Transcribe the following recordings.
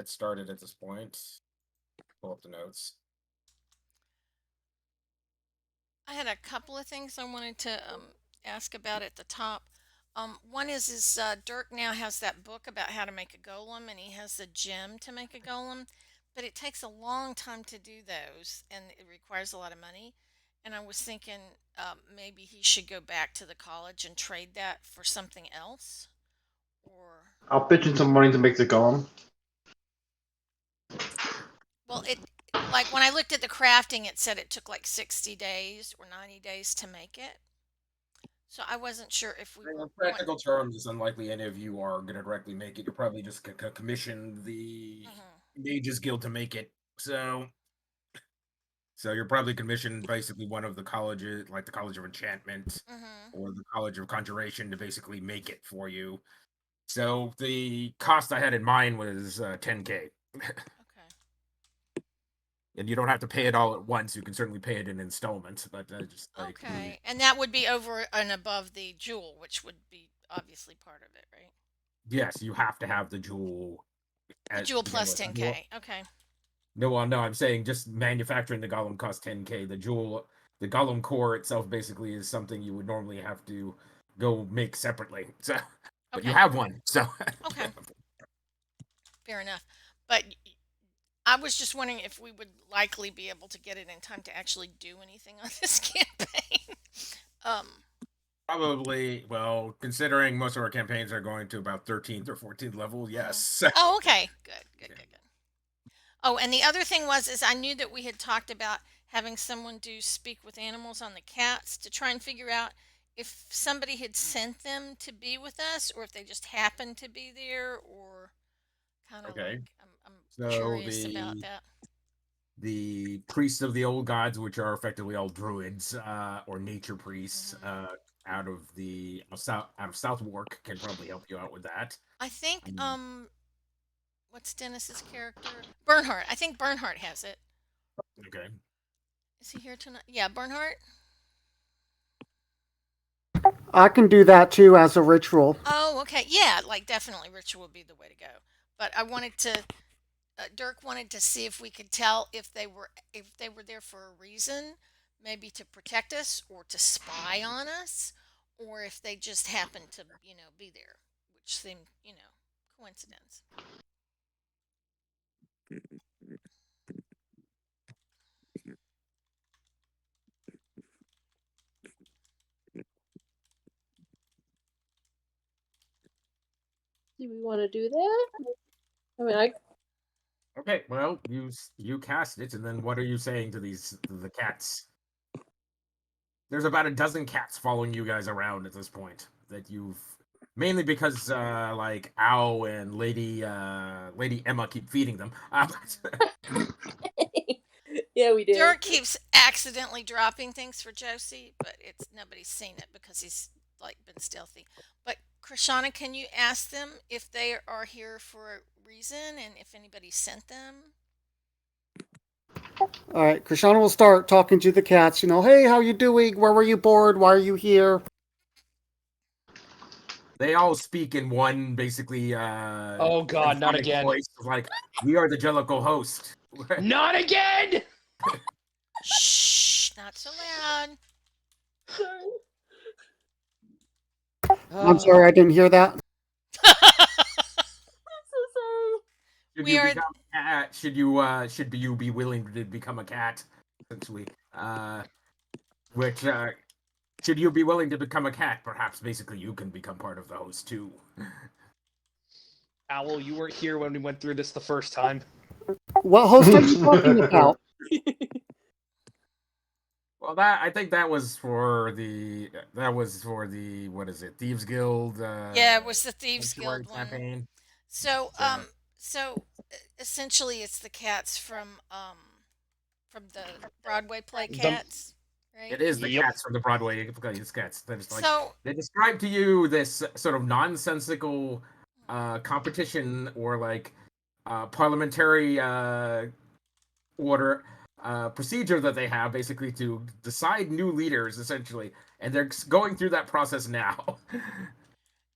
get started at this point. Pull up the notes. I had a couple of things I wanted to ask about at the top. One is Dirk now has that book about how to make a golem, and he has the gem to make a golem, but it takes a long time to do those, and it requires a lot of money. And I was thinking maybe he should go back to the college and trade that for something else, or I'll pitch in some money to make the golem. well, it like when I looked at the crafting, it said it took like 60 days or 90 days to make it. So I wasn't sure if we In were practical terms, it's unlikely any of you are going to directly make it. You're probably just commission the Mages Guild to make it. So you're probably commissioned basically one of the colleges, like the College of Enchantment or the College of Conjuration, to basically make it for you. So the cost I had in mind was 10K. Okay. And you don't have to pay it all at once. You can certainly pay it in installments, but just like Okay. And that would be over and above the jewel, which would be obviously part of it, right? yes, you have to have the jewel. The jewel plus 10K. Okay. No, well, no, I'm saying just manufacturing the golem costs 10K. The golem core itself basically is something you would normally have to go make separately. So, but you have one. So, okay. Fair enough. But I was just wondering if we would likely be able to get it in time to actually do anything on this campaign. Probably, well, considering most of our campaigns are going to about 13th or 14th level, yes. Oh, okay. Good. Oh, and the other thing is I knew that we had talked about having someone do speak with animals on the cats to try and figure out if somebody had sent them to be with us or if they just happened to be there, or kind of Okay. like I'm curious about that. The priests of the old gods, which are effectively all druids or nature priests, out of Southwark, can probably help you out with that. I think what's Dennis's character? Burnheart. I think Burnheart has it. Okay. Is he here tonight? Yeah, Burnheart. I can do that too as a ritual. Oh, okay. Yeah, like definitely ritual would be the way to go. But I wanted to Dirk wanted to see if we could tell if they were there for a reason, maybe to protect us or to spy on us, or if they just happened to be there, which seemed coincidence. Do we want to do that? I mean, Okay, well, you cast it, and then what are you saying to the cats? There's about a dozen cats following you guys around at this point that you've mainly because like Owl and Lady Emma keep feeding them. Yeah, we did. Dirk keeps accidentally dropping things for Josie, but nobody's seen it because he's like been stealthy. But Krishana, can you ask them if they are here for a reason and if anybody sent them? All right, Krishana will start talking to the cats. Hey, how you doing? Where were you bored? Why are you here? They all speak in one basically. Oh God, not again! Voice, like, we are the Jellicle host. Not again! Shh, not so loud. Sorry. I'm sorry, I didn't hear that. I'm so sorry. Should you be willing to become a cat? Essentially, should you be willing to become a cat? Perhaps, basically, you can become part of the host too. Owl, you weren't here when we went through this the first time. What host are you talking about? Well, I think that was for the what is it, Thieves Guild? Yeah, it was the Thieves Guild campaign. One. So essentially, it's the cats from the Broadway play Cats, right? It is the cats from the Broadway play Cats. So they describe to you this sort of nonsensical competition or like parliamentary order. Procedure that they have basically to decide new leaders, essentially, and they're going through that process now.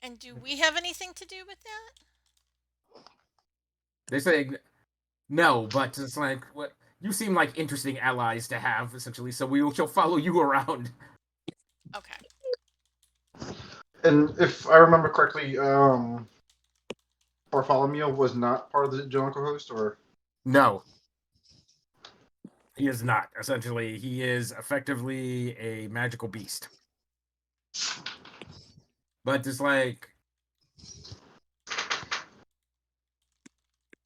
And do we have anything to do with that? They're saying no, but it's like what you seem like interesting allies to have, essentially. So we shall follow you around. Okay. And if I remember correctly, Bartholomew was not part of the Jungle host, or No, he is not. Essentially, he is effectively a magical beast. But it's like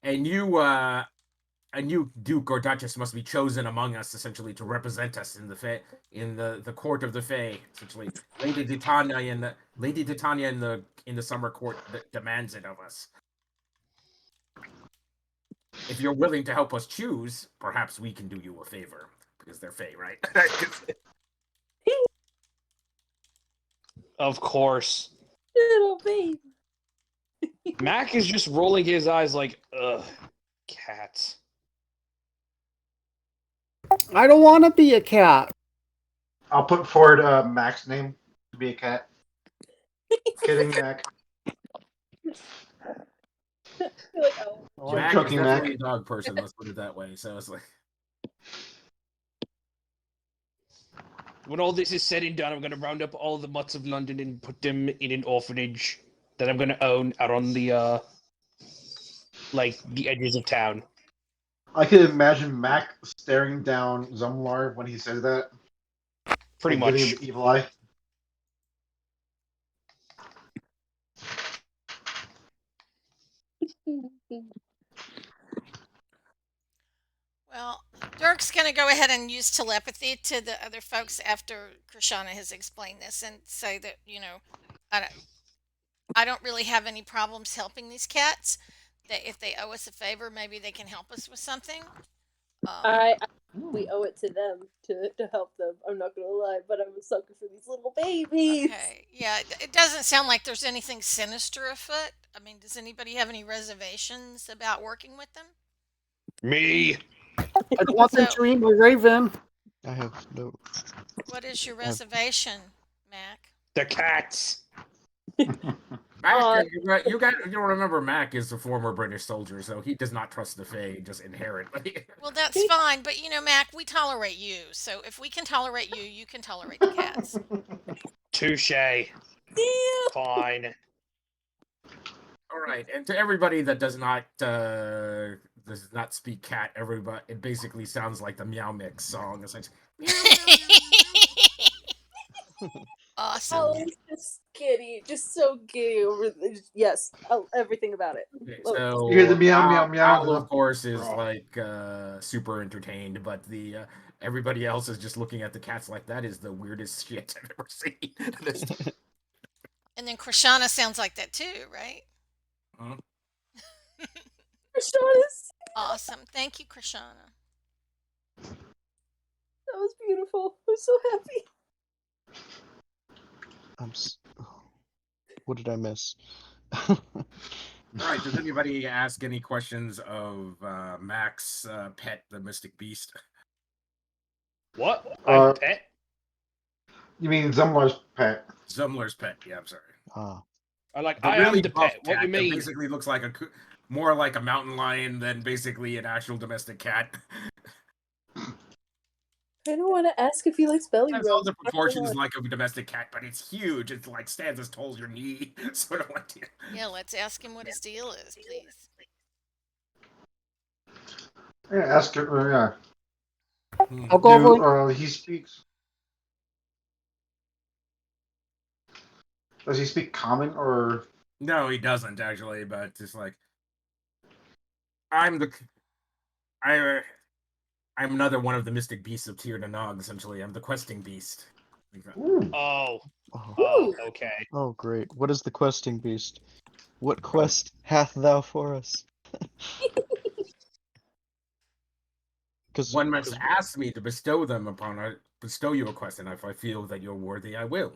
a new duke or duchess must be chosen among us, essentially, to represent us in the court of the Fae. Essentially, Lady Titania in the summer court demands it of us. If you're willing to help us choose, perhaps we can do you a favor because they're Fae, right? Of course. Little baby. Mac is just rolling his eyes like, ugh, cats. I don't want to be a cat. I'll put forward Mac's name to be a cat. Kidding, Mac. You're like, oh. Oh, Mac is joking, definitely Mac. a dog person. Let's put it that way. So it's like. When all this is said and done, I'm going to round up all the mutts of London and put them in an orphanage that I'm going to own out on the, the edges of town. I could imagine Mac staring down Zumlar when he says that. Pretty and giving much. him the evil eye. Well, Dirk's going to go ahead and use telepathy to the other folks after Krishana has explained this and say that, I don't really have any problems helping these cats. That if they owe us a favor, maybe they can help us with something. We owe it to them to help them. I'm not gonna lie, but I'm a sucker for these little babies. Okay, yeah, it doesn't sound like there's anything sinister afoot. I mean, does anybody have any reservations about working with them? Me. I don't want them So- to eat my raven. I have no. What is your reservation, Mac? The cats. Mac, you don't remember Mac is a former British soldier, so he does not trust the Fae just inherently. Well, that's fine, but Mac, we tolerate you. So if we can tolerate you, you can tolerate the cats. Touche. Yeah. Fine. All right, and to everybody that does not speak cat, everybody, it basically sounds like the Meow Mix song. It's like, Awesome. Oh, it's just giddy, just so giddy over. Yes, everything about it. okay, Love it. so You hear the meow, meow, meow. Al, of course, is like super entertained, but the everybody else is just looking at the cats like that is the weirdest shit I've ever seen. And then Krishana sounds like that too, right? Huh? Krishana's. Awesome. Thank you, Krishana. That was beautiful. I'm so happy. What did I miss? All right, does anybody ask any questions of Max pet, the Mystic Beast? What? I'm a pet? You mean Zumlar's pet? Zumlar's pet, yeah, I'm sorry. I The am really the buff pet. What cat you that mean? basically looks like more like a mountain lion than basically an actual domestic cat. I don't want to ask if he likes belly It has rubs. all the proportions like of a domestic cat, but it's huge. It like stands as tall as your knee, sort of like. Yeah, let's ask him what his deal is, please. Yeah, ask her. Yeah. I'll go over. He speaks. Does he speak common or? No, he doesn't actually, but just like I'm another one of the mystic beasts of Tir Nanog, essentially. I'm the questing beast. Ooh. Oh. Oh, Oh, okay. oh, great. What is the questing beast? What quest hath thou for us? Because One must ask me to bestow you a quest, and if I feel that you're worthy, I will.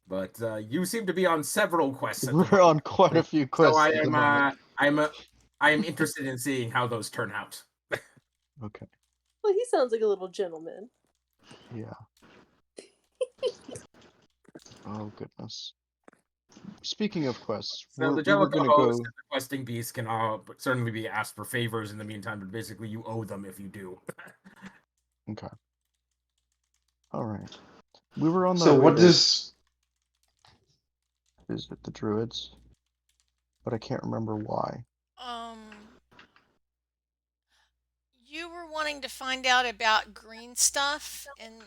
But you seem to be on several quests. we're on quite a few quests. So at the moment. I am interested in seeing how those turn out. Okay. Well, he sounds like a little gentleman. Yeah. Oh goodness. speaking of quests, So the we were Jellicoe gonna host go. and the questing beasts can all certainly be asked for favors in the meantime, but basically you owe them if you do. Okay. All right. We were on the So way what to does visit the druids, but I can't remember why. You were wanting to find out about green stuff in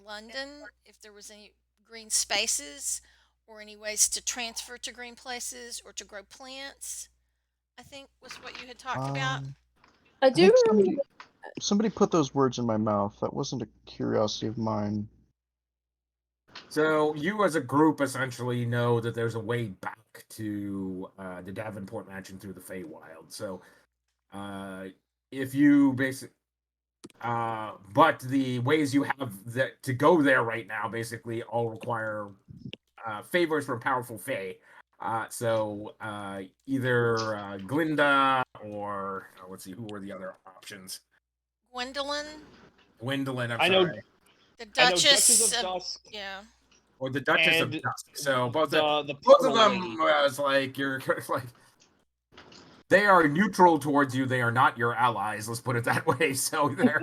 London, if there was any green spaces or any ways to transfer to green places or to grow plants, I think was what you had talked about. I I do think remember. somebody put those words in my mouth. That wasn't a curiosity of mine. So you as a group essentially know that there's a way back to the Davenport Mansion through the Feywild. So if you but the ways you have that to go there right now basically all require favors from powerful Fey. Either Glinda or let's see, who were the other options? Gwendolyn, Gwendolyn, I'm I know. sorry, the I know Duchess Duchess of of, Dusk yeah. or the Duchess of and Dusk. So both the both of Portal them Lady. was like you're like they are neutral towards you. They are not your allies. Let's put it that way. So they're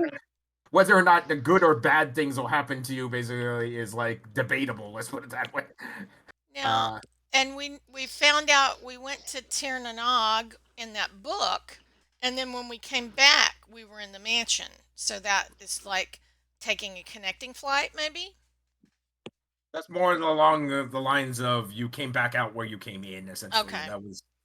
whether or not the good or bad things will happen to you basically is like debatable. Let's put it that way. Now, and we found out we went to Tir Nanog in that book, and then when we came back, we were in the mansion. So that is like taking a connecting flight, maybe. That's more along the lines of you came back out where you came in. Essentially, Okay.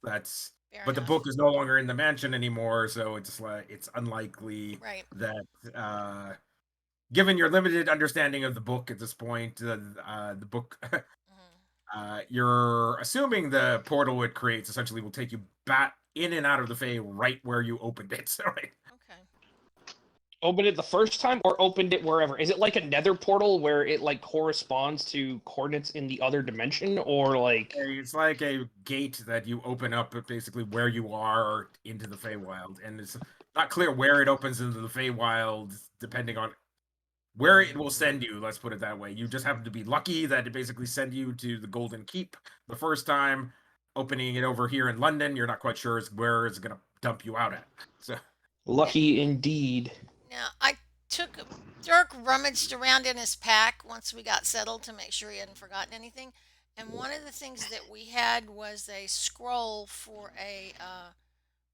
that's. Fair But the enough. book is no longer in the mansion anymore, so it's like it's unlikely Right. that, given your limited understanding of the book at this point, the book, you're assuming the portal it creates essentially will take you back in and out of the Fey right where you opened it. So, right. Okay. Opened it the first time or opened it wherever? Is it like a nether portal where it like corresponds to coordinates in the other dimension, or like It's like a gate that you open up basically where you are into the Feywild, and it's not clear where it opens into the Feywild depending on where it will send you. Let's put it that way. You just happen to be lucky that it basically send you to the Golden Keep the first time. Opening it over here in London, you're not quite sure where it's going to dump you out at. So lucky indeed? Now, Dirk rummaged around in his pack once we got settled to make sure he hadn't forgotten anything. And one of the things that we had was a scroll for a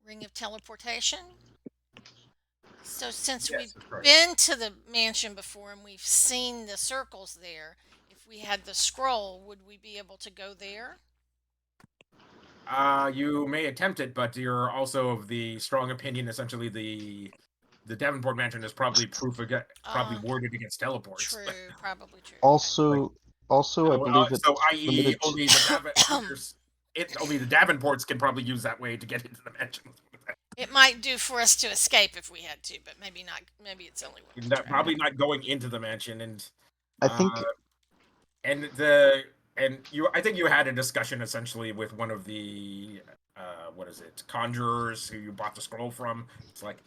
ring of teleportation. So since yes, we've that's correct. been to the mansion before and we've seen the circles there, if we had the scroll, would we be able to go there? You may attempt it, but you're also of the strong opinion. Essentially, the Davenport Mansion is probably probably warded against teleports. True, probably true. Also, I believe it's i.e., limited to- only only the Davenports can probably use that way to get into the mansion. It might do for us to escape if we had to, but maybe not. Maybe it's only one. Probably not going into the mansion, and I think I think you had a discussion essentially with one of the conjurers who you bought the scroll from. It's like,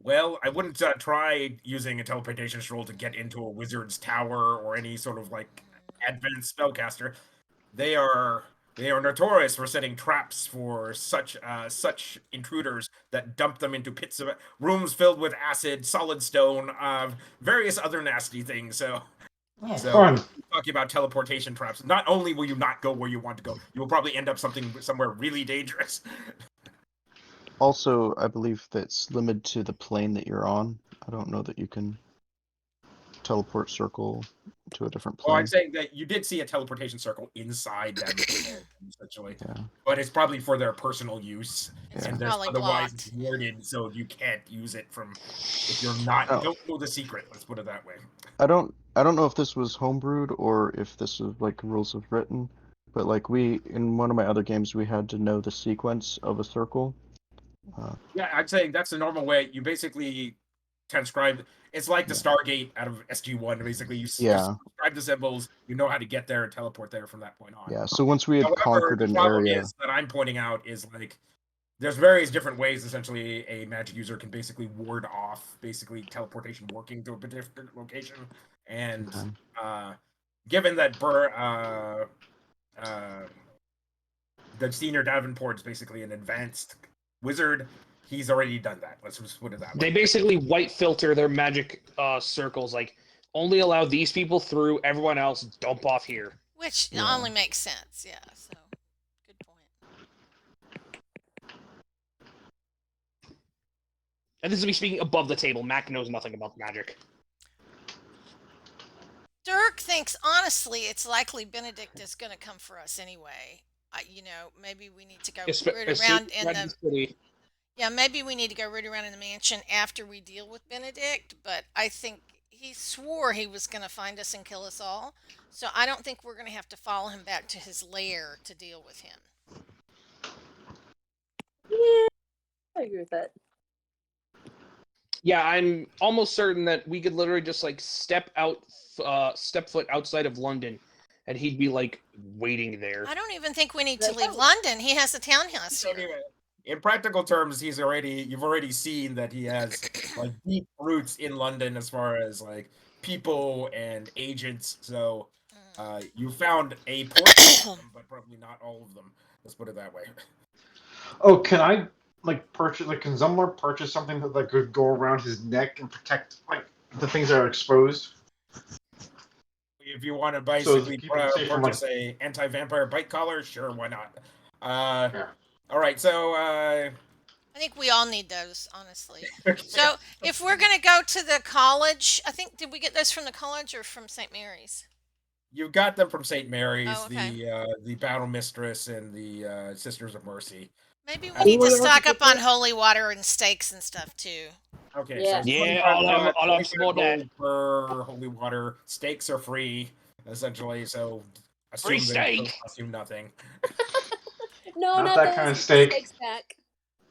well, I wouldn't try using a teleportation scroll to get into a wizard's tower or any sort of like advanced spellcaster. They are notorious for setting traps for such intruders that dump them into pits of rooms filled with acid, solid stone, various other nasty things. So fun. talking about teleportation traps, not only will you not go where you want to go, you will probably end up somewhere really dangerous. also I believe that's limited to the plane that you're on. I don't know that you can teleport circle to a different Well, plane. I'm saying that you did see a teleportation circle inside that essentially, Yeah. but it's probably for their personal use, It's and there's probably otherwise blocked. worded, so you can't use it from if you're not Oh. don't know the secret. Let's put it that way. I don't know if this was homebrewed or if this was like rules of written, but like in one of my other games we had to know the sequence of a circle. Yeah, I'm saying that's the normal way. You basically transcribe. It's like the Stargate out of SG-1. Basically, you transcribe the symbols. You know how to get there and teleport there from that point on. Yeah. So once we had conquered the an problem area, is that I'm pointing out is like there's various different ways. Essentially, a magic user can basically ward off basically teleportation working to a different location. And given that the senior Davenport's basically an advanced wizard. He's already done that. Let's just put it that way. They basically white filter their magic circles, like only allow these people through, everyone else dump off here. Which Yeah. only makes sense, yeah. So, good point. And this is me speaking above the table. Mack knows nothing about magic. Dirk thinks, honestly, it's likely Benedict is going to come for us anyway. Maybe we need to go root around in the... city. Yeah, maybe we need to go root around in the mansion after we deal with Benedict, but I think he swore he was going to find us and kill us all. So I don't think we're going to have to follow him back to his lair to deal with him. Yeah, I agree with that. Yeah, I'm almost certain that we could literally just like step foot outside of London, and he'd be like waiting there. I don't even think we need to leave London. He has a townhouse So here. anyway, in practical terms, you've already seen that he has like deep roots in London as far as like people and agents. So you found a portion of them, but probably not all of them. Let's put it that way. Oh, can I purchase? Can Zumlar purchase something that could go around his neck and protect the things that are exposed? If you want to basically keep it safe from, purchase a anti-vampire bite collar, sure, why not? Yeah. All right, so I think we all need those, honestly. So if we're going to go to the college, I think, did we get those from the college or from St. Mary's? you got them from St. Mary's, Oh, okay. the Battle Mistress and the Sisters of Mercy. Maybe we need to stock up on holy water and steaks and stuff, too. Okay, Yeah. so Yeah, 25 I'll have some more of that. gold per holy water. Steaks are free, essentially. So Free steak? Assume nothing. No, Not that kind of steak. Steaks back.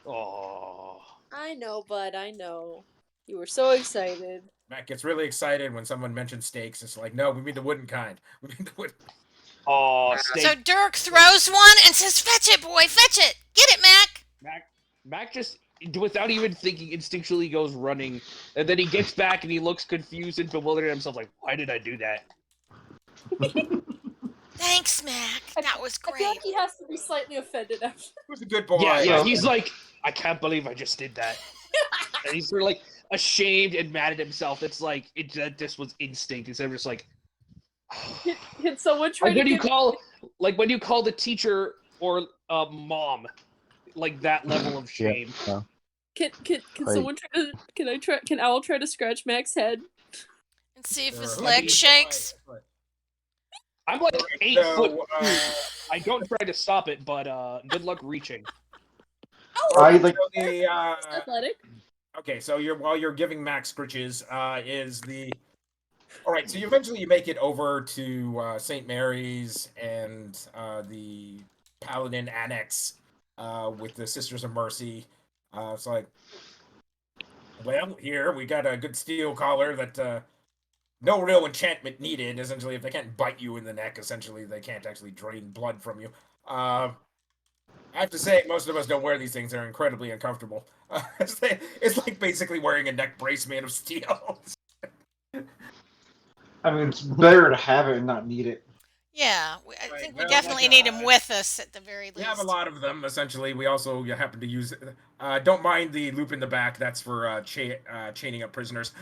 Oh. I know, bud. I know. You were so excited. Matt gets really excited when someone mentions steaks. It's like, no, we mean the wooden kind. We mean the wooden. Oh, steak. So Dirk throws one and says, "Fetch it, boy, fetch it. Get it, Mack." Mack just, without even thinking, instinctually goes running, and then he gets back and he looks confused and bewildered at himself, like, why did I do that? Thanks, Mack. That was I feel great. like he has to be slightly offended after. He was a good boy. Yeah, he's like, I can't believe I just did that. And he's sort of like ashamed and mad at himself. It's like, that this was instinct instead of just like, Can someone try like to when you call the teacher or mom, like that level of shame. Yeah. Can Right. someone can Owl try to scratch Mac's head? And see if Sure. his Let leg me shakes. try. I'm like Alright, 8 so, foot. I don't try to stop it, but good luck reaching. I like. So the, Athletic. okay, so while you're giving Max scritches, is the. All right, so eventually you make it over to St. Mary's and the Paladin Annex with the Sisters of Mercy. It's like, well, here we got a good steel collar that no real enchantment needed. Essentially, if they can't bite you in the neck, essentially they can't actually drain blood from you. I have to say, most of us don't wear these things. They're incredibly uncomfortable. It's like basically wearing a neck brace made of steel. I mean, it's better to have it and not need it. Yeah, I Right, think we well, definitely like, need him with us at the very least. We have a lot of them, essentially. We also happen to use... don't mind the loop in the back. That's for chaining up prisoners.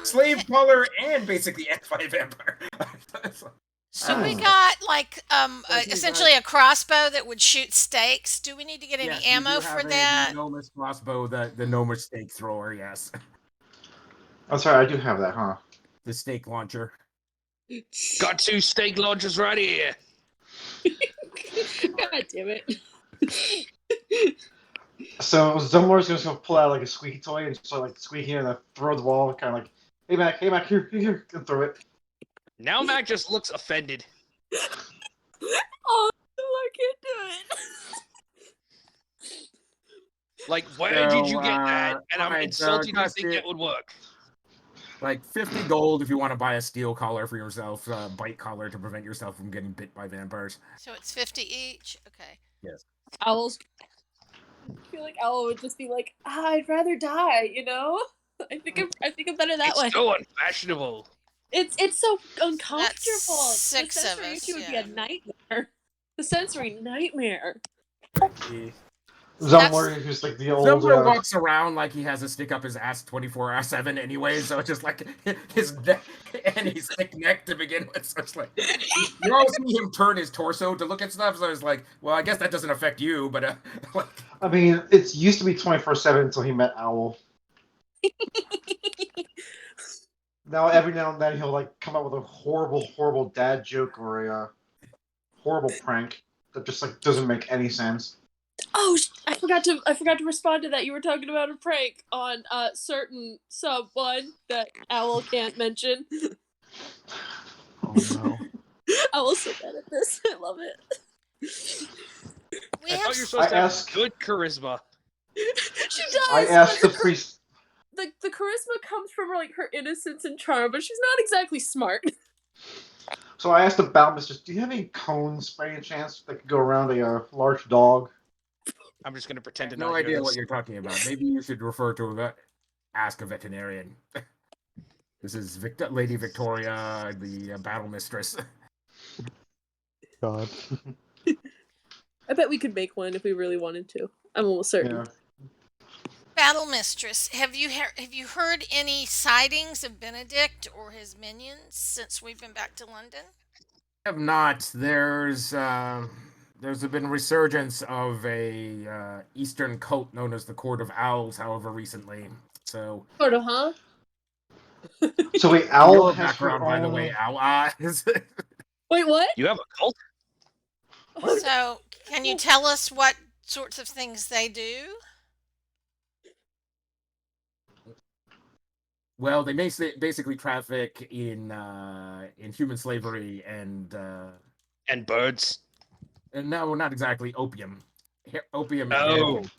Slave collar and basically anti-vampire. So we got like essentially a crossbow that would shoot stakes. Do we need to get any ammo for that? The Gnomus crossbow, the Gnomus stake thrower, yes. I'm sorry, I do have that, huh? The stake launcher. Got 2 steak launchers right here. God damn it. So Zumlar's just gonna pull out like a squeaky toy and start like squeaking and then throw the wall, kind of like, hey Mac, here, and throw it. Now Mac just looks offended. Oh, no, I can't do it. Like, where did you So, get that? And I'm alright, so insulted you that's think it. that would work. Like 50 gold if you want to buy a steel collar for yourself, bite collar to prevent yourself from getting bit by vampires. So it's 50 each. Okay. Yes. Owls. I feel like Owl would just be like, I'd rather die, you know? I think I'm better that It's way. so unfashionable. It's so uncomfortable. That's 6 the of sensory us, issue would be yeah. a nightmare. The sensory nightmare. Yeah. Zumlar, who's like the old. Zumlar walks around like he has to stick up his ass 24/7 anyway, so it's just like his neck and his thick neck to begin with. So it's like you always see him turn his torso to look at stuff. So it's like, well, I guess that doesn't affect you, but like, I mean, it used to be 24/7 until he met Owl. Now every now and then he'll like come up with a horrible dad joke or a horrible prank that just like doesn't make any sense. Oh, I forgot to respond to that. You were talking about a prank on certain someone that Owl can't mention. Oh no. I will so bad at this. I love it. We I have thought you were supposed to have asked- good charisma. She does. I asked the priest. The charisma comes from like her innocence and charm, but she's not exactly smart. So I asked the Boundmistress, do you have any cones by any chance that could go around a large dog? I'm just gonna pretend to no not hear idea this. what you're talking about. Maybe you should refer to a vet. Ask a veterinarian. This is Lady Victoria, the battle mistress. God. I bet we could make one if we really wanted to. I'm almost certain. Yeah. Battle Mistress. Have you heard any sightings of Benedict or his minions since we've been back to London? Have not. There's been resurgence of a eastern cult known as the Court of Owls, however, recently. So Sort of, huh? So wait, Owl your has background, her by the own- way, Owl. Wait, what? You have a cult? So, can you tell us what sorts of things they do? Well, they basically traffic in human slavery and birds. no, not exactly opium. Opium. Oh. and-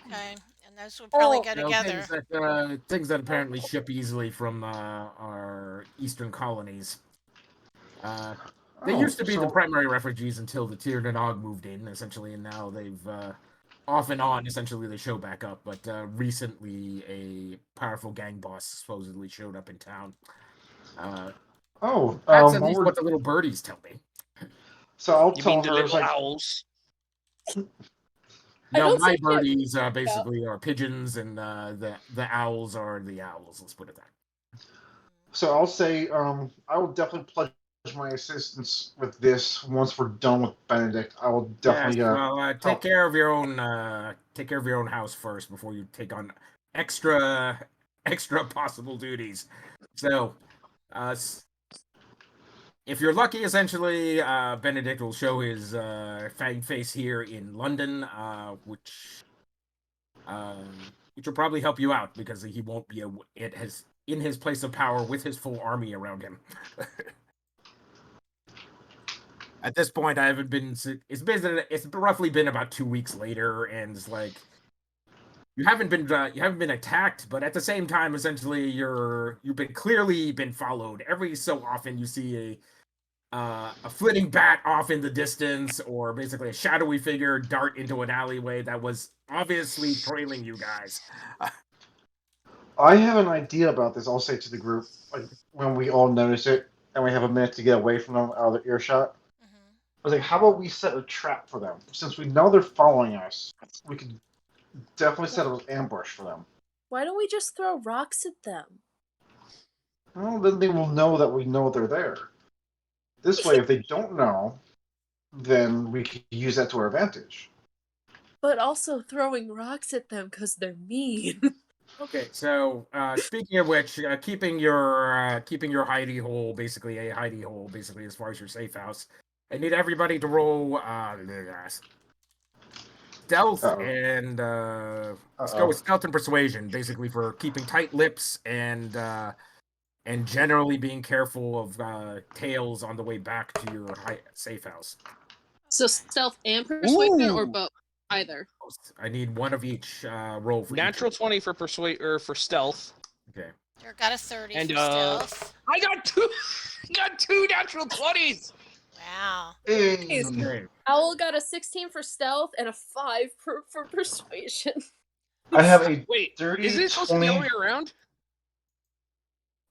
Okay, and those would probably go you know, together. things that apparently ship easily from our eastern colonies. They used to be the primary refugees until the Tirnanog moved in, essentially, and now they've off and on, essentially, they show back up. But recently, a powerful gang boss supposedly showed up in town. That's at least what the little birdies tell me. So I'll You tell mean the her, little like, owls? I No, don't my think that- birdies basically are pigeons, and the owls are the owls. Let's put it that. so I'll say, I will definitely pledge my assistance with this once we're done with Benedict. I will definitely. Yes, well, take help. care of your own house first before you take on extra possible duties. So, if you're lucky, essentially, Benedict will show his fang face here in London, which will probably help you out because he won't be in his place of power with his full army around him. At this point, I haven't been. It's roughly been about 2 weeks later, and it's like you haven't been attacked, but at the same time, essentially, you've clearly been followed. Every so often, you see a flitting bat off in the distance, or basically a shadowy figure dart into an alleyway that was obviously trailing you guys. I have an idea about this. I'll say to the group, like when we all notice it, and we have a minute to get away from them out of the earshot. I was like, how about we set a trap for them? Since we know they're following us, we could definitely set up an ambush for them. Why don't we just throw rocks at them? Well, then they will know that we know they're there. This way, if they don't know, then we can use that to our advantage. But also throwing rocks at them because they're mean. Okay, so speaking of which, keeping your hidey hole, basically as far as your safe house. I need everybody to roll stealth and let's go with stealth and persuasion, basically for keeping tight lips and generally being careful of tails on the way back to your safe house. So stealth and persuasion, or Ooh. both? Either. I need one of each roll for Natural each. 20 for for stealth. Okay. Dirk got a 30 And, for stealth. I got two natural 20s. Wow. Okay. Owl got a 16 for stealth and a 5 for persuasion. I have a Wait, dirty is it supposed to be the 20. other way around?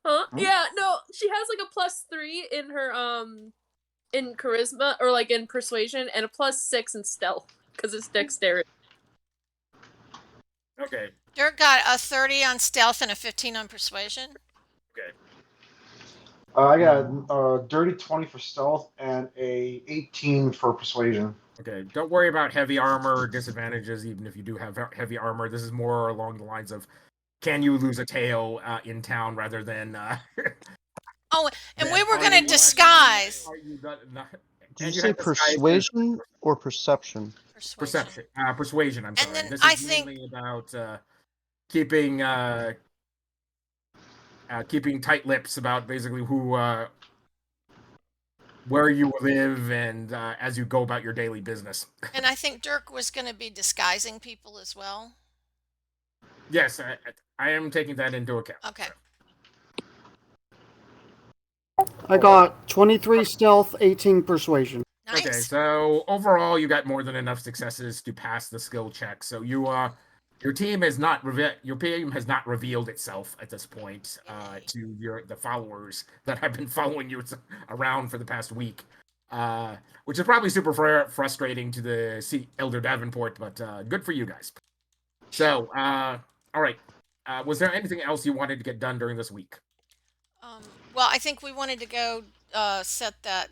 Huh? Hmm? Yeah, no, she has like a +3 in her in charisma or like in persuasion and a +6 in stealth because it's dexterity. Okay. Dirk got a 30 on stealth and a 15 on persuasion. Okay. I got a dirty 20 for stealth and a 18 for persuasion. Okay. Don't worry about heavy armor disadvantages, even if you do have heavy armor. This is more along the lines of, can you lose a tail in town rather than. Oh, and we than were are going you to not- disguise. Are you not, Did and you you say have disguise as persuasion or perception? Persuasion. persuasion. I'm And sorry. then This I is think- mainly about keeping keeping tight lips about basically who where you live and as you go about your daily business. And I think Dirk was going to be disguising people as well. Yes, I am taking that into account. Okay. I got 23 stealth, 18 persuasion. Nice. Okay, so overall, you got more than enough successes to pass the skill check. So you your team has not revealed itself at this point to the followers that have been following you around for the past week, which is probably super frustrating to the Elder Davenport, but good for you guys. So, all right, was there anything else you wanted to get done during this week? Well, I think we wanted to go set that,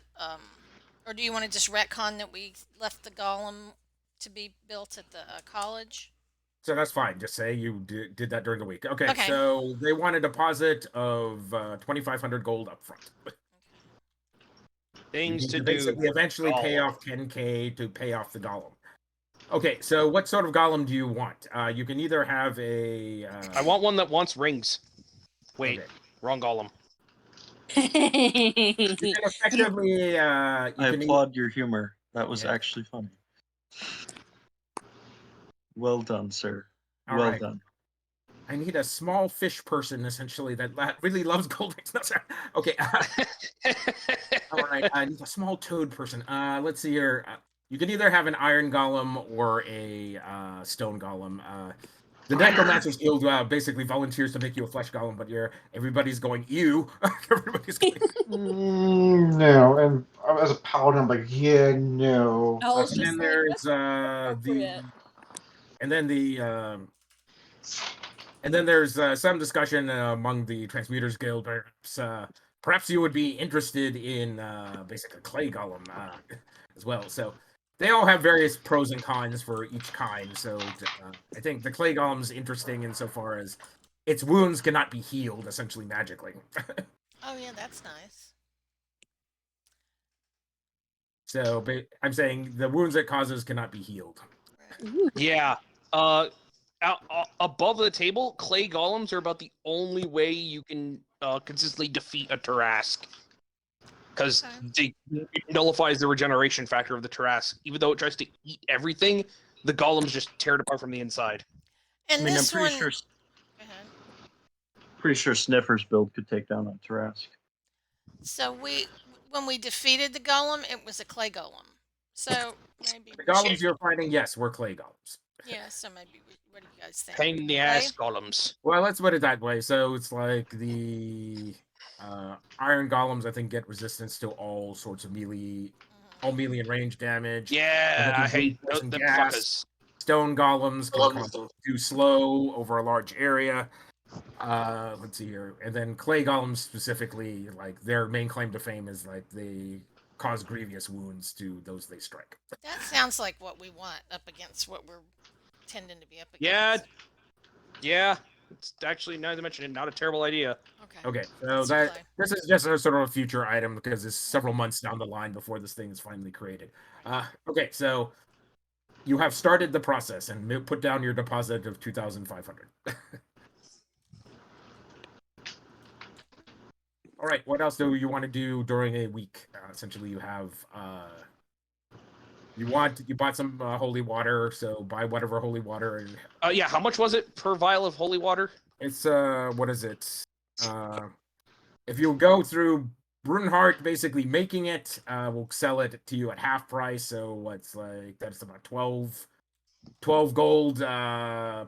or do you want to just retcon that we left the golem to be built at the college? So that's fine. Just say you did that during the week. Okay, Okay. so they want a deposit of 2,500 gold up front. Things to do. Basically, eventually pay off 10k to pay off the golem. Okay, so what sort of golem do you want? You can either have a. I want one that wants rings. Wait, Okay. wrong golem. You can effectively. I applaud your humor. That was Yeah. actually funny. Well done, sir. All well right. done. I need a small fish person, essentially, that really loves gold rings. No, sorry. Okay. All right. I need a small toad person. Let's see here. You can either have an iron golem or a stone golem. The Necromancer's Guild basically volunteers to make you a flesh golem, but everybody's going, ew. Everybody's going, No, and as a paladin, I'm like, yeah, no. Owl's and just then like, there's that's the appropriate. and then the and then there's some discussion among the Transmuters Guild. Perhaps you would be interested in basically clay golem as well. So they all have various pros and cons for each kind. So I think the clay golem's interesting insofar as its wounds cannot be healed essentially magically. Oh yeah, that's nice. So I'm saying the wounds it causes cannot be healed. Right. Yeah. Above the table, clay golems are about the only way you can consistently defeat a Tarask. Because it nullifies the regeneration factor of the Tarask. Even though it tries to eat everything, the golems just tear it apart from the inside. And I mean, I'm this pretty one. sure, Go ahead. pretty sure Sniffer's build could take down a Tarask. So when we defeated the golem, it was a clay golem. So maybe. The golems you're fighting, yes, were clay golems. Yeah. So maybe. What do you guys think? Pain in the ass golems. Well, let's put it that way. So it's like the iron golems, I think, get resistance to all sorts of melee, all melee and range damage. Yeah, I hate them them gas. fuckers. Stone golems can come too slow over a large area. Let's see here, and then clay golems specifically, like their main claim to fame is like they cause grievous wounds to those they strike. That sounds like what we want up against what we're tending to be up Yeah. against. Yeah. It's actually, now that I mention it, not a terrible idea. Okay. Okay, so Let's play. this is just a sort of a future item because it's several months down the line before this thing is finally created. Okay, so you have started the process and put down your deposit of 2,500. All right, what else do you want to do during a week? Essentially, you have you bought some holy water, so buy whatever holy water. And Yeah, how much was it per vial of holy water? it's what is it? If you go through Burnheart, basically making it, we'll sell it to you at half price. So what's like that's about 12 gold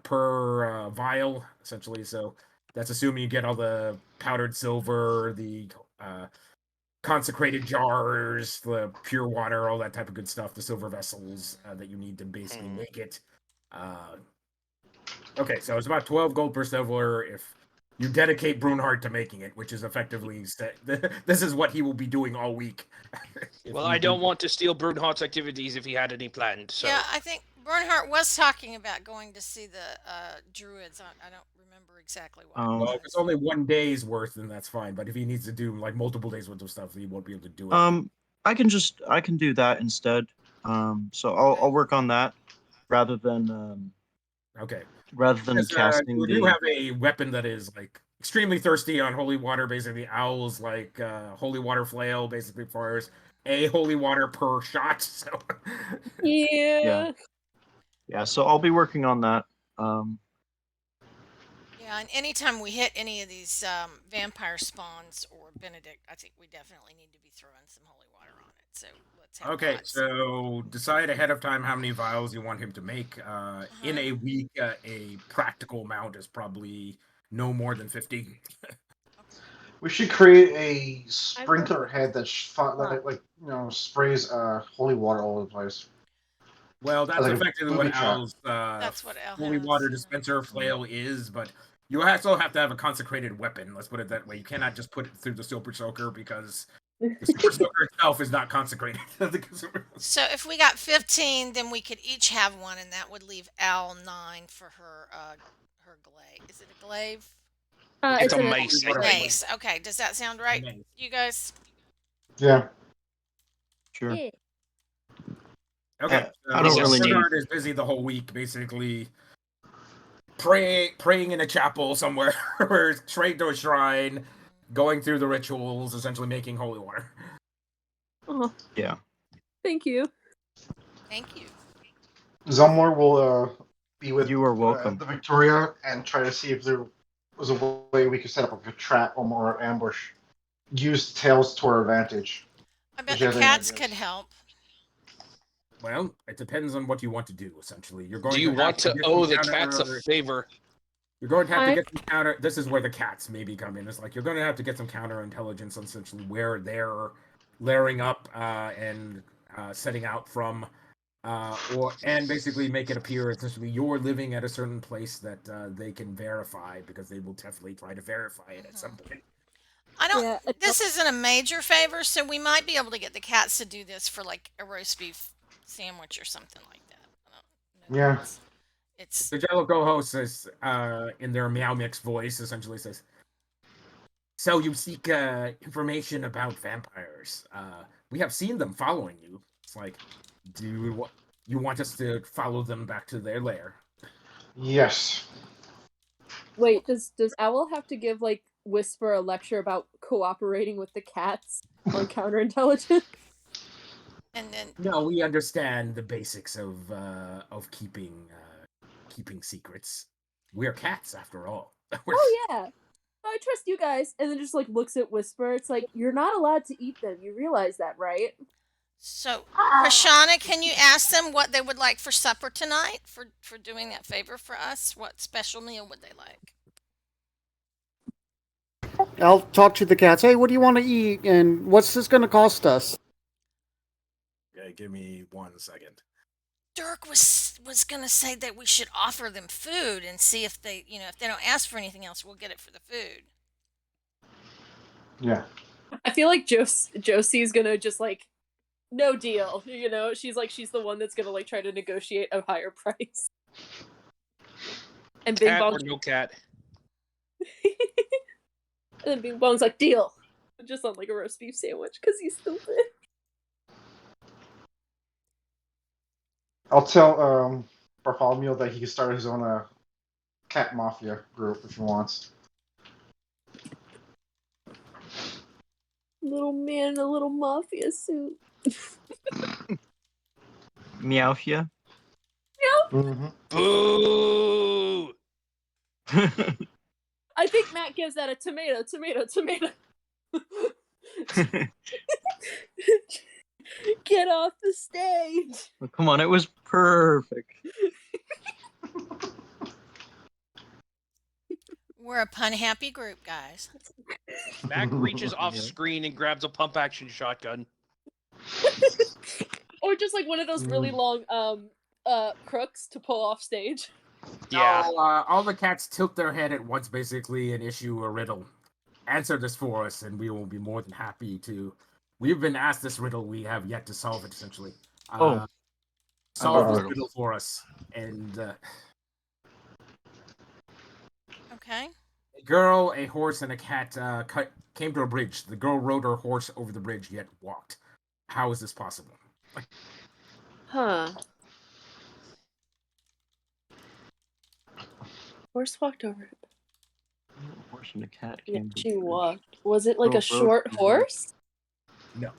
per vial, essentially. So That's assuming you get all the powdered silver, the consecrated jars, the pure water, all that type of good stuff, the silver vessels that you need to basically make it. Okay, so it's about 12 gold per silver if you dedicate Burnheart to making it, which is effectively this is what he will be doing all week. Well, I don't want to steal Burnhart's activities if he had any planned. So. Yeah, I think Bernhardt was talking about going to see the druids. I don't remember exactly what. Well, if it's only 1 day's worth, then that's fine. But if he needs to do like multiple days worth of stuff, he won't be able to do it. I can do that instead. So I'll work on that rather than okay. Rather than Because, casting you the. do have a weapon that is like extremely thirsty on holy water. Basically, owls like holy water flail basically fires a holy water per shot. So Yeah. Yeah. So I'll be working on that. Yeah, and anytime we hit any of these vampire spawns or Benedict, I think we definitely need to be throwing some holy water on it. So let's have okay, lots. so decide ahead of time how many vials you want him to make. In a week, a practical amount is probably no more than 50. We should create a sprinkler head that sprays holy water all over the place. Well, that's Like a effectively booby what trap. Owl's That's what Al holy has, water yeah. dispenser flail is, but you also have to have a consecrated weapon. Let's put it that way. You cannot just put it through the silver soaker because the silver soaker itself is not consecrated. So if we got 15, then we could each have one, and that would leave Al 9 for her her glaive. Is it a glaive? It's a mace. Mace. Okay, does that sound right, you guys? Yeah. Sure. Yeah. Okay. I don't really need. Bernard is busy the whole week, basically praying in a chapel somewhere, or straight to a shrine, going through the rituals, essentially making holy water. Oh. Yeah. Thank you. Thank you. Zumlar will be with You are welcome. the Victoria and try to see if there was a way we could set up a trap or more ambush. Use tails to our advantage. I bet the cats could help. Well, it depends on what you want to do, essentially. You're going Do you want to owe the cats a favor? You're going to have to get some counter. This is where the cats maybe come in. It's like you're going to have to get some counter intelligence on essentially where they're layering up and setting out from, and basically make it appear essentially you're living at a certain place that they can verify, because they will definitely try to verify it at some point. I don't. This isn't a major favor, so we might be able to get the cats to do this for like a roast beef sandwich or something like that. I don't know. Yeah. It's the Jello co-host says in their Meow Mix voice, essentially says, "So you seek information about vampires? We have seen them following you. It's like, do you want us to follow them back to their lair?" Yes. Wait, does Owl have to give like Whisper a lecture about cooperating with the cats on counterintelligence? And then no, we understand the basics of keeping secrets. We're cats after all. Oh yeah. I trust you guys. And then just like looks at Whisper. It's like, you're not allowed to eat them. You realize that, right? So, Krishana, can you ask them what they would like for supper tonight for doing that favor for us? What special meal would they like? I'll talk to the cats. Hey, what do you want to eat? And what's this going to cost us? Okay, give me 1 second. Dirk was gonna say that we should offer them food and see if they, if they don't ask for anything else, we'll get it for the food. Yeah. I feel like Josie's gonna just like, no deal. She's the one that's gonna like try to negotiate a higher price. And Bing Cat Bong. or no cat? And then Bing Bong's like, deal. Just on like a roast beef sandwich because he's stupid. I'll tell Bartholomew that he can start his own cat mafia group if he wants. Little man in a little mafia suit. Meowfia. Mm-hmm. Boo! I think Matt gives that a tomato. Get off the stage. Oh, come on, it was perfect. We're a pun-happy group, guys. Mack reaches off Yeah. screen and grabs a pump action shotgun. Or just like one of those really long crooks to pull off stage. Yeah. All the cats tilt their head at once, basically, and issue a riddle. Answer this for us, and we will be more than happy to. We've been asked this riddle. We have yet to solve it. Essentially, solve this riddle for us. And Okay. a girl, a horse, and a cat came to a bridge. The girl rode her horse over the bridge, yet walked. How is this possible? Huh. Horse walked over it. A horse and a cat Yeah, came to she the bridge. walked. Was it like Girl a short rode the horse? No.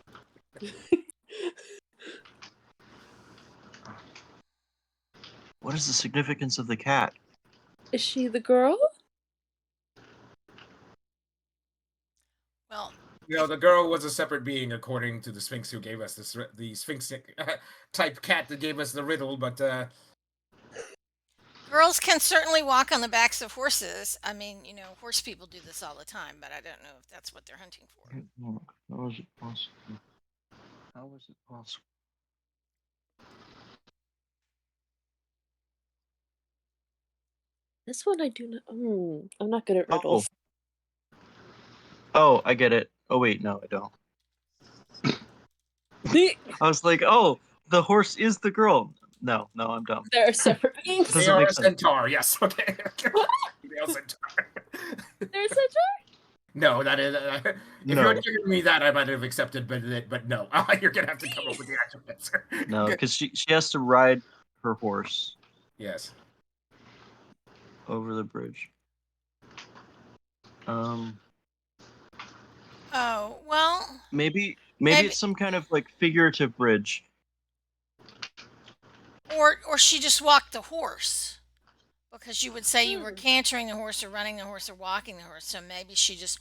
What is the significance of the cat? Is she the girl? Well, The girl was a separate being, according to the Sphinx who gave us this. The Sphinx type cat that gave us the riddle, but girls can certainly walk on the backs of horses. I mean, horse people do this all the time, but I don't know if that's what they're hunting for. How is it possible? How is it possible? This one I do not. I'm not good at riddles. Oh, I get it. Oh wait, no, I don't. I was like, oh, the horse is the girl. No, I'm dumb. They're separate beings. they Doesn't are make a sense. centaur. Yes, okay. Male centaur. They're such No, that is. If you No. had given me that, I might have accepted, but no, you're gonna have to come up with the actual answer. No, because she has to ride her horse Yes. over the bridge. Oh, well, Maybe Maybe- it's some kind of like figurative bridge. or she just walked the horse. Because you would say you were cantering the horse or running the horse or walking the horse. So maybe the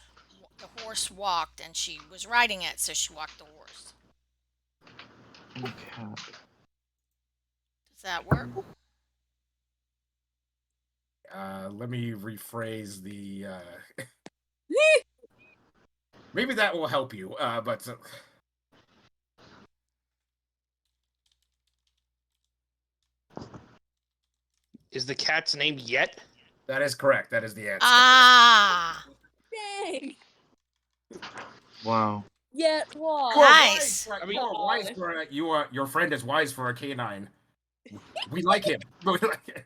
horse walked and she was riding it, so she walked the horse. Okay. Does that work? Let me rephrase the. Maybe that will help you, but. Is the cat's name Yet? That is correct. That is the answer. Ah, dang. Wow. Yet You walk. are Nice. wise for- you are wise for your friend is wise for a canine. We like him. We like him.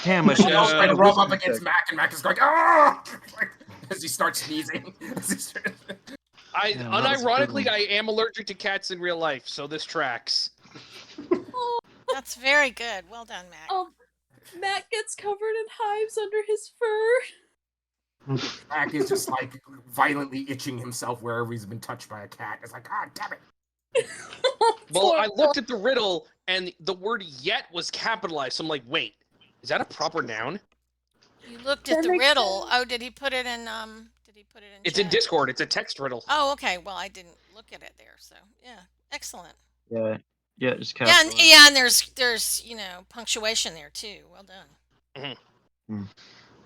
Damn, I should We have all try to said rub up wisdom against check. Mack, and Mack is going, ah! As he starts sneezing. Yeah, that's Unironically, true. I am allergic to cats in real life, so this tracks. Oh, that's very good. Well done, Mac. Matt gets covered in hives under his fur. Mack is just like violently itching himself wherever he's been touched by a cat. It's like, ah, damn it. Well, I looked at the riddle, and the word Yet was capitalized, so I'm like, wait, is that a proper noun? You looked at That the makes riddle. sense. Oh, did he put it in? It's in chat? Discord. It's a text riddle. Oh, okay. Well, I didn't look at it there. So yeah, excellent. Yeah, just Yeah, and there's punctuation there too. Well done.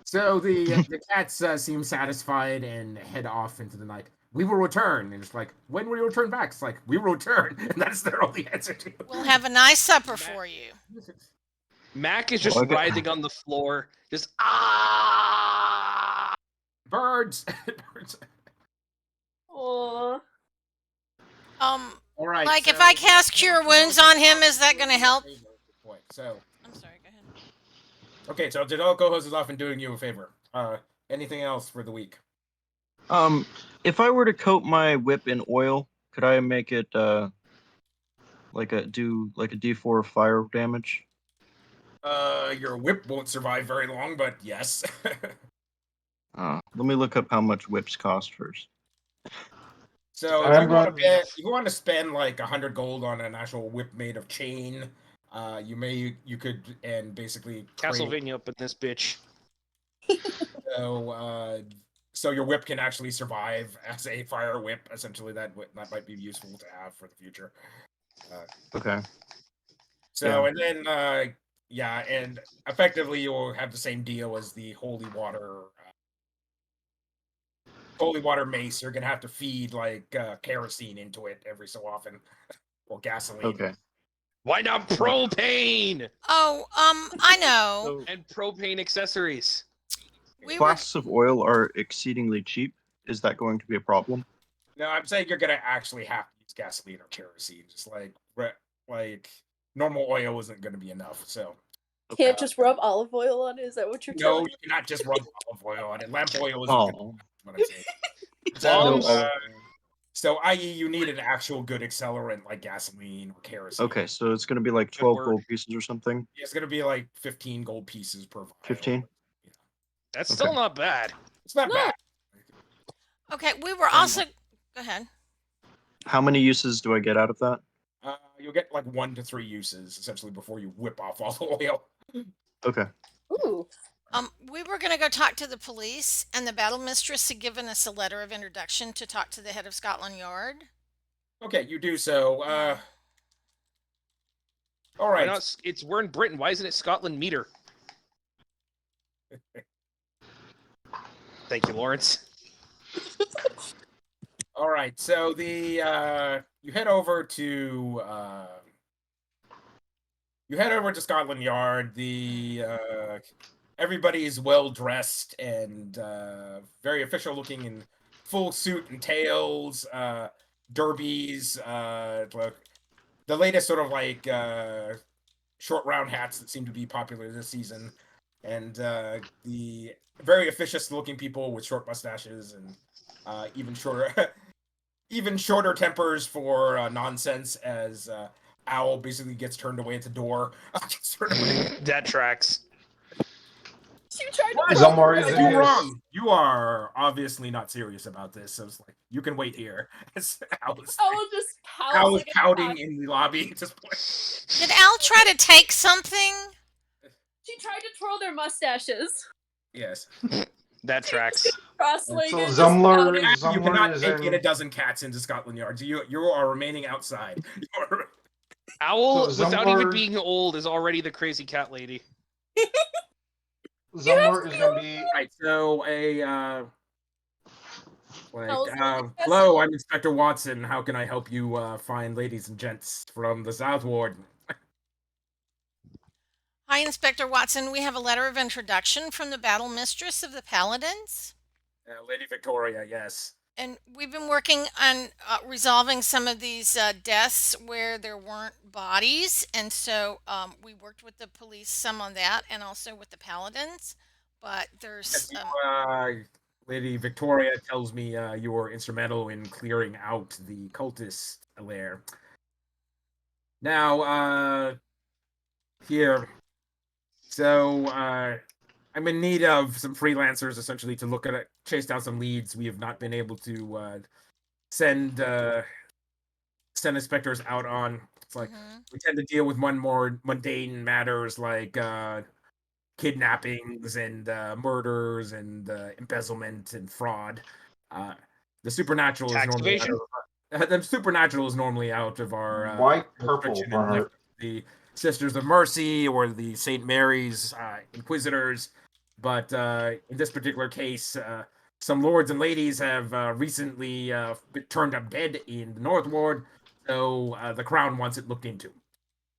So the cats seem satisfied and head off into the night. We will return. And it's like, when will you return back? It's like, we will return. And that's their only answer to it. We'll have a nice supper for you. Mac is just Well, I got- writhing on the floor, just ah. Birds. Birds. Aw. All right. Like, if so- I cast Cure Wounds on him, is that going to help? So, I'm sorry. Go ahead. okay, so Jadal co-host is often doing you a favor. Anything else for the week? If I were to coat my whip in oil, could I make it do like a D4 fire damage? Your whip won't survive very long, but yes. Let me look up how much whips cost first. So if you want to spend like 100 gold on an actual whip made of chain, you could and basically Castlevania up in this bitch. So your whip can actually survive as a fire whip. Essentially, that might be useful to have for the future. Okay. So Yeah. and then and effectively you'll have the same deal as the holy water holy water mace, you're gonna have to feed like kerosene into it every so often, or gasoline. Okay. Why not propane? Oh, I know. So And propane accessories. We were. flasks of oil are exceedingly cheap. Is that going to be a problem? No, I'm saying you're gonna actually have to use gasoline or kerosene. Just like normal oil isn't gonna be enough. So Can't just rub olive oil on it. Is that what you're no, telling you cannot just rub olive oil on it. Lamp oil isn't gonna Oh, what I'm saying. Well, So, i.e., you need an actual good accelerant like gasoline or kerosene. okay. So it's going to be like Good 12 word. gold pieces or something. It's gonna be like 15 gold pieces per vial. 15? that's Okay. still not bad. It's not No. bad. Okay, we were also. Go ahead. How many uses do I get out of that? You'll get like 1 to 3 uses essentially before you whip off all the oil. Okay. Ooh. We were gonna go talk to the police, and the battle mistress had given us a letter of introduction to talk to the head of Scotland Yard. Okay, you do so. All Why right. not? We're in Britain. Why isn't it Scotland meter? Thank you, Lawrence. All right. So you head over to Scotland Yard. Everybody is well dressed and very official looking in full suit and tails, derbies, the latest sort of like short round hats that seem to be popular this season, and the very officious looking people with short mustaches and even shorter tempers for nonsense as Owl basically gets turned away at the door. That tracks. You tried What? to Zumlar is You're in wrong. You are obviously not serious about this. So it's like you can wait here. Owl just pouts. Al was like a pouting cat. in the lobby at this point. Did Al try to take something? She tried to twirl their mustaches. Yes. That tracks. Cross-legged. So just Zumlar, pouting. You Zumlar cannot is take in a in. dozen cats into Scotland Yard. So you are remaining outside. Owl, So without even Zumlar- being old, is already the crazy cat lady. Zumlar is gonna be. Right. So Owl's like, hello, I'm Inspector Watson. How can I help you find ladies and gents from the South Ward? Hi, Inspector Watson. We have a letter of introduction from the battle mistress of the Paladins. Lady Victoria, yes. And we've been working on resolving some of these deaths where there weren't bodies. And so we worked with the police some on that and also with the Paladins. But there's. Lady Victoria tells me you were instrumental in clearing out the cultist lair. Now, here. So, I'm in need of some freelancers, essentially, to look at it, chase down some leads. We have not been able to send inspectors out on. It's like we tend to deal with more mundane matters like kidnappings and murders and embezzlement and fraud. The supernatural is normally out of our White purple, restriction and Burnheart. left the Sisters of Mercy or the St. Mary's Inquisitors. But in this particular case, some lords and ladies have recently been turned up dead in the North Ward, so the Crown wants it looked into.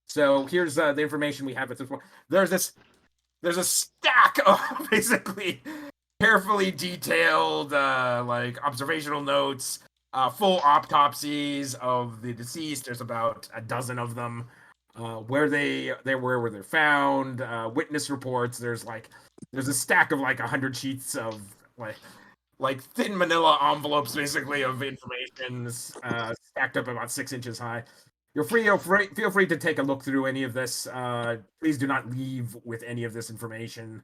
So here's the information we have at this point. There's a stack of basically carefully detailed like observational notes, full autopsies of the deceased. There's about a dozen of them. Where they're found, witness reports. There's a stack of like 100 sheets of like thin manila envelopes basically of information stacked up about 6 inches high. Feel free to take a look through any of this. Please do not leave with any of this information.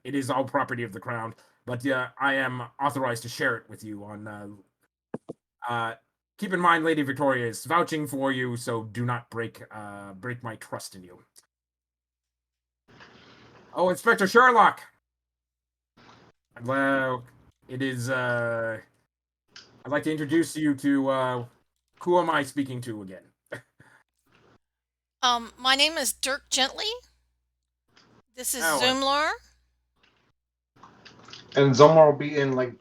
It is all property of the Crown, but I am authorized to share it with you on keep in mind, Lady Victoria is vouching for you, so do not break my trust in you. Oh, Inspector Sherlock! Well, it is, I'd like to introduce you to, who am I speaking to again? My name is Dirk Gently. This is Oh. Zumlar. And Zumlar will be in like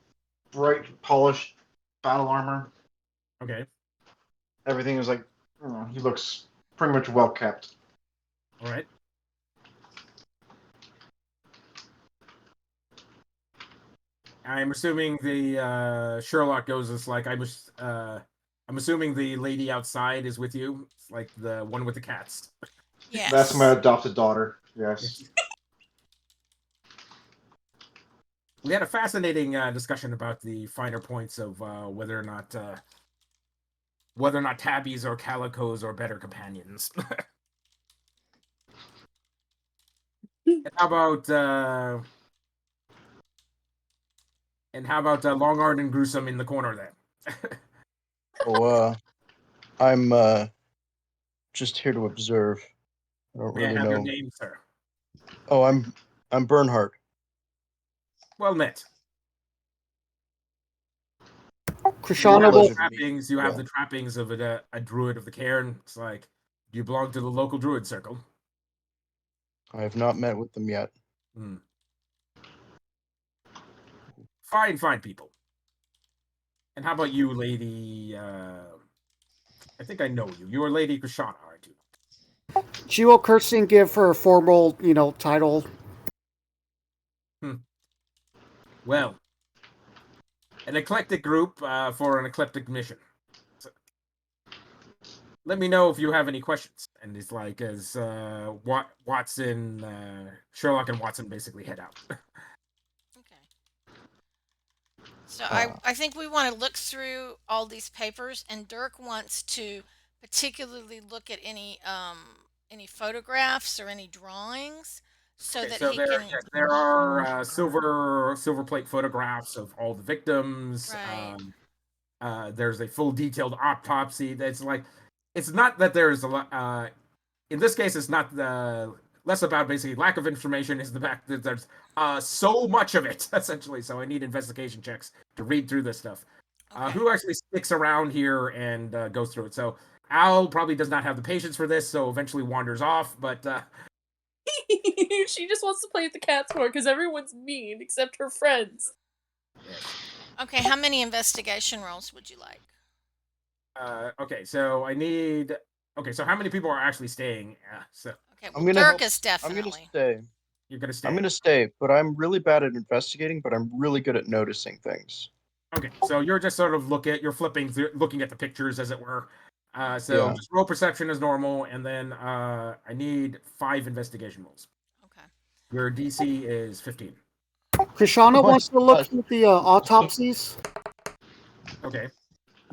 bright, polished battle armor. Okay. Everything is like, he looks pretty much well kept. All right. I'm assuming the Sherlock goes as like I'm assuming the lady outside is with you. It's like the one with the cats. Yes. That's my adopted daughter. Yes. We had a fascinating discussion about the finer points of whether or not tabbies or calicos are better companions. And how about Longarm and Gruesome in the corner there? I'm just here to observe. I don't May I really have your know. name, sir? Oh, I'm Burnheart. Well met. Krishana will- You have Yeah. the trappings of a druid of the cairn. It's like, do you belong to the local druid circle? I have not met with them yet. Fine people. And how about you, lady? I think I know you. You are Lady Krishana, aren't you? She will curtsy and give her a formal, title. Well, an eclectic group for an eclectic mission. So, let me know if you have any questions. And it's like as Watson, Sherlock, and Watson basically head out. Okay. So I think we want to look through all these papers, and Dirk wants to particularly look at any photographs or any drawings, so Okay, that so he can. yes, there are silver plate photographs of all the victims. Right. There's a full detailed autopsy. That's like, it's not that there's a lot. In this case, it's not the less about basically lack of information. Is the fact that there's so much of it essentially. So I need investigation checks to read through this stuff. Okay. Who actually sticks around here and goes through it? So Al probably does not have the patience for this, so eventually wanders off. But She just wants to play with the cats more because everyone's mean except her friends. yes. Okay. How many investigation rolls would you like? Okay, so I need. Okay, so how many people are actually staying? So Okay. I'm Well, gonna Dirk help- is I'm gonna definitely. stay. you're gonna stay. I'm gonna stay, but I'm really bad at investigating. But I'm really good at noticing things. Okay, so you're just sort of you're flipping through, looking at the pictures, as it were. So Yeah. just roll perception as normal, and then I need 5 investigation rolls. Okay. Your DC is 15. Krishana Oh my wants to look gosh. at the autopsies. Okay.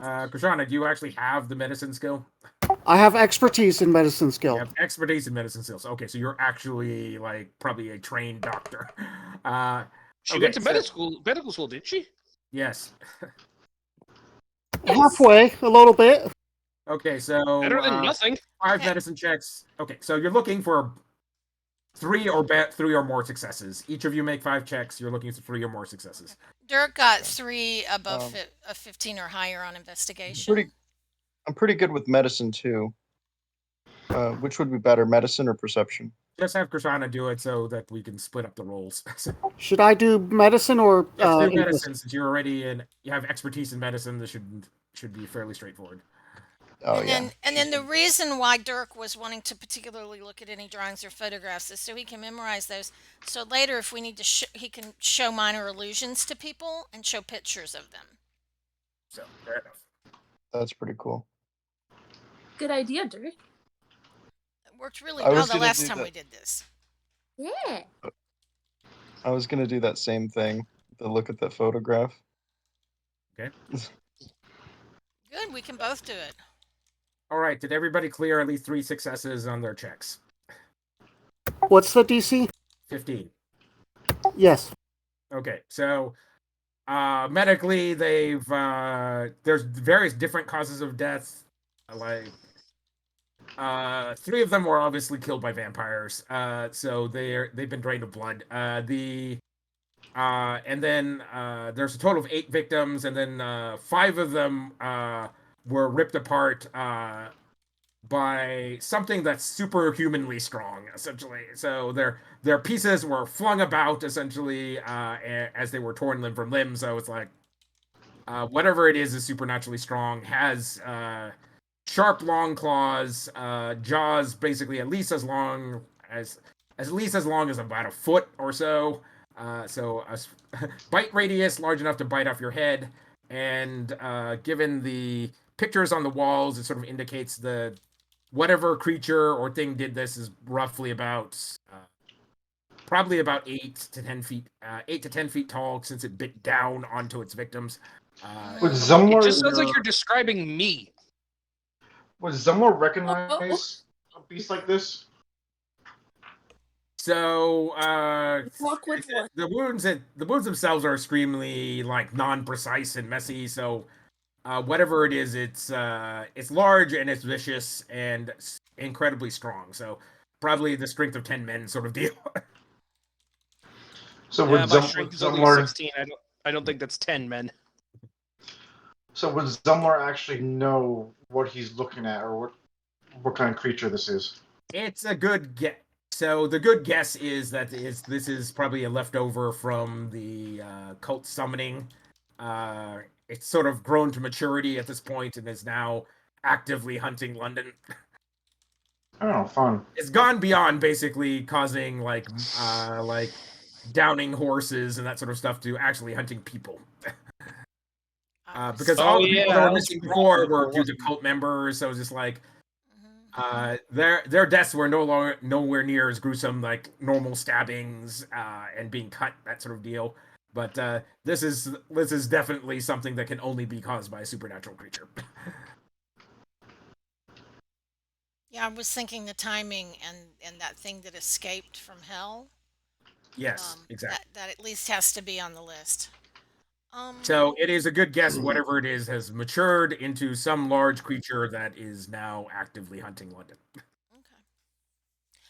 Krishana, do you actually have the medicine skill? I have expertise in medicine skill. You have expertise in medicine skills. Okay, so you're actually like probably a trained doctor. She Okay, went to so- medical school, didn't she? Yes. Halfway, a little bit. Okay, so Better than nothing. 5 Okay. medicine checks. Okay, so you're looking for 3 or more successes. Each of you make 5 checks. You're looking for 3 or more successes. Dirk got 3 above Um, a 15 or higher on investigation. I'm pretty good with medicine too. Which would be better, medicine or perception? Just have Krishana do it so that we can split up the roles. Should I do medicine or Let's do English? medicine since you're already you have expertise in medicine. This should be fairly straightforward. Oh and yeah. then the reason why Dirk was wanting to particularly look at any drawings or photographs is so he can memorize those. So later, if we need to, he can show minor illusions to people and show pictures of them. So fair enough. That's pretty cool. Good idea, Dirk. It worked really I well was the gonna last do time that. we did this. Yeah. I was gonna do that same thing. To look at the photograph. Okay. Good, we can both do it. All right. Did everybody clear at least 3 successes on their checks? What's the DC? 15. Yes. Okay. So medically, they've there's various different causes of death. Like 3 of them were obviously killed by vampires. So they've been drained of blood. And then there's a total of 8 victims, and then 5 of them were ripped apart by something that's superhumanly strong, essentially. So their pieces were flung about, essentially, as they were torn limb from limb. So it's like whatever it is supernaturally strong, has sharp, long claws, jaws basically at least as long as about a foot or so. So a bite radius large enough to bite off your head, and given the pictures on the walls, it sort of indicates the whatever creature or thing did this is roughly about probably about 8 to 10 feet tall, since it bit down onto its victims. Would It Zumlar, just sounds like you're describing me. would Zumlar recognize a beast like this? So Walk with one. the wounds themselves are extremely like non-precise and messy. So whatever it is, it's large and it's vicious and incredibly strong. So probably the strength of 10 men sort of deal. So Yeah, would my strength is only Zumlar 16. I don't think that's 10 men. So would Zumlar actually know what he's looking at, or what kind of creature this is? It's a good guess. So the good guess is that this is probably a leftover from the cult summoning. It's sort of grown to maturity at this point and is now actively hunting London. Oh, fun. It's gone beyond basically causing like downing horses and that sort of stuff to actually hunting people. Because all the people that were missing before were due to cult members, so it's just like their deaths were nowhere near as gruesome, like normal stabbings and being cut, that sort of deal. But this is definitely something that can only be caused by a supernatural creature. Yeah, I was thinking the timing and that thing that escaped from hell. Yes, exactly. That at least has to be on the list. So it is a good guess. Whatever it is has matured into some large creature that is now actively hunting London. Okay.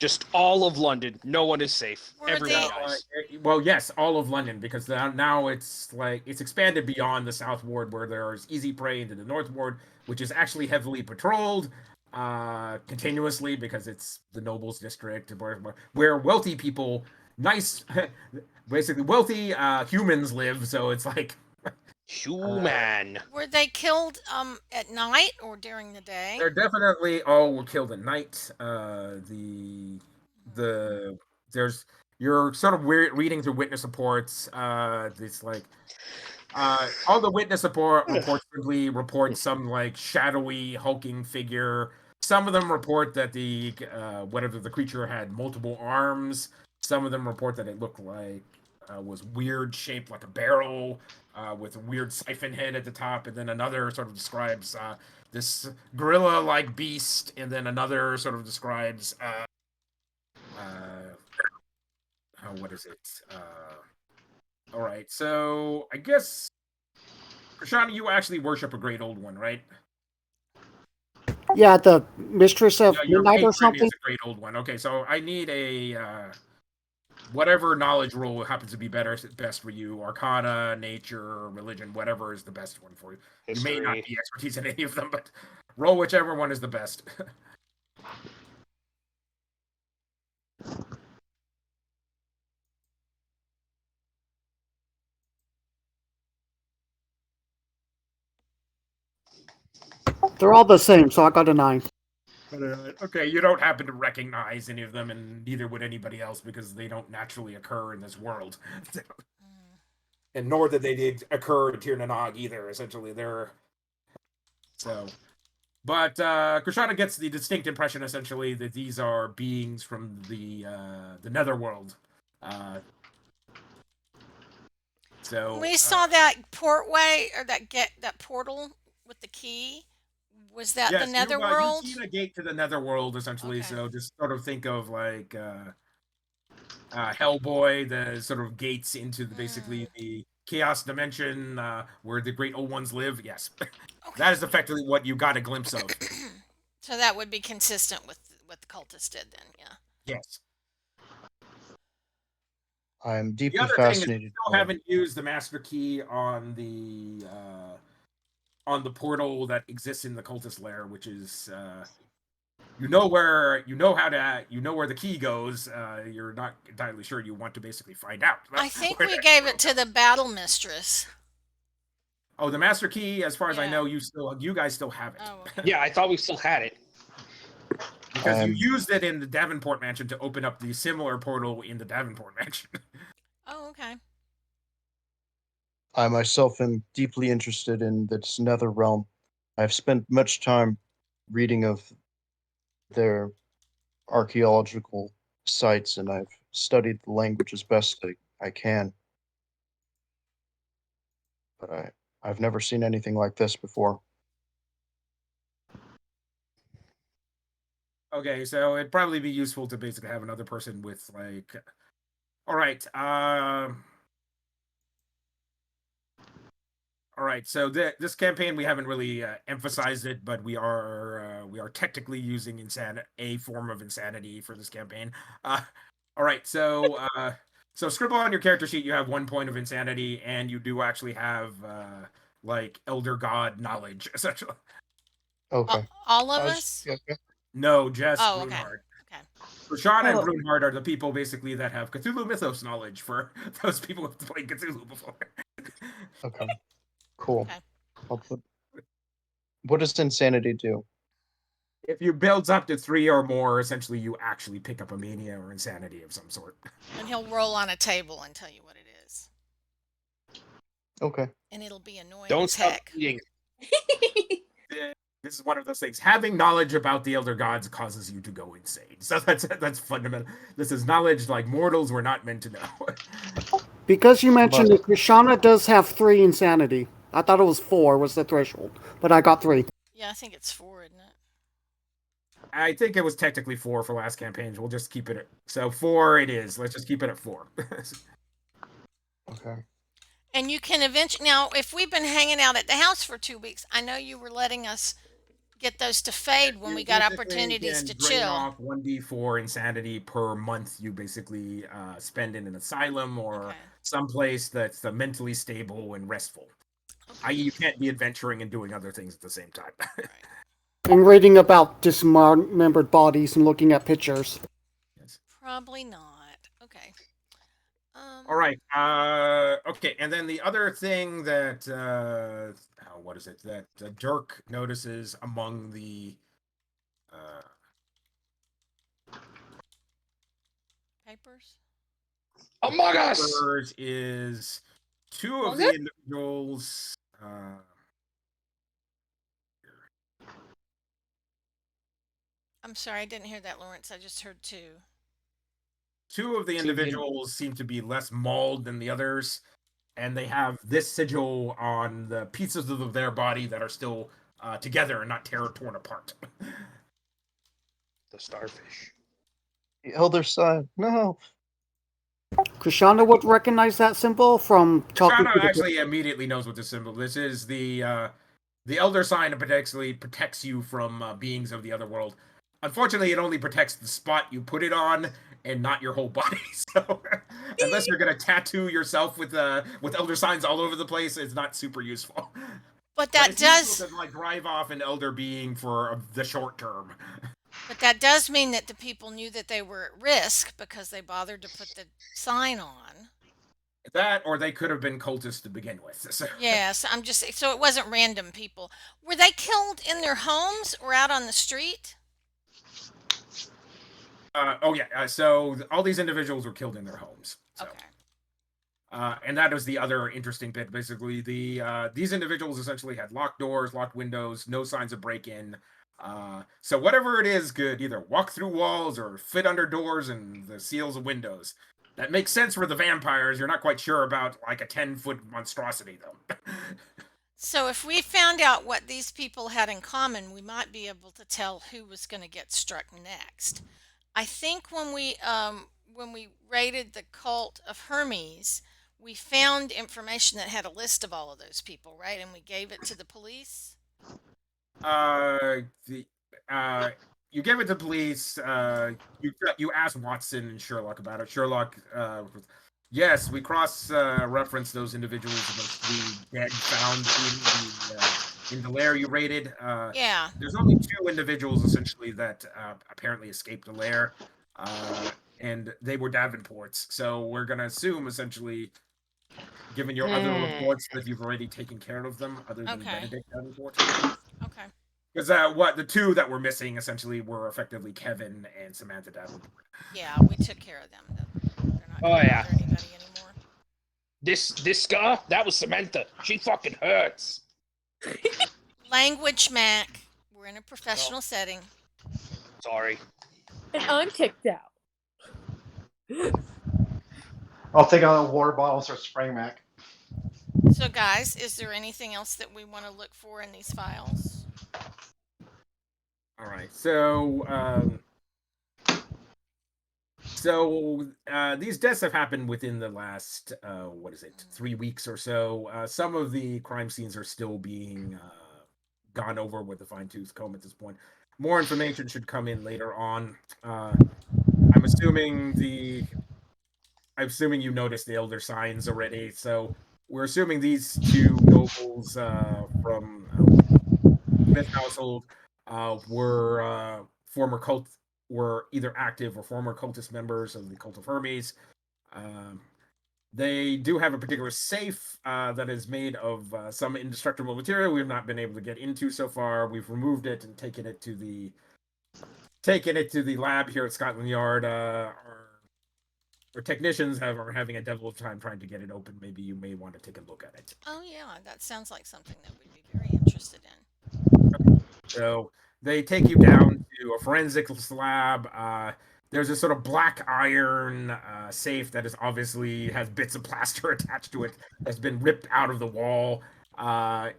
Just all of London. No one is safe. Everyone dies. Well, yes, all of London, because now it's like it's expanded beyond the South Ward, where there's easy prey, into the North Ward, which is actually heavily patrolled continuously, because it's the nobles district where wealthy people, basically wealthy humans live. So it's like Human. Were they killed at night or during the day? they're definitely all were killed at night. There's you're sort of reading through witness reports. It's like all the witness reports simply report some like shadowy hulking figure. Some of them report that the whatever the creature had multiple arms. Some of them report that it looked like was weird shaped like a barrel with a weird siphon head at the top, and then another sort of describes this gorilla-like beast, and then another sort of describes what is it? All right, so I guess Krishana, you actually worship a great old one, right? Yeah, the Mistress of Your Midnight or patron something. is a great old one. Okay, so I need a whatever knowledge roll happens to be best for you. Arcana, nature, religion, whatever is the best one for you. History. You may not be expertise in any of them, but roll whichever one is the best. They're all the same, so I got a 9. Okay, you don't happen to recognize any of them, and neither would anybody else, because they don't naturally occur in this world. And nor did they occur in Tir Nanog either. Essentially, they're so. But Krishana gets the distinct impression, essentially, that these are beings from the Netherworld. So We saw that portway or that portal with the key. Was that yes, the Netherworld? You've seen a gate to the Netherworld, essentially. Okay. So just sort of think of like Hellboy, the sort of gates into basically the chaos dimension where the great old ones live. Yes, that is effectively what you got a glimpse of. So that would be consistent with what the cultists did then, yeah. Yes. I'm The deeply other thing is, you fascinated. still haven't used the master key on the portal that exists in the cultist lair, which is you know where the key goes. You're not entirely sure. You want to basically find out. I think we gave it to the battle mistress. Oh, the master key, as far as I Yeah. know, you guys still have it. Oh, okay. Yeah, I thought we still had it. Because you used it in the Davenport mansion to open up the similar portal in the Davenport mansion. Oh, okay. I myself am deeply interested in this nether realm. I've spent much time reading of their archaeological sites, and I've studied the language as best I can. But I've never seen anything like this before. Okay, so it'd probably be useful to basically have another person with like. All right. All right. So this campaign we haven't really emphasized it, but we are technically using a form of insanity for this campaign. All right. So scribble on your character sheet. You have 1 point of insanity, and you do actually have like elder god knowledge, essentially. Okay. All of us? No, just Oh, okay. Burnheart. Okay. Krishana and Burnheart are the people basically that have Cthulhu mythos knowledge for those people who have played Cthulhu before. Okay. Cool. Okay. What does insanity do? If you builds up to 3 or more, essentially you actually pick up a mania or insanity of some sort. And he'll roll on a table and tell you what it is. Okay. And it'll be annoying Don't as stop heck. eating. This is one of those things. Having knowledge about the elder gods causes you to go insane. So that's fundamental. This is knowledge like mortals were not meant to know. Because you mentioned that Krishana does have 3 insanity. I thought it was 4 was the threshold, but I got 3. Yeah, I think it's 4, isn't it? I think it was technically 4 for last campaigns. We'll just keep it at 4 it is. Let's just keep it at 4. Okay. And you can eventually, now, if we've been hanging out at the house for 2 weeks, I know you were letting us get those to fade when we got opportunities to drain chill. off 1d4 insanity per month. You basically spend in an asylum or someplace that's mentally stable and restful. I.e., you can't be adventuring and doing other things at the same time. Right. And reading about dismembered bodies and looking at pictures. Yes. Probably not. Okay. All right. Okay. And then the other thing that what is it that Dirk notices among the Papers? Among Us is 2 of the individuals. I'm sorry, I didn't hear that, Lawrence. I just heard 2. 2 of the individuals seem to be less mauled than the others, and they have this sigil on the pieces of their body that are still together and not torn apart. The starfish. The elder sign. No. Krishana would recognize that symbol from talking Krishana to the actually immediately knows what this symbol. This is the elder sign that potentially protects you from beings of the other world. Unfortunately, it only protects the spot you put it on and not your whole body. So unless you're gonna tattoo yourself with elder signs all over the place, it's not super useful. But that does to, like drive off an elder being for the short term. But that does mean that the people knew that they were at risk because they bothered to put the sign on. That, or they could have been cultists to begin with. So. Yes, I'm just so it wasn't random people. Were they killed in their homes or out on the street? So all these individuals were killed in their homes. So. Okay. And that was the other interesting bit. Basically, these individuals essentially had locked doors, locked windows, no signs of break-in. So whatever it is could either walk through walls or fit under doors and the seals of windows. That makes sense for the vampires. You're not quite sure about like a 10-foot monstrosity, though. So if we found out what these people had in common, we might be able to tell who was going to get struck next. I think when we raided the cult of Hermes, we found information that had a list of all of those people, right? And we gave it to the police. You gave it to police. You asked Watson and Sherlock about it. Sherlock, yes, we cross-referenced those individuals against the dead found in the lair you raided. Yeah. There's only 2 individuals essentially that apparently escaped the lair, and they were Davenports. So we're gonna assume essentially given your other reports that you've already taken care of them, other than Okay. Benedict, unfortunately. Okay. Because the two that were missing essentially were effectively Kevin and Samantha Davenport. Yeah, we took care of them. They're not Oh, going to yeah. bother anybody anymore. This scar, that was Samantha. She fucking hurts. Language, Mac. We're in a professional setting. Sorry. And I'm kicked out. I'll take out a water bottle and start spraying Mac. So, guys, is there anything else that we want to look for in these files? All right, so these deaths have happened within the last 3 weeks or so. Some of the crime scenes are still being gone over with a fine-tooth comb at this point. More information should come in later on. I'm assuming you noticed the elder signs already, so we're assuming these two nobles from Smith household were either active or former cultist members of the Cult of Hermes. They do have a particular safe that is made of some indestructible material we have not been able to get into so far. We've removed it and taken it to the lab here at Scotland Yard. Our technicians are having a devil of time trying to get it open. Maybe you may want to take a look at it. Oh, yeah, that sounds like something that we'd be very interested in. So they take you down to a forensics lab. There's a sort of black iron safe that is obviously has bits of plaster attached to it that's been ripped out of the wall.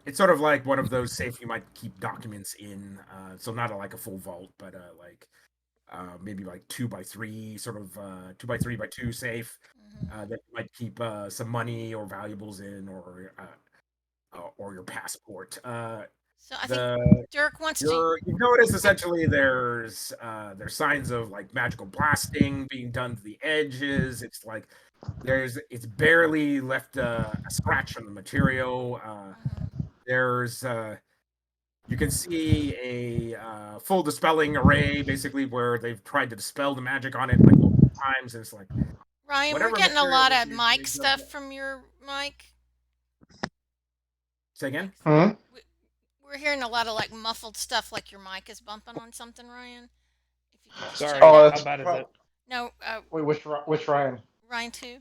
It's sort of like one of those safes you might keep documents in. So not like a full vault, but maybe like 2x3, sort of 2x3x2 safe that you might keep some money or valuables in, or your passport. So I think Dirk wants to. You notice essentially there's signs of like magical blasting being done to the edges. It's like it's barely left a scratch on the material. There's you can see a full dispelling array, basically where they've tried to dispel the magic on it like multiple times. And it's like Ryan, we're whatever getting a material lot this of is, mic they stuff don't- from your mic. Say again? Hmm? We're hearing a lot of like muffled stuff, like your mic is bumping on something, Ryan. If you could just Sorry. check Oh, that. that's How bad is prob- it? No, Wait, which Ryan? Ryan too.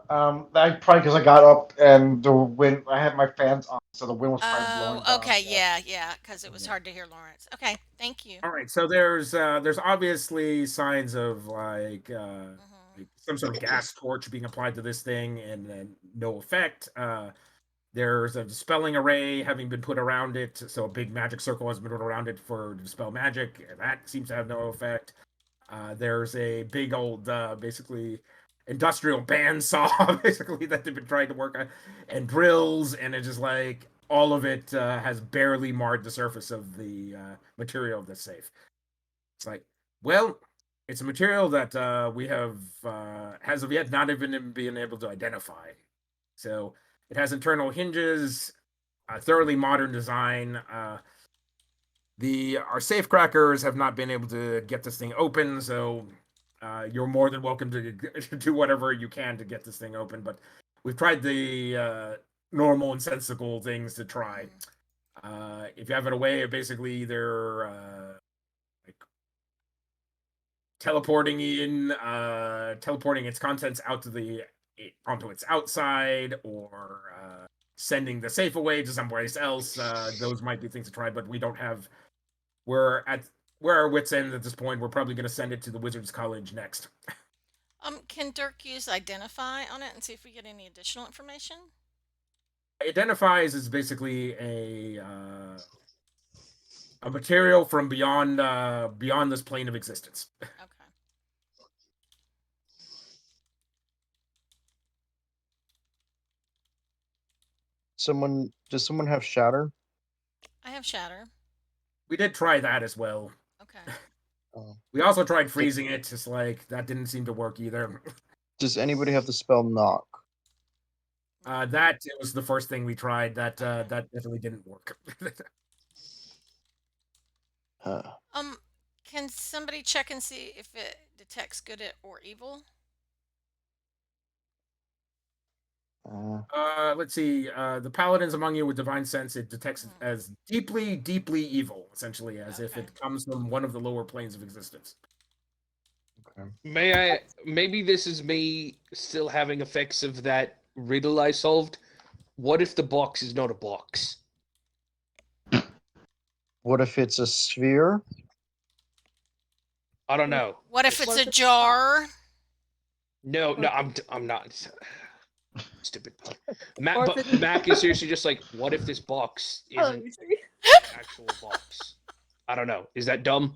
That probably because I got up and the wind. I had my fans on, so the wind was probably blowing down. Oh, okay, yeah, because it was hard to hear Lawrence. Okay, thank you. All right, so there's obviously signs of like some sort of gas torch being applied to this thing and then no effect. There's a dispelling array having been put around it, so a big magic circle has been put around it to dispel magic. And that seems to have no effect. There's a big old, basically, industrial bandsaw, basically, that they've been trying to work on, and drills, and it's just like all of it has barely marred the surface of the material of the safe. It's like, well, it's a material that we have, as of yet, not even been able to identify. So it has internal hinges, a thoroughly modern design. Our safecrackers have not been able to get this thing open, so you're more than welcome to do whatever you can to get this thing open. But we've tried the normal and sensible things to try. If you have it a way of basically either like teleporting its contents out to onto its outside, or sending the safe away to someplace else, those might be things to try. But we don't have. We're our wits' end at this point. We're probably going to send it to the Wizards College next. Can Dirk use identify on it and see if we get any additional information? Identifies is basically a material from beyond this plane of existence. Okay. Does someone have shatter? I have shatter. We did try that as well. Okay. We also tried freezing it, just like that didn't seem to work either. Does anybody have the spell knock? That was the first thing we tried. That definitely didn't work. Can somebody check and see if it detects good or evil? Let's see. The paladins among you with divine sense, it detects it as deeply, deeply evil, essentially, as if it comes from one of the lower planes of existence. Maybe this is me still having effects of that riddle I solved. What if the box is not a box? What if it's a sphere? I don't know. What if it's What a if it's jar? No, I'm not. Stupid pun. Or if it's- Mack is seriously just like, what if this box Oh, isn't you see? an actual box? I don't know. Is that dumb?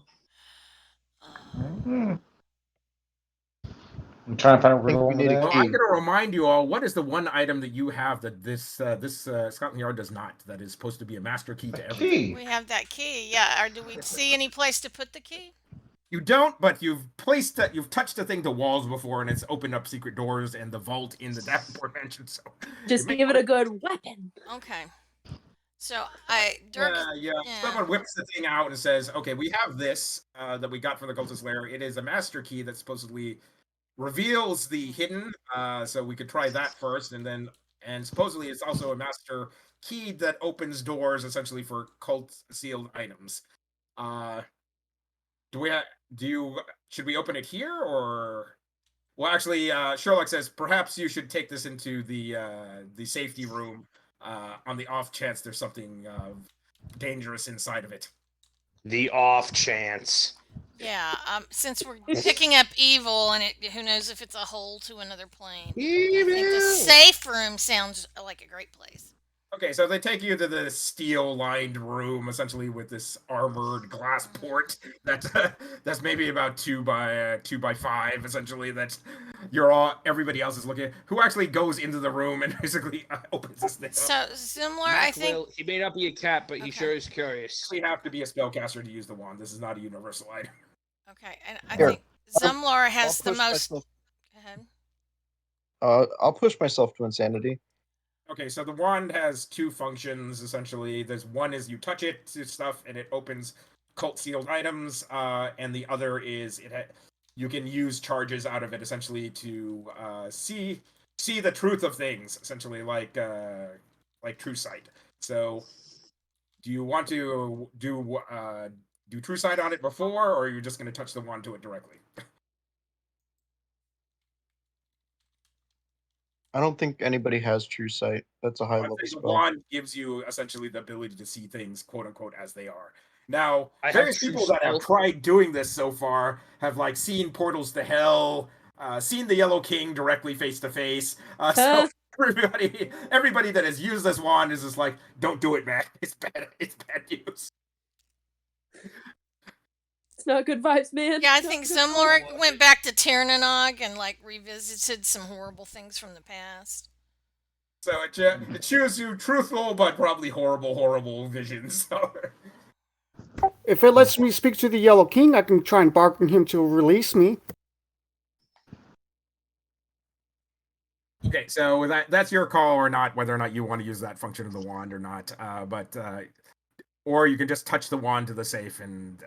I'm trying to find out where the think we one need a is. Well, key. I'm going to remind you all, what is the one item that you have that this Scotland Yard does not, that is supposed to be a master key to everything? Key. We have that key. Yeah. Or do we see any place to put the key? You don't, but you've touched the thing to walls before, and it's opened up secret doors and the vault in the Davenport mansion. So Just give it a good weapon. Okay. So Dirk. Yeah. Someone whips the thing out and says, "Okay, we have this that we got from the cultist lair. It is a master key that supposedly reveals the hidden. So we could try that first, and supposedly it's also a master key that opens doors essentially for cult sealed items. Should we open it here or?" Well, actually, Sherlock says perhaps you should take this into the safety room on the off chance there's something dangerous inside of it. The off chance. Yeah. Since we're picking up evil, and who knows if it's a hole to another plane. I think the safe room sounds like a great place. Okay, so they take you to the steel-lined room, essentially with this armored glass port that's maybe about 2 by 5, essentially. Everybody else is looking at, who actually goes into the room and basically opens this thing up. So Zumlar, Mack I think. will. He may not be a cat, but he sure is curious. You have to be a spellcaster to use the wand. This is not a universal item. Okay, and I Here. think Zumlar has I'll the push most. myself- Go ahead. I'll push myself to insanity. Okay, so the wand has 2 functions, essentially. There's one is you touch it to stuff, and it opens cult-sealed items, and the other is you can use charges out of it, essentially, to see the truth of things, essentially, like true sight. So, do you want to do true sight on it before, or are you just going to touch the wand to it directly? I don't think anybody has true sight. That's a high I level think the spell. wand gives you essentially the ability to see things, quote unquote, as they are. Now, I have various true people that have stealth. tried doing this so far have seen portals to hell, seen the Yellow King directly face to face. So everybody that has used this wand is just like, don't do it, man. It's bad. It's bad news. It's not good vibes, man. Yeah, I It's not think good Zumlar went back to Tirnanog and revisited some horrible things from the past. So it shows you truthful but probably horrible visions. So. If it lets me speak to the Yellow King, I can try and bargain him to release me. Okay, so that's your call or not, whether or not you want to use that function of the wand or not. Or you can just touch the wand to the safe and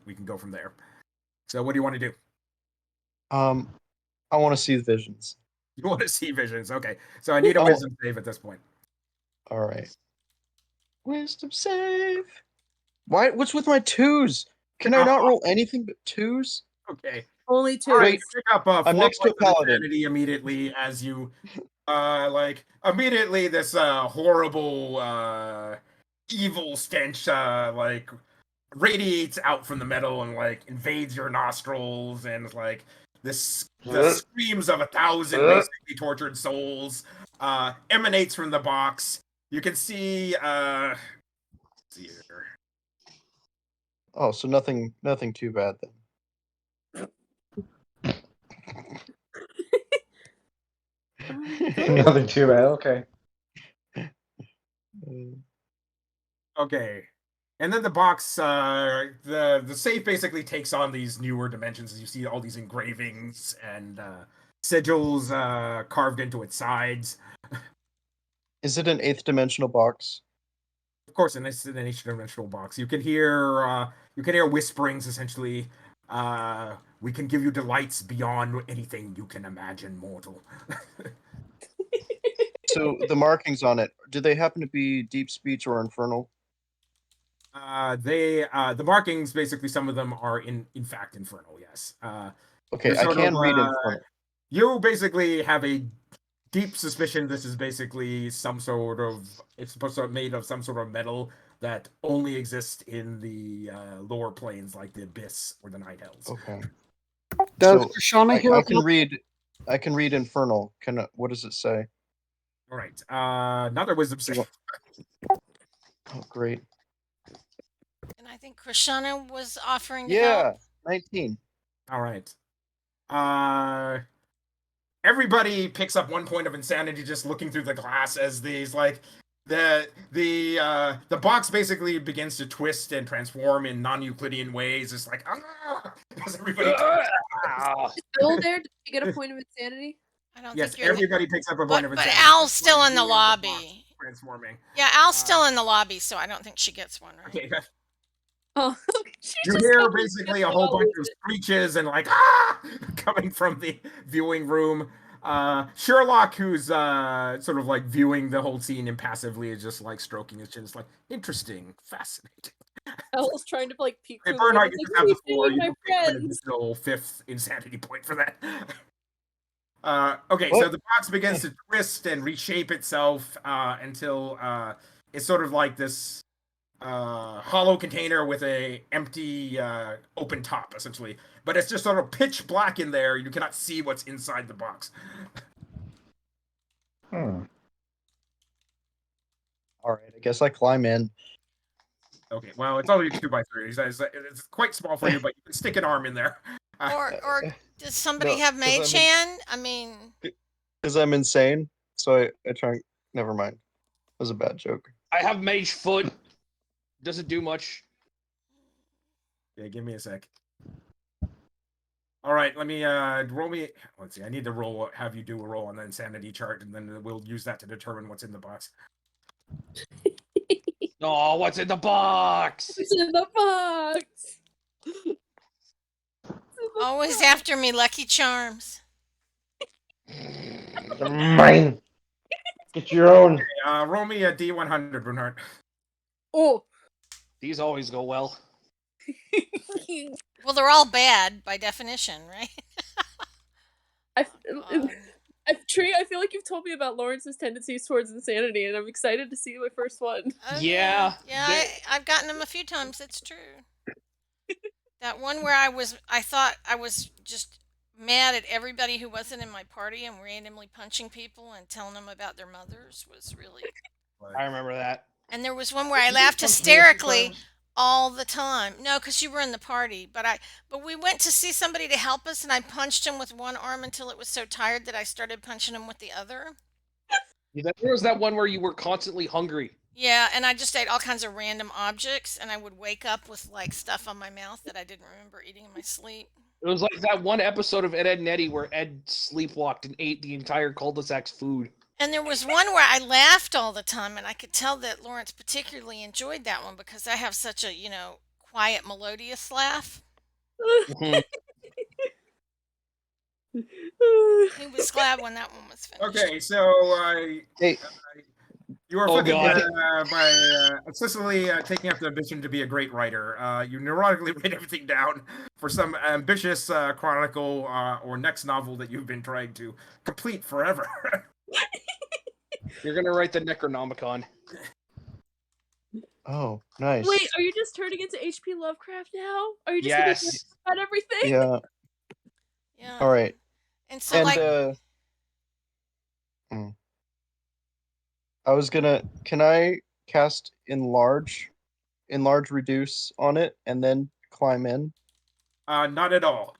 we can go from there. So what do you want to do? I want to see the visions. You want to see visions? Okay, so I need a wisdom save at this point. All right. Wisdom save. Why? What's with my 2s? Can I not roll anything but 2s? Okay. Only 2. All right, pick up 4 I'm next to a points of paladin. insanity immediately as you, immediately this horrible, evil stench, radiates out from the metal and invades your nostrils and the screams of 1,000 basically tortured souls emanates from the box. You can see. Let's see here. Oh, so nothing too bad then. Nothing too bad. Okay. Okay. And then the box, the safe basically takes on these newer dimensions as you see all these engravings and sigils carved into its sides. Is it an 8th dimensional box? Of course, in this dimensional box, you can hear whisperings. Essentially, we can give you delights beyond anything you can imagine, mortal. So the markings on it, do they happen to be deep speech or infernal? The markings, basically, some of them are in fact infernal. Yes. Okay, You're I sort can of, read infernal. You basically have a deep suspicion this is basically some sort of, it's supposed to be made of some sort of metal that only exists in the lower planes, like the abyss or the night hells. Okay. Does So Krishana hear I us? can read. I can read infernal. What does it say? All right. Another wisdom save. Oh, great. And I think Krishana was offering to Yeah, help. 19. All right. Everybody picks up 1 point of insanity just looking through the glass as these, like, the box basically begins to twist and transform in non-Euclidean ways. It's like, as everybody. Still there? Did she get a point of insanity? I don't Yes, think you're. everybody picks up a point But of but insanity. Al's still in the Viewing box lobby. transforming. Yeah, Al's still in the lobby, so I don't think she gets one, right? Okay. Oh, she's You just hear totally basically a missing whole out bunch with of it. screeches and like coming from the viewing room. Sherlock, who's sort of like viewing the whole scene impassively, is just like stroking his chin. It's like, interesting, fascinating. Elle's trying to like peek Hey, through the window. Bernhardt, you Like, just have the floor. You my don't take an friends. additional 5th insanity point for that. Okay, What? so the box begins to twist and reshape itself until it's sort of like this hollow container with a empty open top, essentially. But it's just sort of pitch black in there. You cannot see what's inside the box. Hmm. All right, I guess I climb in. Okay, well, it's only 2x3. It's quite small for you, but you can stick an arm in there. Or does somebody No, have 'cause mage I'm in- hand? I mean, Because I'm insane, so I try. Never mind. That was a bad joke. I have mage foot. Doesn't do much. Yeah, give me a sec. All right, let me roll me. Let's see. I need to roll. Have you do a roll on the insanity chart, and then we'll use that to determine what's in the box. Oh, what's in the box? It's in the box. It's in the always box. after me, Lucky Charms. Mine. Get your own. Roll me a D100, Bernhardt. Oh. These always go well. Well, they're all bad by definition, right? I Um, feel like you've told me about Lawrence's tendencies towards insanity, and I'm excited to see my first one. Oh, Yeah, yeah. they- I've gotten them a few times. It's true. That one where I thought I was just mad at everybody who wasn't in my party and randomly punching people and telling them about their mothers was really. I remember that. And there was one where I Did you laughed punch me a few hysterically times? all the time. No, because you were in the party. But we went to see somebody to help us, and I punched him with one arm until it was so tired that I started punching him with the other. There was that one where you were constantly hungry. Yeah, and I just ate all kinds of random objects, and I would wake up with like stuff on my mouth that I didn't remember eating in my sleep. It was like that one episode of Ed, Ed and Eddie where Ed sleepwalked and ate the entire cul-de-sac's food. And there was one where I laughed all the time, and I could tell that Lawrence particularly enjoyed that one because I have such a, quiet, melodious laugh. Mhm. He was glad when that one was finished. Okay, so Hey, you are Oh, afflicted God. by Cicely taking up the ambition to be a great writer. You neurotically write everything down for some ambitious chronicle or next novel that you've been trying to complete forever. You're gonna write the Necronomicon. oh, nice. Wait, are you just turning into HP Lovecraft now? Are you just Yes. gonna about everything? Yeah. Yeah. All right. And so, And like, I was gonna. Can I cast enlarge reduce on it, and then climb in? Not at all.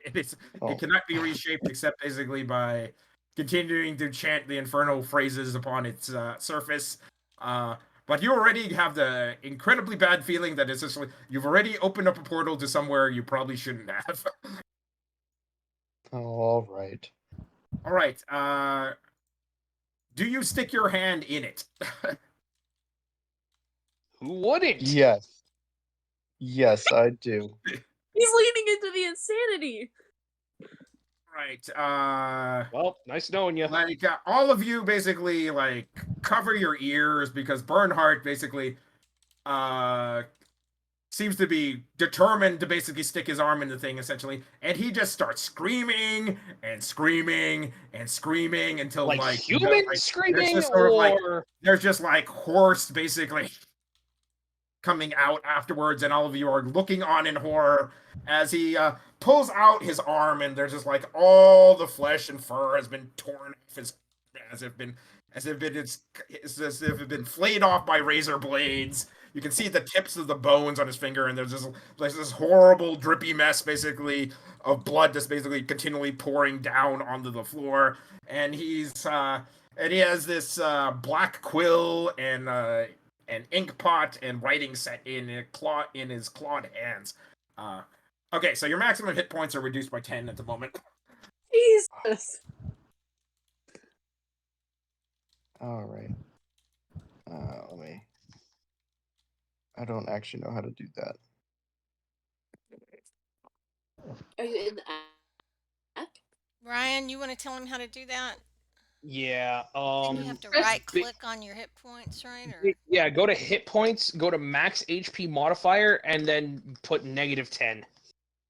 It Oh. cannot be reshaped except basically by continuing to chant the infernal phrases upon its surface. But you already have the incredibly bad feeling that essentially you've already opened up a portal to somewhere you probably shouldn't have. Oh, all right. All right. Do you stick your hand in it? Who wouldn't? Yes. Yes, I do. He's leaning into the insanity. right. Well, nice knowing you. Like all of you basically like cover your ears because Burnheart basically seems to be determined to basically stick his arm in the thing essentially, and he just starts screaming and screaming and screaming until Like you know, human there's screaming, just sort of or there's just like hoarse basically coming out afterwards, and all of you are looking on in horror as he pulls out his arm, and there's just like all the flesh and fur has been torn off his, as if it been flayed off by razor blades. You can see the tips of the bones on his finger, and there's this horrible drippy mess basically of blood that's basically continually pouring down onto the floor, and he has this black quill and an ink pot and writing set in his clawed hands. Okay, so your maximum hit points are reduced by 10 at the moment. Jesus. All right. Let me. I don't actually know how to do that. Are you in the app? Ryan, you want to tell him how to do that? yeah, I think you have to right click on your hit points, right? Or yeah, go to hit points, go to max HP modifier, and then put -10.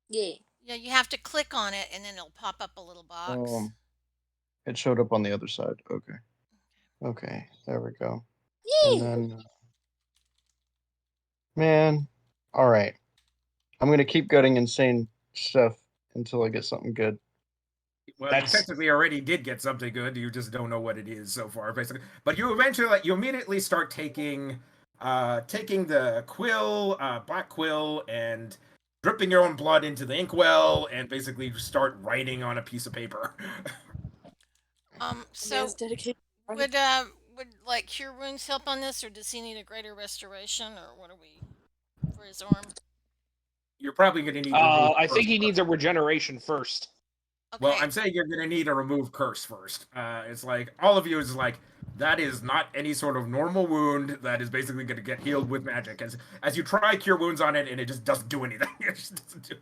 Yeah. yeah, you have to click on it, and then it'll pop up a little box. It showed up on the other side. Okay. Okay, there we go. Yay! And then, man, all right. I'm gonna keep getting insane stuff until I get something good. Well, you technically already did get something good. You just don't know what it is so far, basically. But you immediately start taking the quill, black quill, and dripping your own blood into the inkwell, and basically start writing on a piece of paper. So would like cure wounds help on this, or does he need a greater restoration, or what are we for his arm? You're probably going to need. I think he needs a regeneration first. Okay. Well, I'm saying you're going to need a remove curse first. It's like all of you is like that is not any sort of normal wound that is basically going to get healed with magic. As you try cure wounds on it, and it just doesn't do anything. It just doesn't do.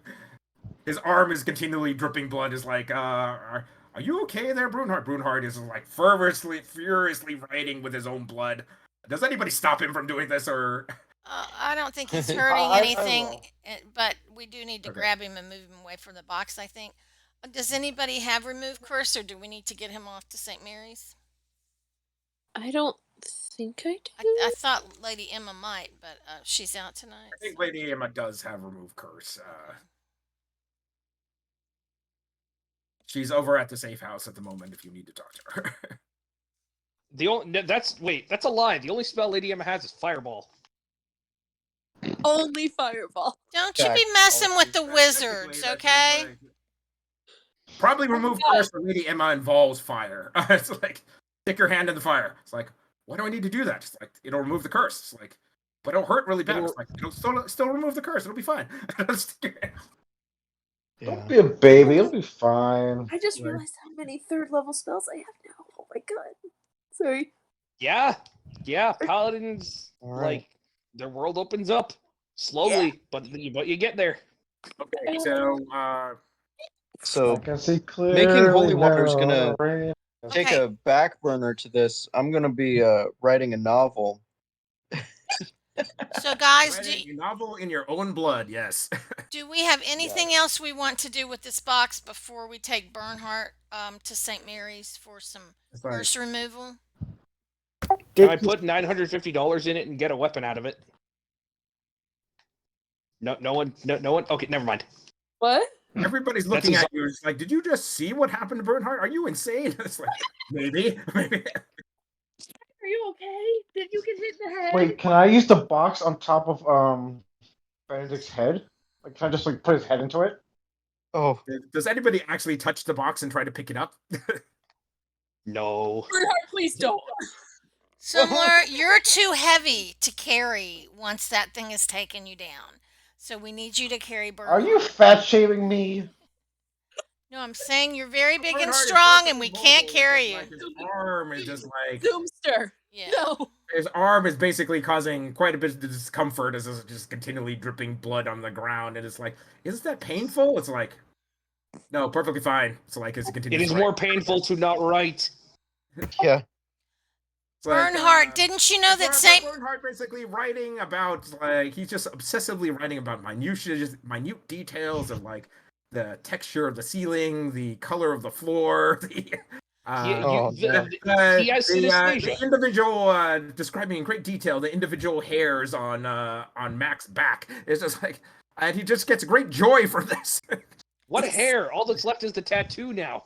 His arm is continually dripping blood. Is like, are you okay there, Burnheart? Burnheart is like furiously writing with his own blood. Does anybody stop him from doing this, or? I don't think he's hurting anything, but we do need to grab him and move him away from the box, I think. Does anybody have remove curse, or do we need to get him off to St. Mary's? I don't think I do. I thought Lady Emma might, but she's out tonight. I think Lady Emma does have remove curse. She's over at the safe house at the moment if you need to talk to her. That's a lie. The only spell Lady Emma has is Fireball. Only Fireball. Don't you be messing with the wizards, okay? Probably remove curse for Lady Emma involves fire. It's like, stick your hand in the fire. It's like, why do I need to do that? It's like, it'll remove the curse. It's like, but it'll hurt really bad. It's like, it'll still remove the curse. It'll be fine. Don't be a baby. It'll be fine. I just realized how many 3rd level spells I have now. Oh my god. Sorry. Yeah. Paladins, like, their world opens up slowly, but you get there. Okay, so I can see making holy water is now. gonna take a back burner to this. I'm gonna be writing a novel. So guys, a novel in your own blood, yes. Do we have anything else we want to do with this box before we take Burnheart to St. Mary's for some curse removal? Can I put $950 in it and get a weapon out of it? No one. Okay, never mind. What? Everybody's looking at you. It's like, did you just see what happened to Burnheart? Are you insane? It's like, maybe. Are you okay? Did you get hit in the head? Wait, can I use the box on top of Benedict's head? Like, can I just like put his head into it? Oh. Does anybody actually touch the box and try to pick it up? No. Bernhard, please don't. Zumlar, you're too heavy to carry once that thing has taken you down. So we need you to carry Bernhard. Are you fat shaming me? No, I'm saying you're very big and strong, and we can't carry you. Like his arm is just like Zoomster. Yeah. No. His arm is basically causing quite a bit of discomfort as it's just continually dripping blood on the ground, and it's like, is that painful? It's like, No, perfectly fine. So like as it It continues. is to more write. painful to not write. Yeah. It's like, Bernhardt, didn't you know that Saint? Bernhardt basically writing about like he's just obsessively writing about minute details of like the texture of the ceiling, the color of the floor, the Oh, he no. he has synesthesia. the individual describing in great detail the individual hairs on Mack's back. It's just like, and he just gets great joy from this. What hair? All that's left is the tattoo now.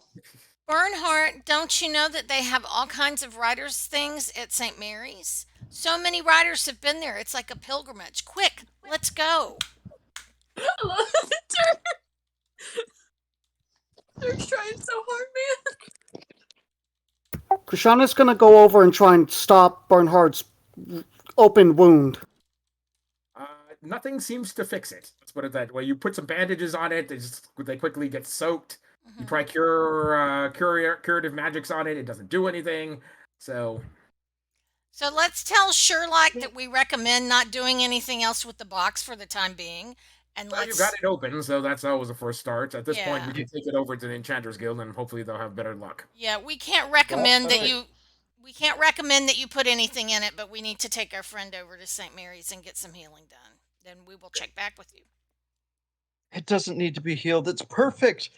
Bernhardt, don't you know that they have all kinds of writers' things at St. Mary's? So many writers have been there. It's like a pilgrimage. Quick, let's go. I love it. Dirk's trying so hard, man. Krishana's gonna go over and try and stop Bernhardt's open wound. Nothing seems to fix it. Let's put it that way. You put some bandages on it; they quickly get soaked. You try curative magics on it; it doesn't do anything. So let's tell Sherlock that we recommend not doing anything else with the box for the time being. And well, let's. you got it open, so that's always a first start. At this point, Yeah. we can take it over to the Enchanters Guild, and hopefully they'll have better luck. Yeah, we can't recommend that alright. you. We can't recommend that you put anything in it, but we need to take our friend over to St. Mary's and get some healing done. Then we will check back with you. It doesn't need to be healed. It's perfect.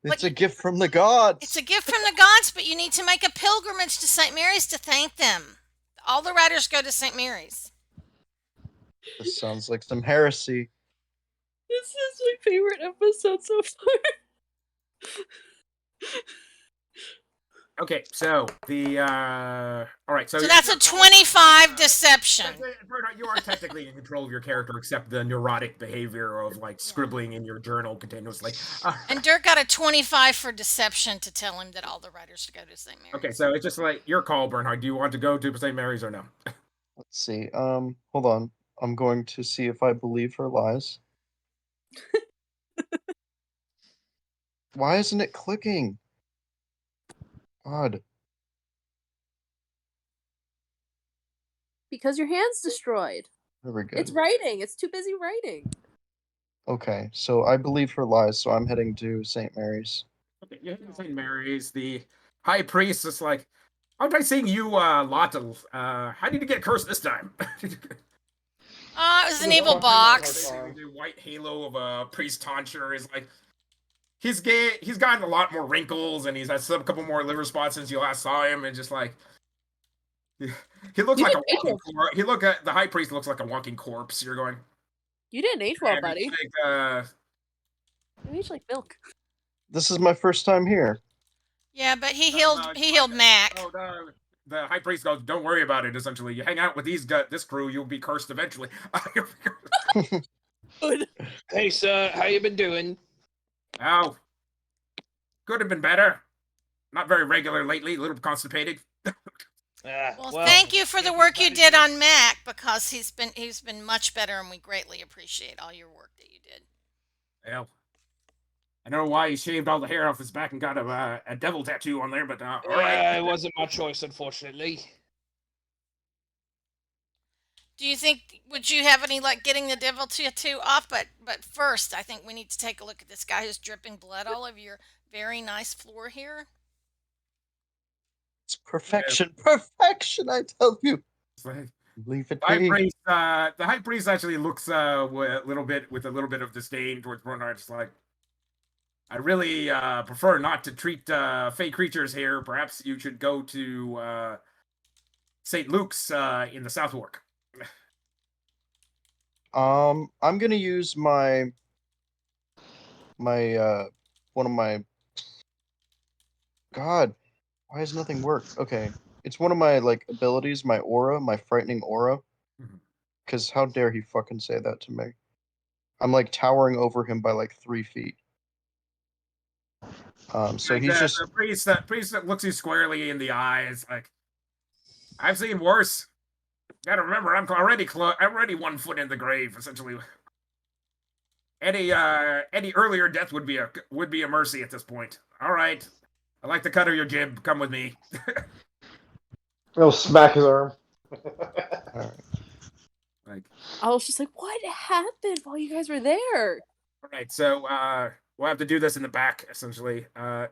But It's a gift from the gods. It's a gift from the gods, but you need to make a pilgrimage to St. Mary's to thank them. All the writers go to St. Mary's. This sounds like some heresy. This is my favorite episode so far. Okay, so the all right, So that's a 25 deception. Bernhardt, you are technically in control of your character, except the neurotic behavior of like scribbling in your journal continuously. And Dirk got a 25 for deception to tell him that all the writers go to St. Mary's. Okay, so it's just like your call, Bernhardt. Do you want to go to St. Mary's or no? Let's see. Hold on. I'm going to see if I believe her lies. Why isn't it clicking? God. Because your hand's destroyed. There we go. It's writing. It's too busy writing. Okay, so I believe her lies, so I'm heading to St. Mary's. Okay, you're heading to St. Mary's. The high priest is like, aren't I seeing you lot of how did you get cursed this time? It was an evil box. The white halo of a priest tonsure is like he's gotten a lot more wrinkles and he's had a couple more liver spots since you last saw him, and just like he looks You like a didn't age walking corpse. The high priest looks like a walking corpse. You're going, You didn't age well, and buddy. it's like, You age like milk. This is my first time here. Yeah, but he no, healed Mack. oh, the high priest goes, don't worry about it. Essentially, you hang out with this crew, you'll be cursed eventually. Hey, sir, how you been doing? Oh, could have been better. Not very regular lately. A little constipated. Well, thank you for the work you did on Mack, because he's been much better, and we greatly appreciate all your work that you did. Well, I don't know why he shaved all the hair off his back and got a devil tattoo on there, but all right. It wasn't my choice, unfortunately. Do you think, would you have any luck getting the devil tattoo off? But first, I think we need to take a look at this guy who's dripping blood all over your very nice floor here. It's perfection. Perfection, I tell you. It's like, Leave it the be. high priest actually looks with a little bit of disdain towards Bernhardt. It's like, I really prefer not to treat fey creatures here. Perhaps you should go to St. Luke's in the Southwark. I'm gonna use my one of my God, why does nothing work? Okay. It's one of my like abilities, my aura, my frightening aura. Cause how dare he fucking say that to me? I'm like towering over him by like 3 feet. So he's just the priest that looks you squarely in the eyes, like, I've seen worse. Gotta remember, I'm already 1 foot in the grave. Essentially, any earlier death would be a mercy at this point. All right, I like the cut of your jib. Come with me. He'll smack his arm. Alright. Like, I was just like, what happened while you guys were there? all right, so we'll have to do this in the back, essentially. We're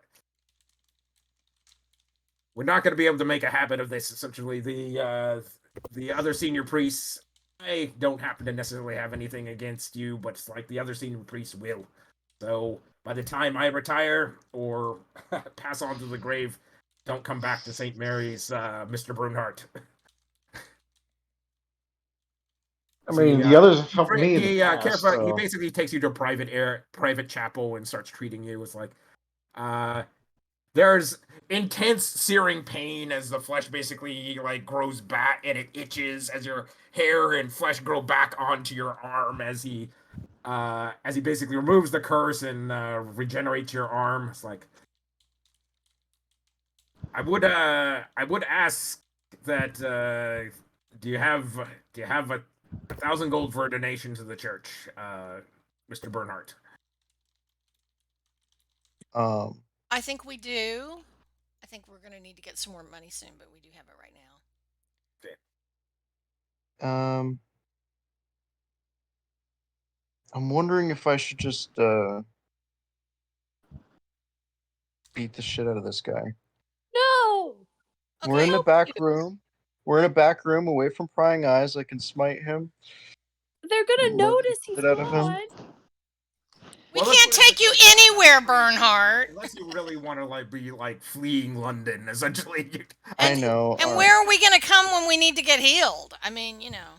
not going to be able to make a habit of this. Essentially, the other senior priests, I don't happen to necessarily have anything against you, but it's like the other senior priests will. So by the time I retire or pass on to the grave, don't come back to St. Mary's, Mr. Burnheart. I mean, the others have helped me in the He past, he so... basically takes you to a private chapel and starts treating you. It's like, there's intense searing pain as the flesh basically like grows back and it itches as your hair and flesh grow back onto your arm as he basically removes the curse and regenerates your arm. It's like, I would ask that do you have a 1,000 gold for a donation to the church, Mr. Burnhart? I think we do. I think we're going to need to get some more money soon, but we do have it right now. I'm wondering if I should just beat the shit out of this guy. No. Okay. We're in the back room. We're in a back room away from prying eyes. I can smite him. They're gonna notice he's Bit out of him. gone. We Well, can't take you anywhere, Bernhardt. Unless you really want to like be like fleeing London, essentially. I know. And where are we going to come when we need to get healed? I mean, you know.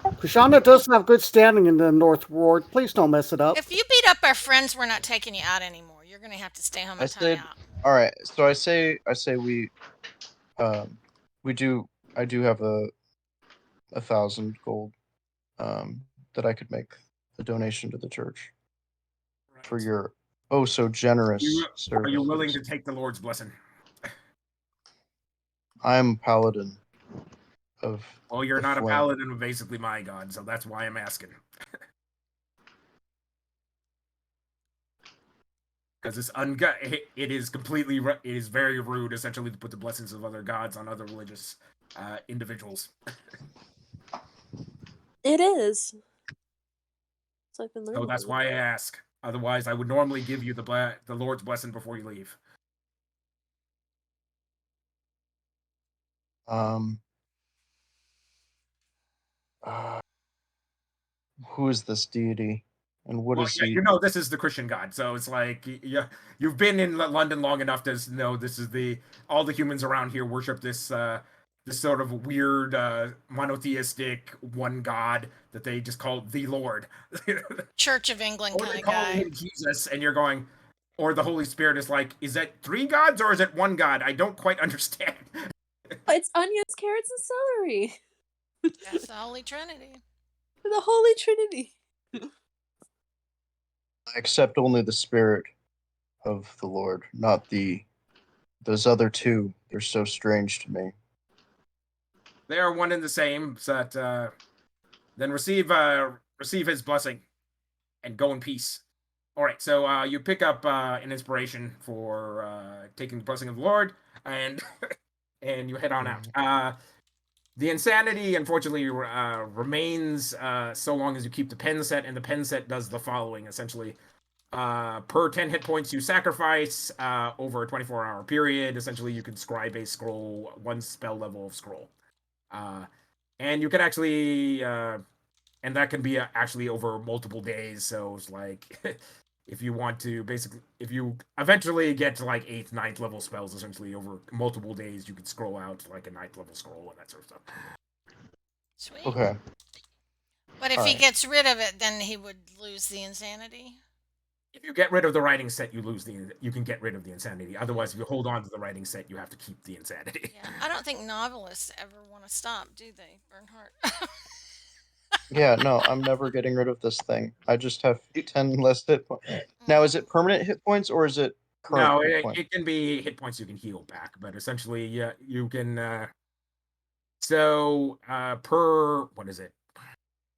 Krishana does have good standing in the North Ward. Please don't mess it up. If you beat up our friends, we're not taking you out anymore. You're going to have to stay home and time out. All right. So I say I do have a 1,000 gold that I could make a donation to the church for your so generous service. Are you willing to take the Lord's blessing? I'm paladin of. Well, you're not flame. a paladin of basically my god, so that's why I'm asking. Because it is very rude, essentially, to put the blessings of other gods on other religious individuals. It is. So I've been learning. So that's why I ask. Otherwise, I would normally give you the Lord's blessing before you leave. Who is this deity, and what is he? You know, this is the Christian god, so it's like, you've been in London long enough to know this is all the humans around here worship this sort of weird monotheistic one god that they just call the Lord. Church of England or kind they of call guy. him Jesus, and you're going, or the Holy Spirit is like, is that 3 gods or is it 1 god? I don't quite understand. It's onions, carrots, and celery. That's the Holy Trinity. The Holy Trinity. I accept only the spirit of the Lord, not those other 2. They're so strange to me. They are one and the same. So that then receive his blessing, and go in peace. All right. So you pick up an inspiration for taking the blessing of the Lord, and and you head on out. The insanity, unfortunately, remains so long as you keep the pen set, and the pen set does the following, essentially. Per 10 hit points you sacrifice over a 24-hour period, essentially you can scribe a scroll, 1 spell level of scroll. And you can actually, and that can be actually over multiple days, so it's like, if you want to, basically, if you eventually get to like 8th, 9th level spells, essentially over multiple days, you could scroll out like a 9th level scroll and that sort of stuff. Sweet. Okay. But if he gets rid of it, then he would lose the insanity. If you get rid of the writing set, you can get rid of the insanity. Otherwise, if you hold on to the writing set, you have to keep the insanity. Yeah, I don't think novelists ever want to stop, do they, Bernhardt? Yeah, no, I'm never getting rid of this thing. I just have 10 less hit points. Now, is it permanent hit points or is it current No, hit points? it can be hit points you can heal back, but essentially, yeah, you can. Per what is it?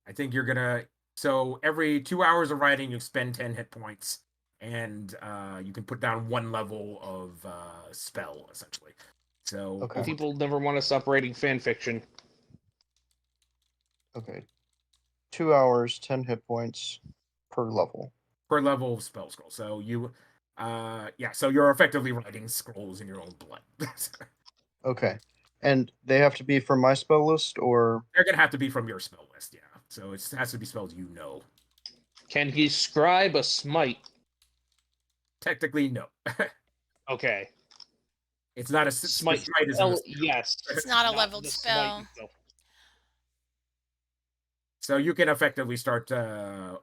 I think you're gonna. So every 2 hours of writing, you spend 10 hit points, and you can put down 1 level of spell, essentially. So Okay. People never want to stop writing fan fiction. Okay. 2 hours, 10 hit points per level. per level of spell scroll. So you, so you're effectively writing scrolls in your own blood. Okay. And they have to be from my spell list, or They're gonna have to be from your spell list, yeah. So it has to be spells you know. Can he scribe a smite? Technically, no. Okay. It's not a Smite. Smite isn't Spell, a spell. yes. It's not a Not leveled the spell. smite itself. So you can effectively start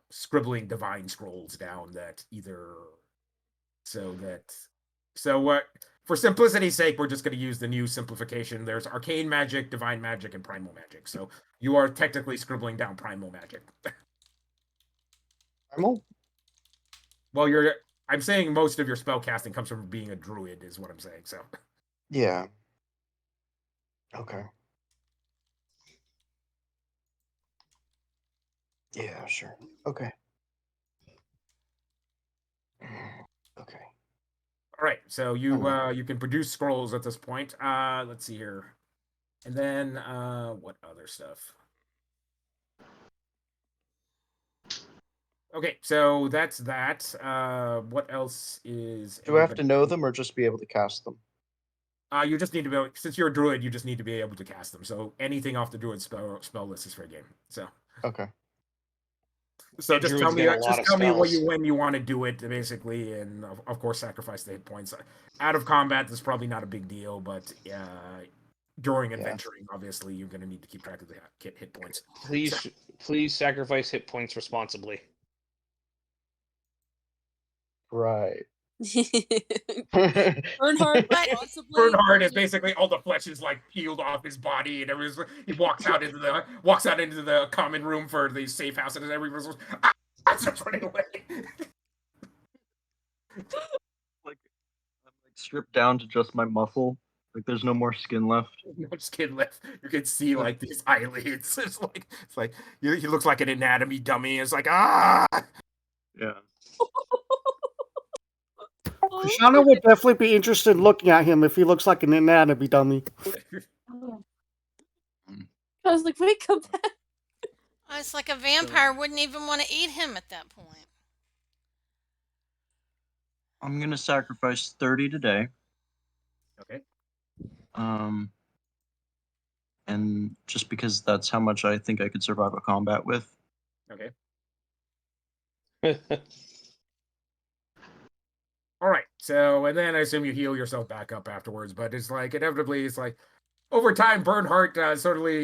scribbling divine scrolls down that either what for simplicity's sake, we're just going to use the new simplification. There's arcane magic, divine magic, and primal magic. So you are technically scribbling down primal magic. primal? Well, I'm saying most of your spell casting comes from being a druid, is what I'm saying. So Yeah. Okay. Yeah, sure. Okay. Okay. all right, so you can produce scrolls at this point. Let's see here, and then what other stuff? Okay, so that's that. What else is? Do I have to know them or just be able to cast them? You just need to be, since you're a druid, you just need to be able to cast them. So anything off the druid spell list is fair game. So Okay. So And just druids tell me, get a lot of spells. when you want to do it, basically, and of course sacrifice the hit points. Out of combat, that's probably not a big deal, but during adventuring, obviously, you're going to need to keep track of the hit points. Please sacrifice hit points responsibly. Right. Burnheart, But- possibly. Burnheart is basically all the flesh is like peeled off his body, and he walks out into the common room for the safe house, and everyone's just running away. Like I'm like stripped down to just my muscle. Like there's no more skin left. No skin left. You can see like these eyelids. It's like he looks like an anatomy dummy. It's like Yeah. Krishana would definitely be interested in looking at him if he looks like an anatomy dummy. I was like, wait, come back. It's like a vampire wouldn't even want to eat him at that point. I'm gonna sacrifice 30 today. Okay. And just because that's how much I think I could survive a combat with. Okay. All right. So, and then I assume you heal yourself back up afterwards, but it's like inevitably, it's like over time, Burnheart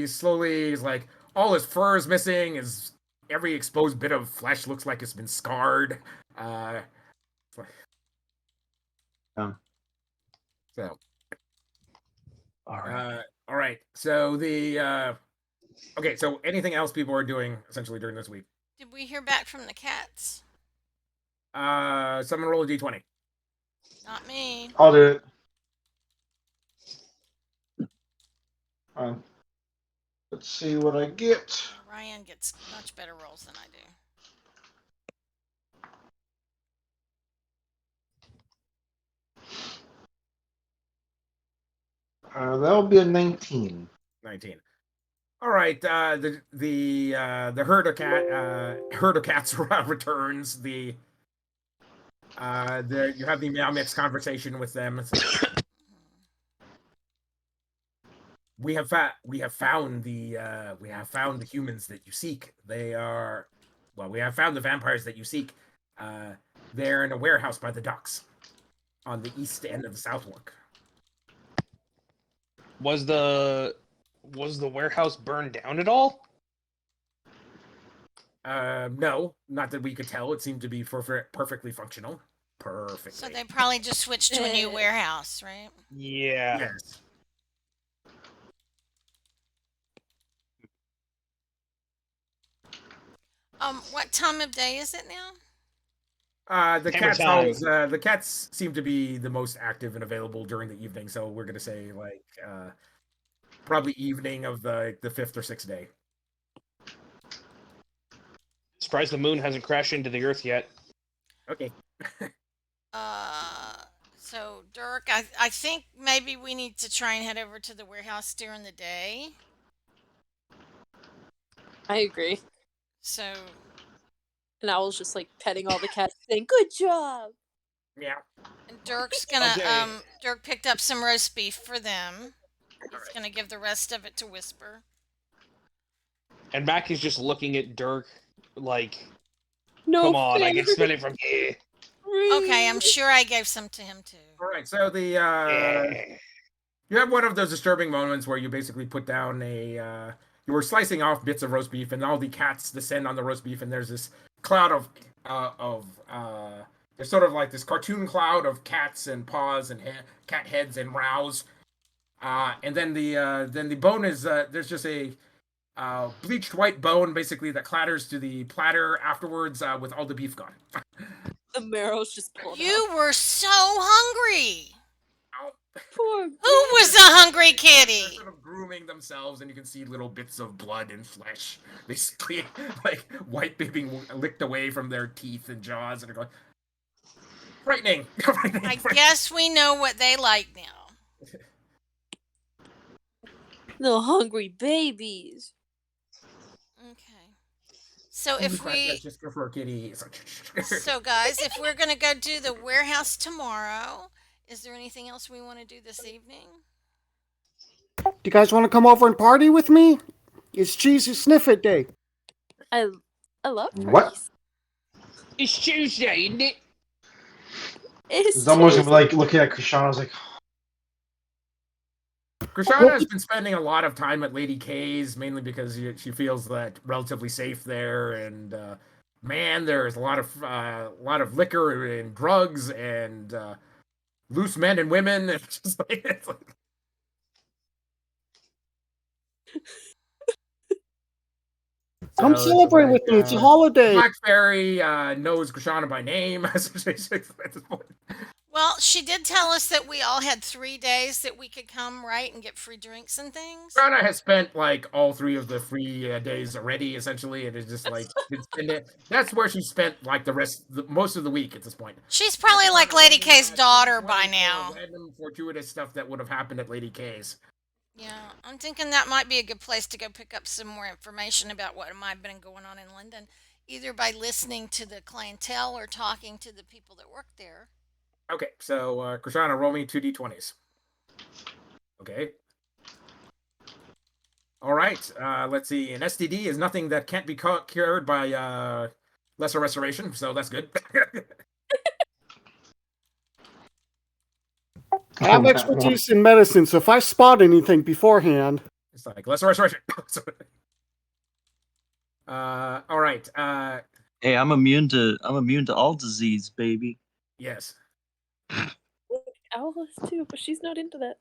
slowly is like all his fur is missing. Every exposed bit of flesh looks like it's been scarred. So. All right. All right. So okay. So anything else people are doing essentially during this week? Did we hear back from the cats? Someone roll a d20. Not me. I'll do it. Let's see what I get. Ryan gets much better rolls than I do. That'll be a 19. 19. All right. The herd of cats returns. You have the meow mix conversation with them. We have found the humans that you seek. We have found the vampires that you seek. They're in a warehouse by the docks on the east end of the Southwark. Was the warehouse burned down at all? No, not that we could tell. It seemed to be perfectly functional. Perfectly. So they probably just switched to a new warehouse, right? Yeah. Yes. What time of day is it now? The cats seem to be the most active and available during the evening, so we're gonna say like probably evening of the 5th or 6th day. Surprised the moon hasn't crashed into the earth yet. Okay. So Dirk, I think maybe we need to try and head over to the warehouse during the day. I agree. So And Owl's just like petting all the cats, saying, "Good job." Yeah. And Dirk's gonna Okay. Dirk picked up some roast beef for them. He's gonna give the rest of it to Whisper. And Mack is just looking at Dirk like, No, come on, I can fair. smell it from here. Okay, I'm sure I gave some to him too. All right. So the Yeah. you have one of those disturbing moments where you basically put down you were slicing off bits of roast beef, and all the cats descend on the roast beef, and there's this cloud of there's sort of like this cartoon cloud of cats and paws and cat heads and rows, and then the bone is there's just a bleached white bone basically that clatters to the platter afterwards with all the beef gone. The marrow's just pulled You out. were so hungry. Poor Who was the hungry They're kitty? sort of grooming themselves, and you can see little bits of blood and flesh, basically like white being licked away from their teeth and jaws, and they're going frightening. I guess we know what they like now. little hungry babies. Okay. So if we just go for a kitty. So guys, if we're gonna go do the warehouse tomorrow, is there anything else we want to do this evening? Do you guys want to come over and party with me? It's Cheesy Sniffer Day. I love What? parties. It's Tuesday, isn't it? It's Zumlar's gonna be like looking at Krishana, like, Krishana has been spending a lot of time at Lady K's, mainly because she feels that relatively safe there, and man, there's a lot of liquor and drugs and loose men and women. It's just like, Come So, celebrate like, with me. It's a holiday. Black Fairy knows Krishana by name at this point. Well, she did tell us that we all had 3 days that we could come, right, and get free drinks and things. Krishana has spent like all 3 of the free days already, essentially, and it's just like that's where she spent like most of the week at this point. She's probably like Lady K's daughter by now. Random fortuitous stuff that would have happened at Lady K's. Yeah, I'm thinking that might be a good place to go pick up some more information about what might have been going on in London, either by listening to the clientele or talking to the people that work there. Okay, so Krishana, roll me 2d20s. Okay. All right. Let's see. An STD is nothing that can't be cured by lesser restoration, so that's good. I have expertise in medicine, so if I spot anything beforehand, It's like lesser restoration. All right. Hey, I'm immune to all disease, baby. Yes. Owl is too, but she's not into that.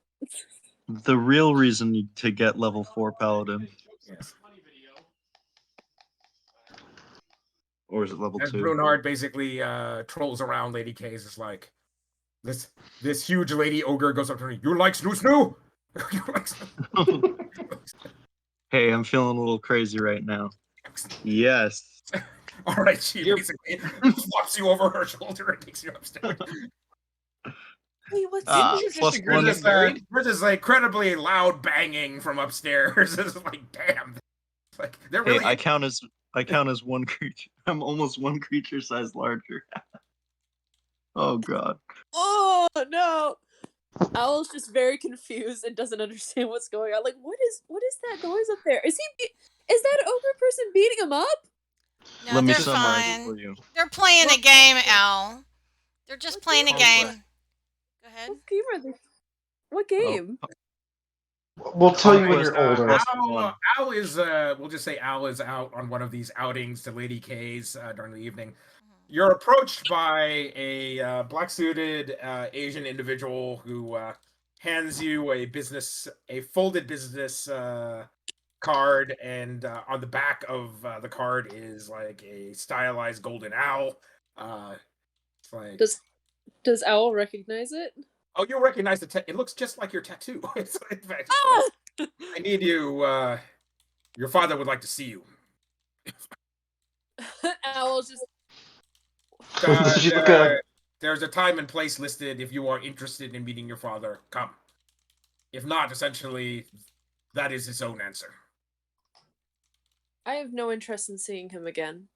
The real reason to get level 4 paladin, Yes. or is it level As 2? Burnheart basically trolls around Lady K's, is like this huge lady ogre goes up to me. You like snoo snoo? You like snoo? Hey, I'm feeling a little crazy right now. Yes. All right, she basically flops you over her shoulder and takes you upstairs. Wait, what's Ah, this? plus agree one. to married? We're just like incredibly loud banging from upstairs. It's like, damn. It's like they're Hey, really. I count as one creature. I'm almost one creature size larger. Oh god. Oh no! Owl's just very confused and doesn't understand what's going on. Like, what is that noise up there? Is that ogre person beating him up? No, Let me they're summarize it for fine. you. They're playing a game, Al. They're just What playing a game? game. Go ahead. What game are they? What game? we'll tell you when you're Alright, older. Al is we'll just say Al is out on one of these outings to Lady K's during the evening. You're approached by a black suited Asian individual who hands you a folded business card, and on the back of the card is like a stylized golden owl. It's like, Does Owl recognize it? oh, you'll recognize it looks just like your tattoo. It's, in fact, Ah! I need you. Your father would like to see you. Owl's just She look at- There's a time and place listed if you are interested in meeting your father. Come. If not, essentially, that is his own answer. I have no interest in seeing him again.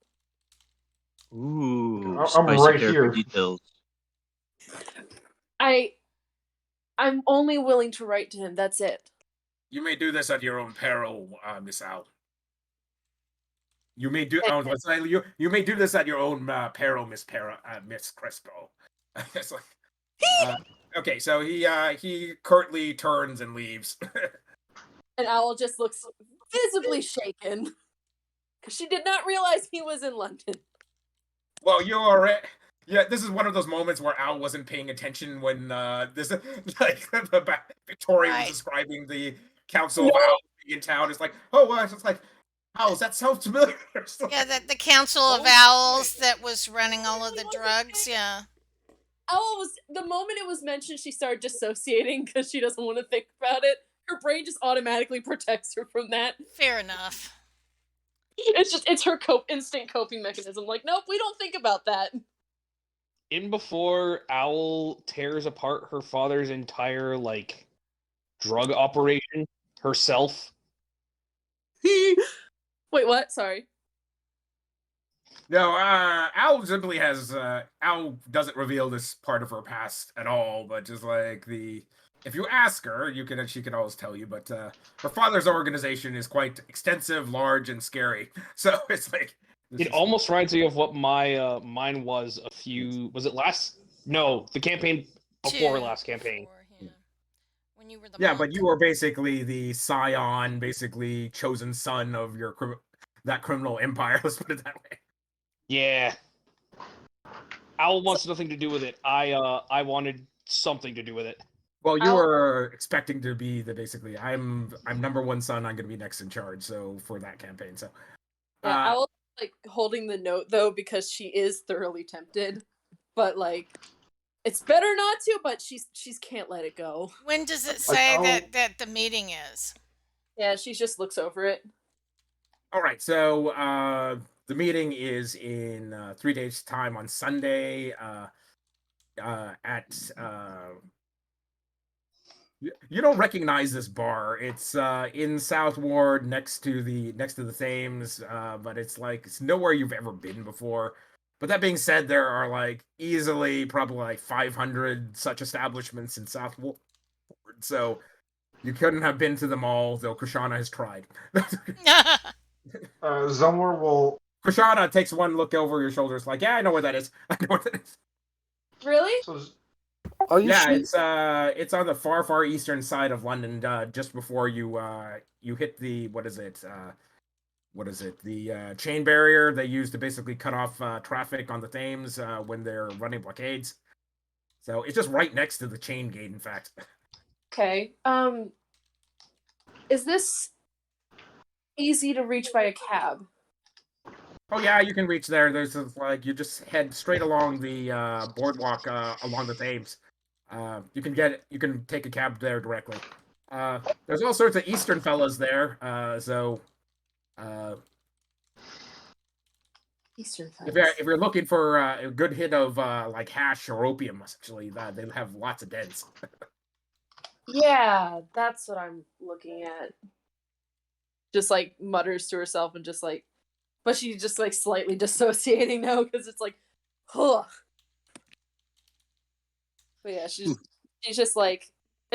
Ooh, I'm spicy right character here. details. I'm only willing to write to him. That's it. You may do this at your own peril, Miss Owl. You may do. Okay. Let's say you may do this at your own peril, Miss Crespo. It's like, okay, so he curtly turns and leaves. And Owl just looks visibly shaken because she did not realize he was in London. Well, you are. Yeah, this is one of those moments where Al wasn't paying attention when this Victoria was Right. describing the Council of Owls in town. It's like, oh, it's like, Owls. That sounds familiar. Yeah, the Council of Oh, Owls that was running all of the drugs. Yeah. Owl was, the moment it was mentioned, she started dissociating because she doesn't want to think about it. Her brain just automatically protects her from that. Fair enough. It's her instant coping mechanism. Like, nope, we don't think about that. In before Owl tears apart her father's entire drug operation herself. Wait, what? Sorry. No, Al simply has Al doesn't reveal this part of her past at all, but just like if you ask her, she can always tell you. But her father's organization is quite extensive, large, and scary. So it's like It almost reminds me of what my mine was the campaign before last campaign. Yeah. When you were the yeah, monk. but you were basically the scion, basically chosen son of that criminal empire. Let's put it that way. Yeah. Owl wants nothing to do with it. I wanted something to do with it. Well, you were expecting to be basically. I'm number one son. I'm going to be next in charge. So for that campaign, so Yeah, Owl's holding the note though because she is thoroughly tempted, but it's better not to. But she's can't let it go. When does it say that the meeting is? Yeah, she just looks over it. All right, so the meeting is in 3 days' time on Sunday at. You don't recognize this bar. It's in South Ward, next to the Thames, but it's nowhere you've ever been before. But that being said, there are easily probably 500 such establishments in South Ward, so you couldn't have been to them all. Though Krishana has tried. Zumlar will. Krishana takes one look over your shoulders, like, yeah, I know where that is. I know where that is. Really? So, Are you sure? it's on the far eastern side of London, just before you hit the what is it? The chain barrier they use to basically cut off traffic on the Thames when they're running blockades. So it's just right next to the chain gate, in fact. Okay. Is this easy to reach by a cab? Oh yeah, you can reach there. There's you just head straight along the boardwalk along the Thames. You can take a cab there directly. There's all sorts of Eastern fellas there. Eastern If you're looking for a good hit of hash or opium, actually, they have lots of dens. Yeah, that's what I'm looking at. Just mutters to herself and just but she's just slightly dissociating now because it's huh. But yeah, she's just and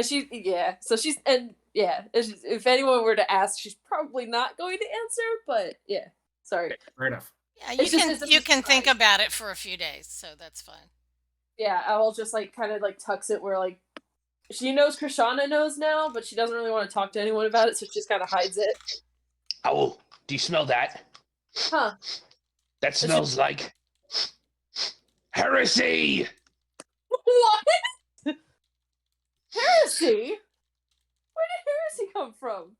she so she's if anyone were to ask, she's probably not going to answer. But yeah, sorry. Fair enough. Yeah, you can think about it for a few days, so that's fine. Yeah, Owl just kind of tucks it where she knows Krishana knows now, but she doesn't really want to talk to anyone about it, so she just kind of hides it. Owl, do you smell that? Huh? That smells like heresy. What? Heresy? Where did heresy come from?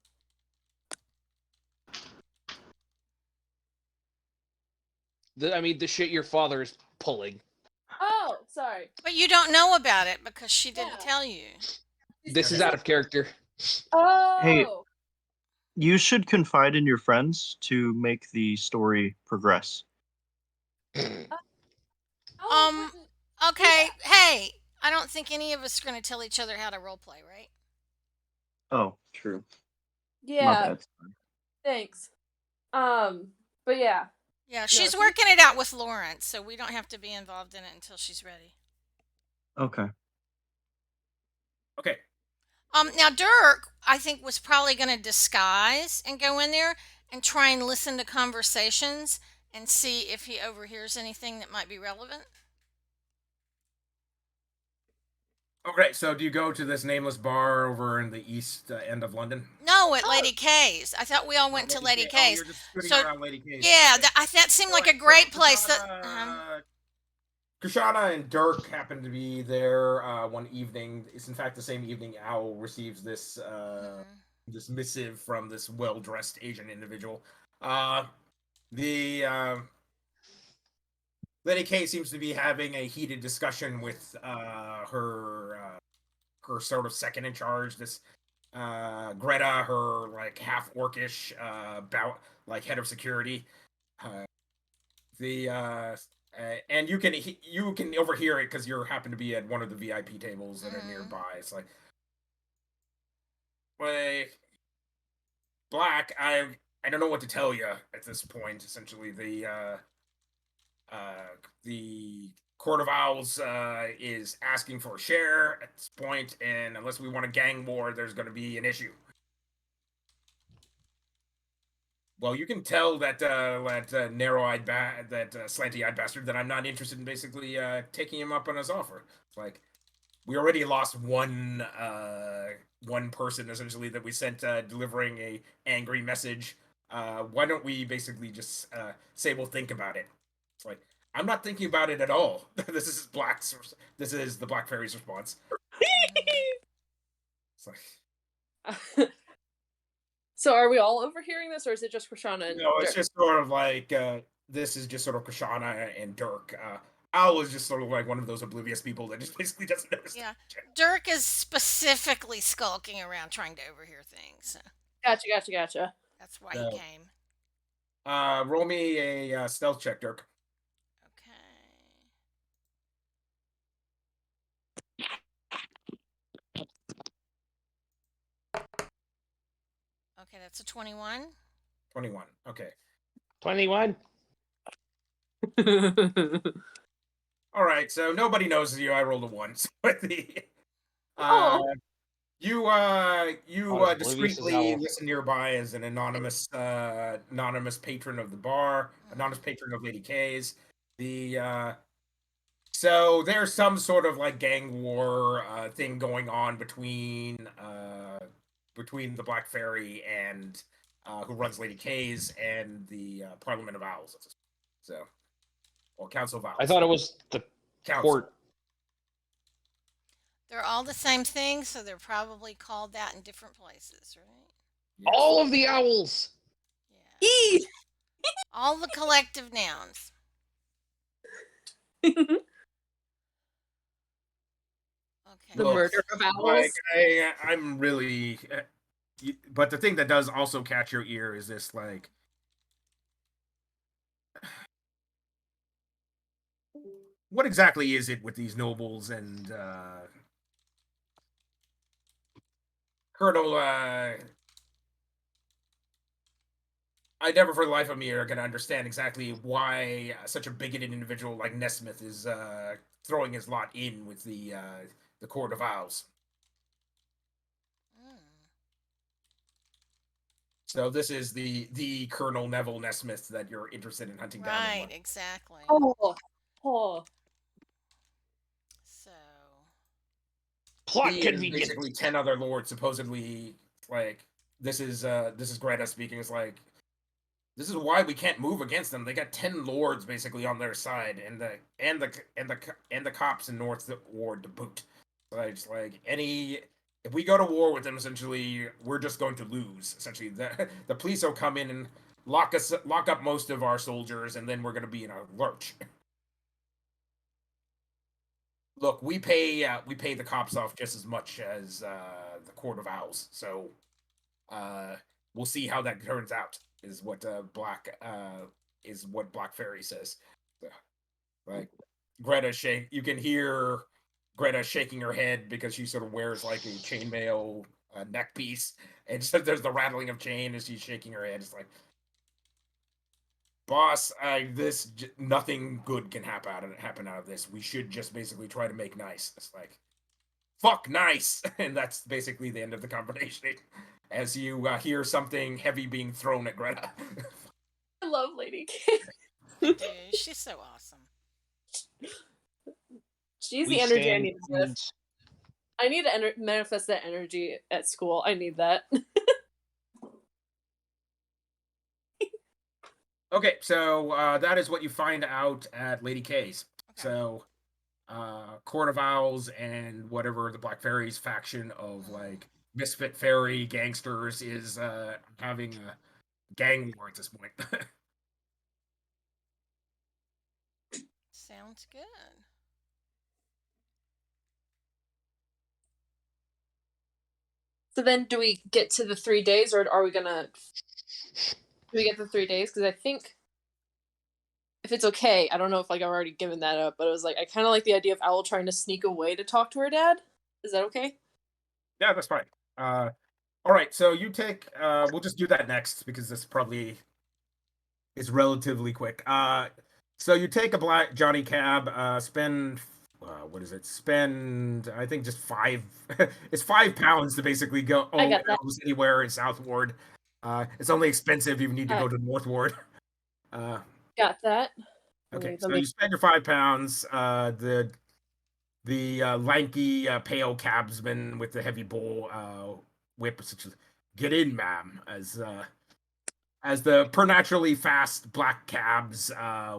The shit your father is pulling. Oh, sorry. But you don't know about it because she didn't tell you. This is out of character. Oh. Hey, you should confide in your friends to make the story progress. Okay. Hey, I don't think any of us are going to tell each other how to roleplay, right? Oh, true. Yeah. My bad. Thanks. But yeah. Yeah, she's working it out with Lawrence, so we don't have to be involved in it until she's ready. Okay. Okay. Now Dirk, I think, was probably going to disguise and go in there and try and listen to conversations and see if he overhears anything that might be relevant. Okay, so do you go to this nameless bar over in the east end of London? No, at Lady K's. I thought we all went to Lady Oh, K's. you're just scooting So, around Lady K's. yeah, Okay. that seemed like a Alright, great so place. Krishana and Dirk happen to be there one evening. It's in fact the same evening Owl receives this this missive from this well-dressed Asian individual. The Lady K seems to be having a heated discussion with her sort of second in charge, this Greta, her like half orcish like head of security. And you can overhear it because you happen to be at one of the VIP tables that are nearby. It's like, Black, I don't know what to tell you at this point. Essentially, the Court of Owls is asking for a share at this point, and unless we want a gang war, there's going to be an issue. Well, you can tell that narrow-eyed slanty-eyed bastard that I'm not interested in basically taking him up on his offer. It's like we already lost one person essentially that we sent delivering a angry message. Why don't we basically just say we'll think about it? It's like I'm not thinking about it at all. This is the Black Fairy's response. It's like. So are we all overhearing this, or is it just Krishana and No, it's Dirk? just sort of like this is just sort of Krishana and Dirk. Owl is just sort of like one of those oblivious people that just basically doesn't notice. Yeah, Dirk is specifically skulking around trying to overhear things. Gotcha. That's why he came. Roll me a stealth check, Dirk. Okay, that's a 21. 21. Okay. 21. All right, so nobody knows you. I rolled a 1. So you discreetly listen nearby as an anonymous patron of the bar, anonymous patron of Lady K's. So there's some sort of like gang war thing going on between the Black Fairy and who runs Lady K's and the Parliament of Owls. So, or Council of Owls. I thought it was the court. They're all the same thing, so they're probably called that in different places, right? Yes. All of the owls. Yeah. All the collective nouns. Okay. The murder of owls. I'm really. But the thing that does also catch your ear is this, like, what exactly is it with these nobles and Colonel? I never, for the life of me, are going to understand exactly why such a bigoted individual like Nesmith is throwing his lot in with the Court of Owls. So this is the Colonel Neville Nesmith that you're interested in hunting down. Right, exactly. Oh. So. Plot convenient. Basically, 10 other lords supposedly, like, this is Greta speaking. It's like, this is why we can't move against them. They got 10 lords basically on their side, and the cops in North Ward to boot. So it's like if we go to war with them, essentially, we're just going to lose. Essentially, the police will come in and lock up most of our soldiers, and then we're going to be in a lurch. Look, we pay the cops off just as much as the Court of Owls, so we'll see how that turns out. Is what Black Fairy says. Like Greta you can hear Greta shaking her head because she sort of wears like a chainmail neck piece, and so there's the rattling of chain as she's shaking her head. It's like, boss, nothing good can happen out of this. We should just basically try to make nice. It's like, fuck nice, and that's basically the end of the conversation. As you hear something heavy being thrown at Greta. I love Lady K. Dude, she's so awesome. She's We the energy I stand need. queens. I need to manifest that energy at school. I need that. Okay, so that is what you find out at Lady K's. Okay. So, Court of Owls and whatever the Black Fairies faction of like misfit fairy gangsters is having a gang war at this point. Sounds good. So then, do we get to the 3 days, or are we gonna? Do we get the 3 days? Because I think, if it's okay, I don't know if like I've already given that up, but it was like I kind of like the idea of Owl trying to sneak away to talk to her dad. Is that okay? Yeah, that's fine. All right, so you take. We'll just do that next because this probably is relatively quick. So you take a black Johnny cab. Spend. What is it? Spend. I think just 5. It's £5 to basically go. I got that. Anywhere in Southward. It's only expensive if you need to go to Northward. Got that. Okay, Let so me- you spend your £5. The lanky, pale cabsman with the heavy bull whip, such as "Get in, ma'am," as the preternaturally fast black cabs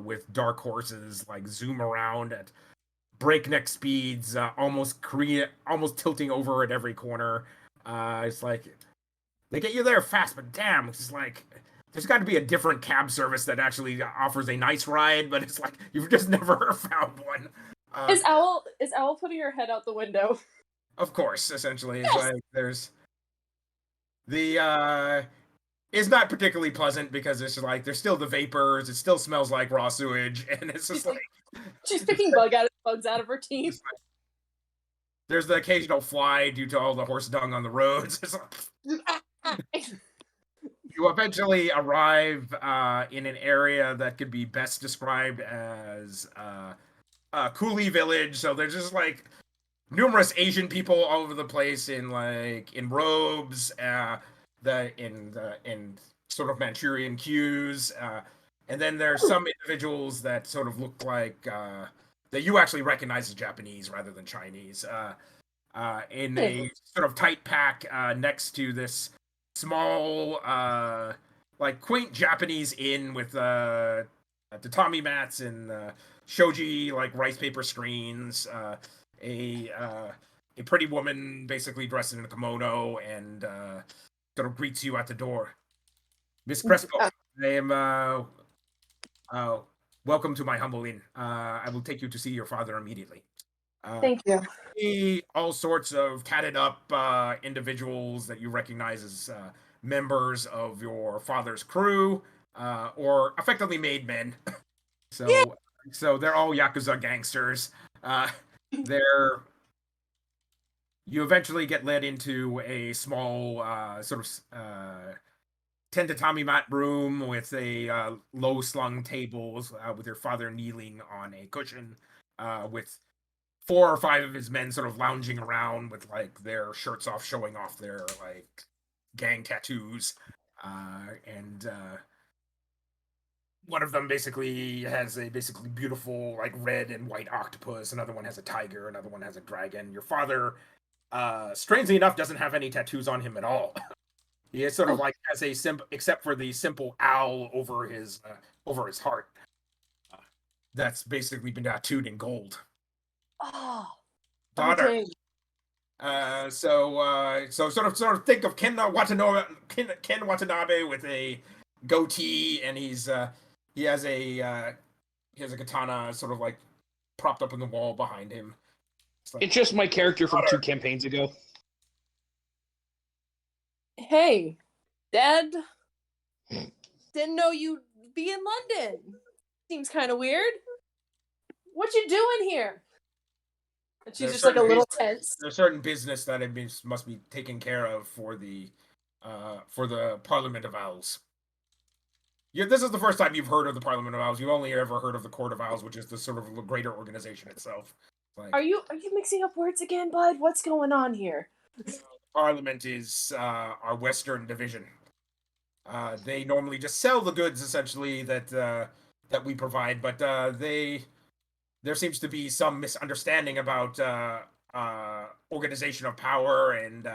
with dark horses like zoom around at breakneck speeds, almost tilting over at every corner. It's like they get you there fast, but damn, it's just like there's got to be a different cab service that actually offers a nice ride, but it's like you've just never found one. Is Owl putting her head out the window? Of course, essentially, it's like there's the it's not particularly pleasant because it's just like there's still the vapors, it still smells like raw sewage, and it's just like She's picking bugs out of her teeth. like, there's the occasional fly due to all the horse dung on the roads. It's like, you eventually arrive in an area that could be best described as Coolie Village. So there's just like numerous Asian people all over the place in robes, in sort of Manchurian cues, and then there's some individuals that sort of look like that you actually recognize as Japanese rather than Chinese, in a sort of tight pack next to this small, like quaint Japanese inn with tatami mats and shoji like rice paper screens, a pretty woman basically dressed in a kimono and sort of greets you at the door. Miss Crespo, I am welcome to my humble inn. I will take you to see your father immediately. Thank you. See all sorts of tatted up individuals that you recognize as members of your father's crew, or effectively made men. So they're all Yakuza gangsters. You eventually get led into a small sort of 10 tatami mat room with a low slung tables with your father kneeling on a cushion with 4 or 5 of his men sort of lounging around with like their shirts off, showing off their like gang tattoos, and one of them basically has a beautiful like red and white octopus. Another one has a tiger. Another one has a dragon. Your father, strangely enough, doesn't have any tattoos on him at all. He is sort of like has except for the simple owl over his heart. That's basically been tattooed in gold. Oh, Daughter. okay. So sort of think of Ken Watanabe with a goatee, and he has a katana sort of like propped up in the wall behind him. It's just my character from 2 campaigns ago. Hey, Dad. Didn't know you'd be in London. Seems kind of weird. What you doing here? And she's There's just like a certain little business- tense. There's certain business that must be taken care of for the Parliament of Owls. this is the first time you've heard of the Parliament of Owls. You've only ever heard of the Court of Owls, which is the sort of greater organization itself. Like, Are you mixing up words again, bud? What's going on here? Parliament is our Western division. They normally just sell the goods essentially that we provide, but there seems to be some misunderstanding about organization of power and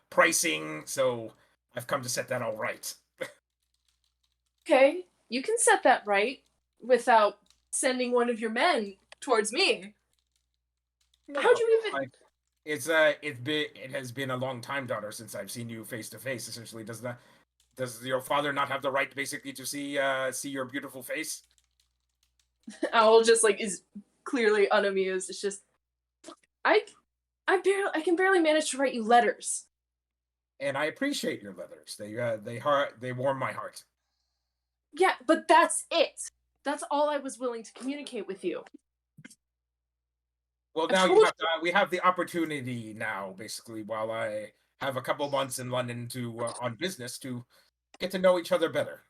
pricing. So I've come to set that all right. Okay, you can set that right without sending one of your men towards me. How'd you even? Like, it has been a long time, daughter, since I've seen you face to face. Essentially, does your father not have the right, basically, to see your beautiful face? Owl just like is clearly unamused. It's just I can barely manage to write you letters. And I appreciate your letters. They warm my heart. Yeah, but that's it. That's all I was willing to communicate with you. Well, now we have the opportunity now, basically, while I have a couple months in London to on business to get to know each other better.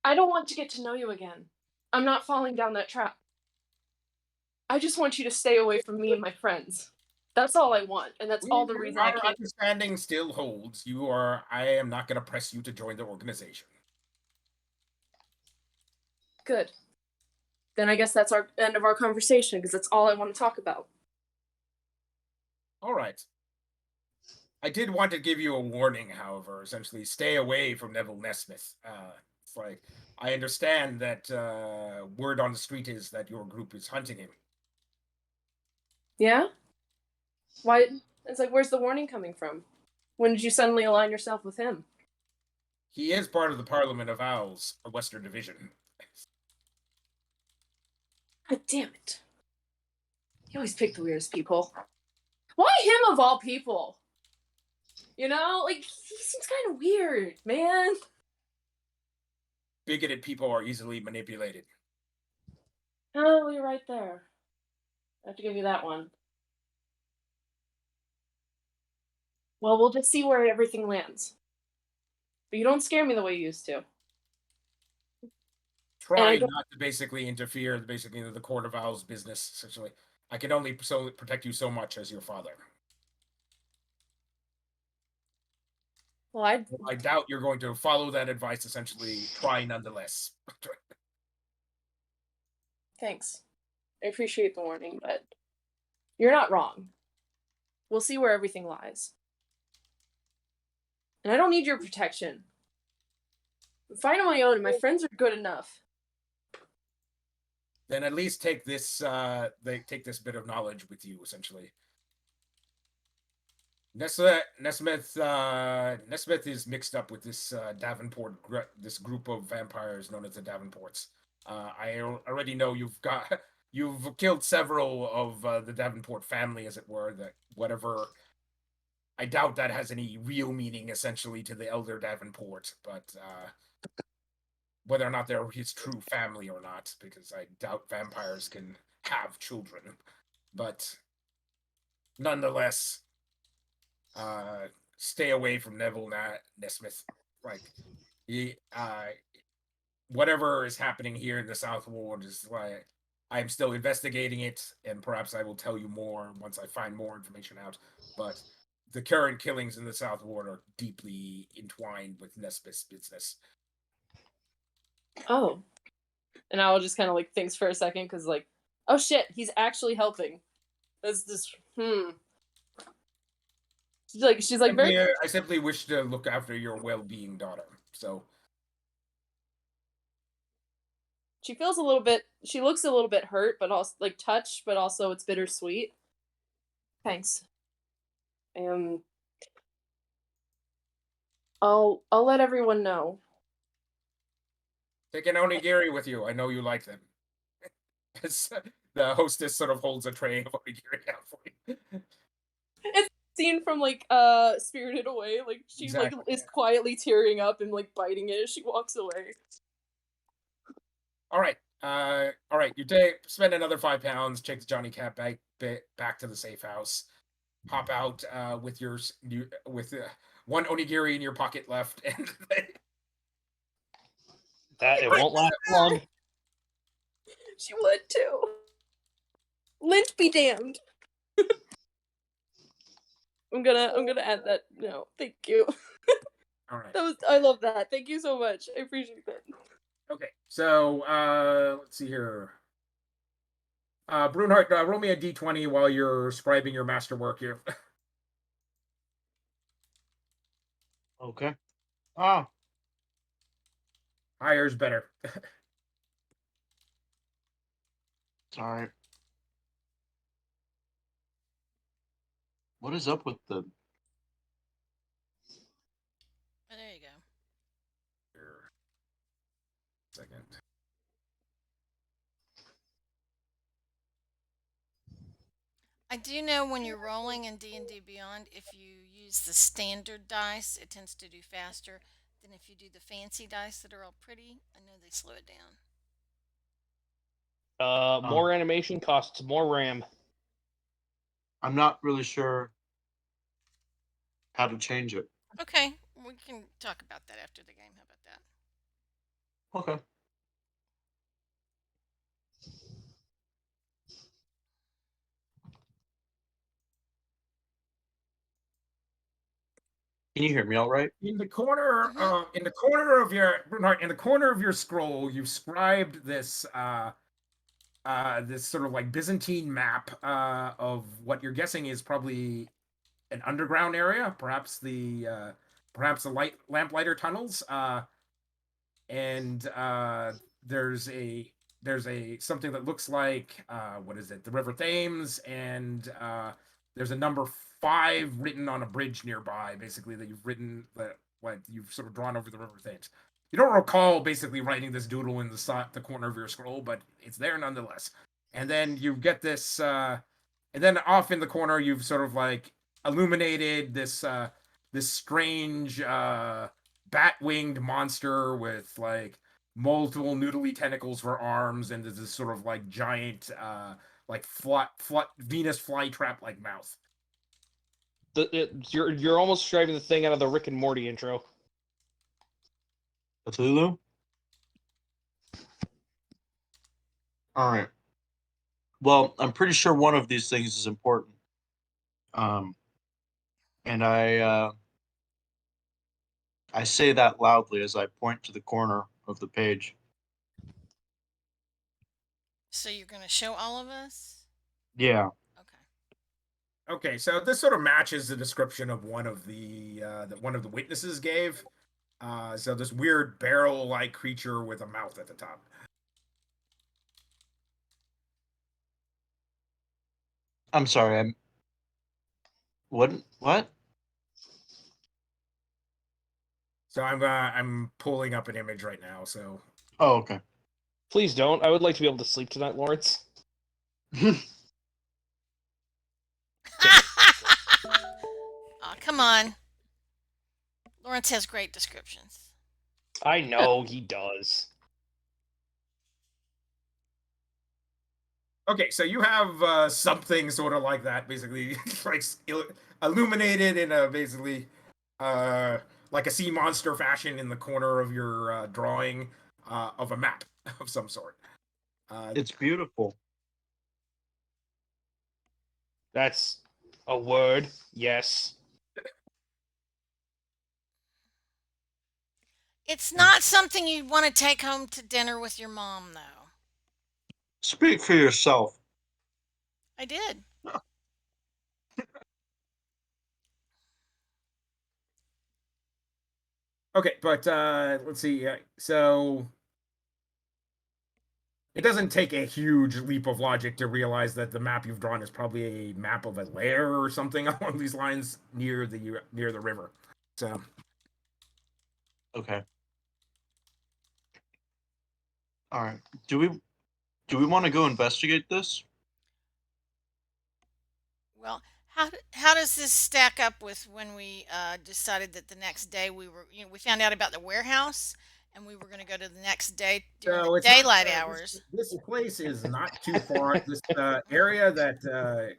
I don't want to get to know you again. I'm not falling down that trap. I just want you to stay away from me and my friends. That's all I want, and that's all the reason I Our can't. understanding still holds. I am not going to press you to join the organization. Good. Then I guess that's our end of our conversation, because that's all I want to talk about. All right. I did want to give you a warning, however. Essentially, stay away from Neville Nesmith. It's like, I understand that word on the street is that your group is hunting him. Yeah? Why? It's like, where's the warning coming from? When did you suddenly align yourself with him? He is part of the Parliament of Owls, a Western division. God damn it. You always pick the weirdest people. Why him of all people? You know, like, he seems kind of weird, man. Bigoted people are easily manipulated. Oh, you're right there. I have to give you that one. Well, we'll just see where everything lands. But you don't scare me the way you used to. Try not to basically interfere, basically, into the Court of Owls business, essentially. I can only protect you so much as your father. Well, I doubt you're going to follow that advice, essentially. Try nonetheless. Thanks. I appreciate the warning, but you're not wrong. We'll see where everything lies. And I don't need your protection. I'm fine on my own, and my friends are good enough. Then at least take this bit of knowledge with you, essentially. Nesmith is mixed up with this Davenport, this group of vampires known as the Davenports. I already know you've killed several of the Davenport family, as it were. That whatever. I doubt that has any real meaning, essentially, to the elder Davenport, but whether or not they're his true family or not, because I doubt vampires can have children. But nonetheless, stay away from Neville Nesmith. Like, whatever is happening here in the South Ward is like, I'm still investigating it, and perhaps I will tell you more once I find more information out. But the current killings in the South Ward are deeply entwined with Nesmith's business. Oh. And I will just kind of like thinks for a second, because like, oh shit, he's actually helping. That's just she's like very. I simply wish to look after your well-being, daughter. So She feels a little bit. She looks a little bit hurt, but also like touched, but also it's bittersweet. Thanks. I'll let everyone know. take an onigiri with you. I know you like them. The hostess sort of holds a tray of onigiri out for you. It's scene from like Spirited Away. Like she Exactly. like is quietly tearing up and like biting it as she walks away. All right. You spend another £5, take the Johnny Cat back to the safe house, hop out with one onigiri in your pocket left, and That it won't last long. She would too. Lynch be damned. I'm gonna add that now. Thank you. All right. I love that. Thank you so much. I appreciate that. Okay, so let's see here. Burnheart, roll me a d20 while you're scribing your masterwork here. Okay. Ah, Higher's better. all right. What is up with the? Oh, there you go. Here. Second. I do know when you're rolling in D&D Beyond, if you use the standard dice, it tends to do faster than if you do the fancy dice that are all pretty. I know they slow it down. More animation costs more RAM. I'm not really sure how to change it. Okay, we can talk about that after the game. How about that? Okay. Can you hear me all right? In the corner of your Bernard, in the corner of your scroll, you've scribed this this sort of like Byzantine map of what you're guessing is probably an underground area, perhaps the lamplighter tunnels. And there's a something that looks like what is it? The River Thames, and there's a number 5 written on a bridge nearby, basically, that you've written, that like you've sort of drawn over the River Thames. You don't recall basically writing this doodle in the corner of your scroll, but it's there nonetheless. And then you get this, and then off in the corner, you've sort of like illuminated this this strange bat-winged monster with like multiple noodly tentacles for arms, and there's this sort of like giant like flat Venus flytrap like mouth. You're almost driving the thing out of the Rick and Morty intro. Cthulhu? All right. Well, I'm pretty sure one of these things is important. And I say that loudly as I point to the corner of the page. So you're going to show all of us? Yeah. Okay, so this sort of matches the description of one of the that one of the witnesses gave. So this weird barrel-like creature with a mouth at the top. I'm sorry. What? So I'm pulling up an image right now. So. Oh, okay. Please don't. I would like to be able to sleep tonight, Lawrence. Oh, come on. Lawrence has great descriptions. I know he does. Okay, so you have something sort of like that, basically, like illuminated in a basically like a sea monster fashion in the corner of your drawing of a map of some sort. It's beautiful. That's a word, yes. It's not something you'd want to take home to dinner with your mom, though. Speak for yourself. I did. Okay, but let's see. So it doesn't take a huge leap of logic to realize that the map you've drawn is probably a map of a lair or something along these lines near the river. So. Okay. All right. Do we want to go investigate this? Well, how does this stack up with when we decided that the next day we found out about the warehouse and we were going to go to the next day during the daylight hours? This place is not too far. This area that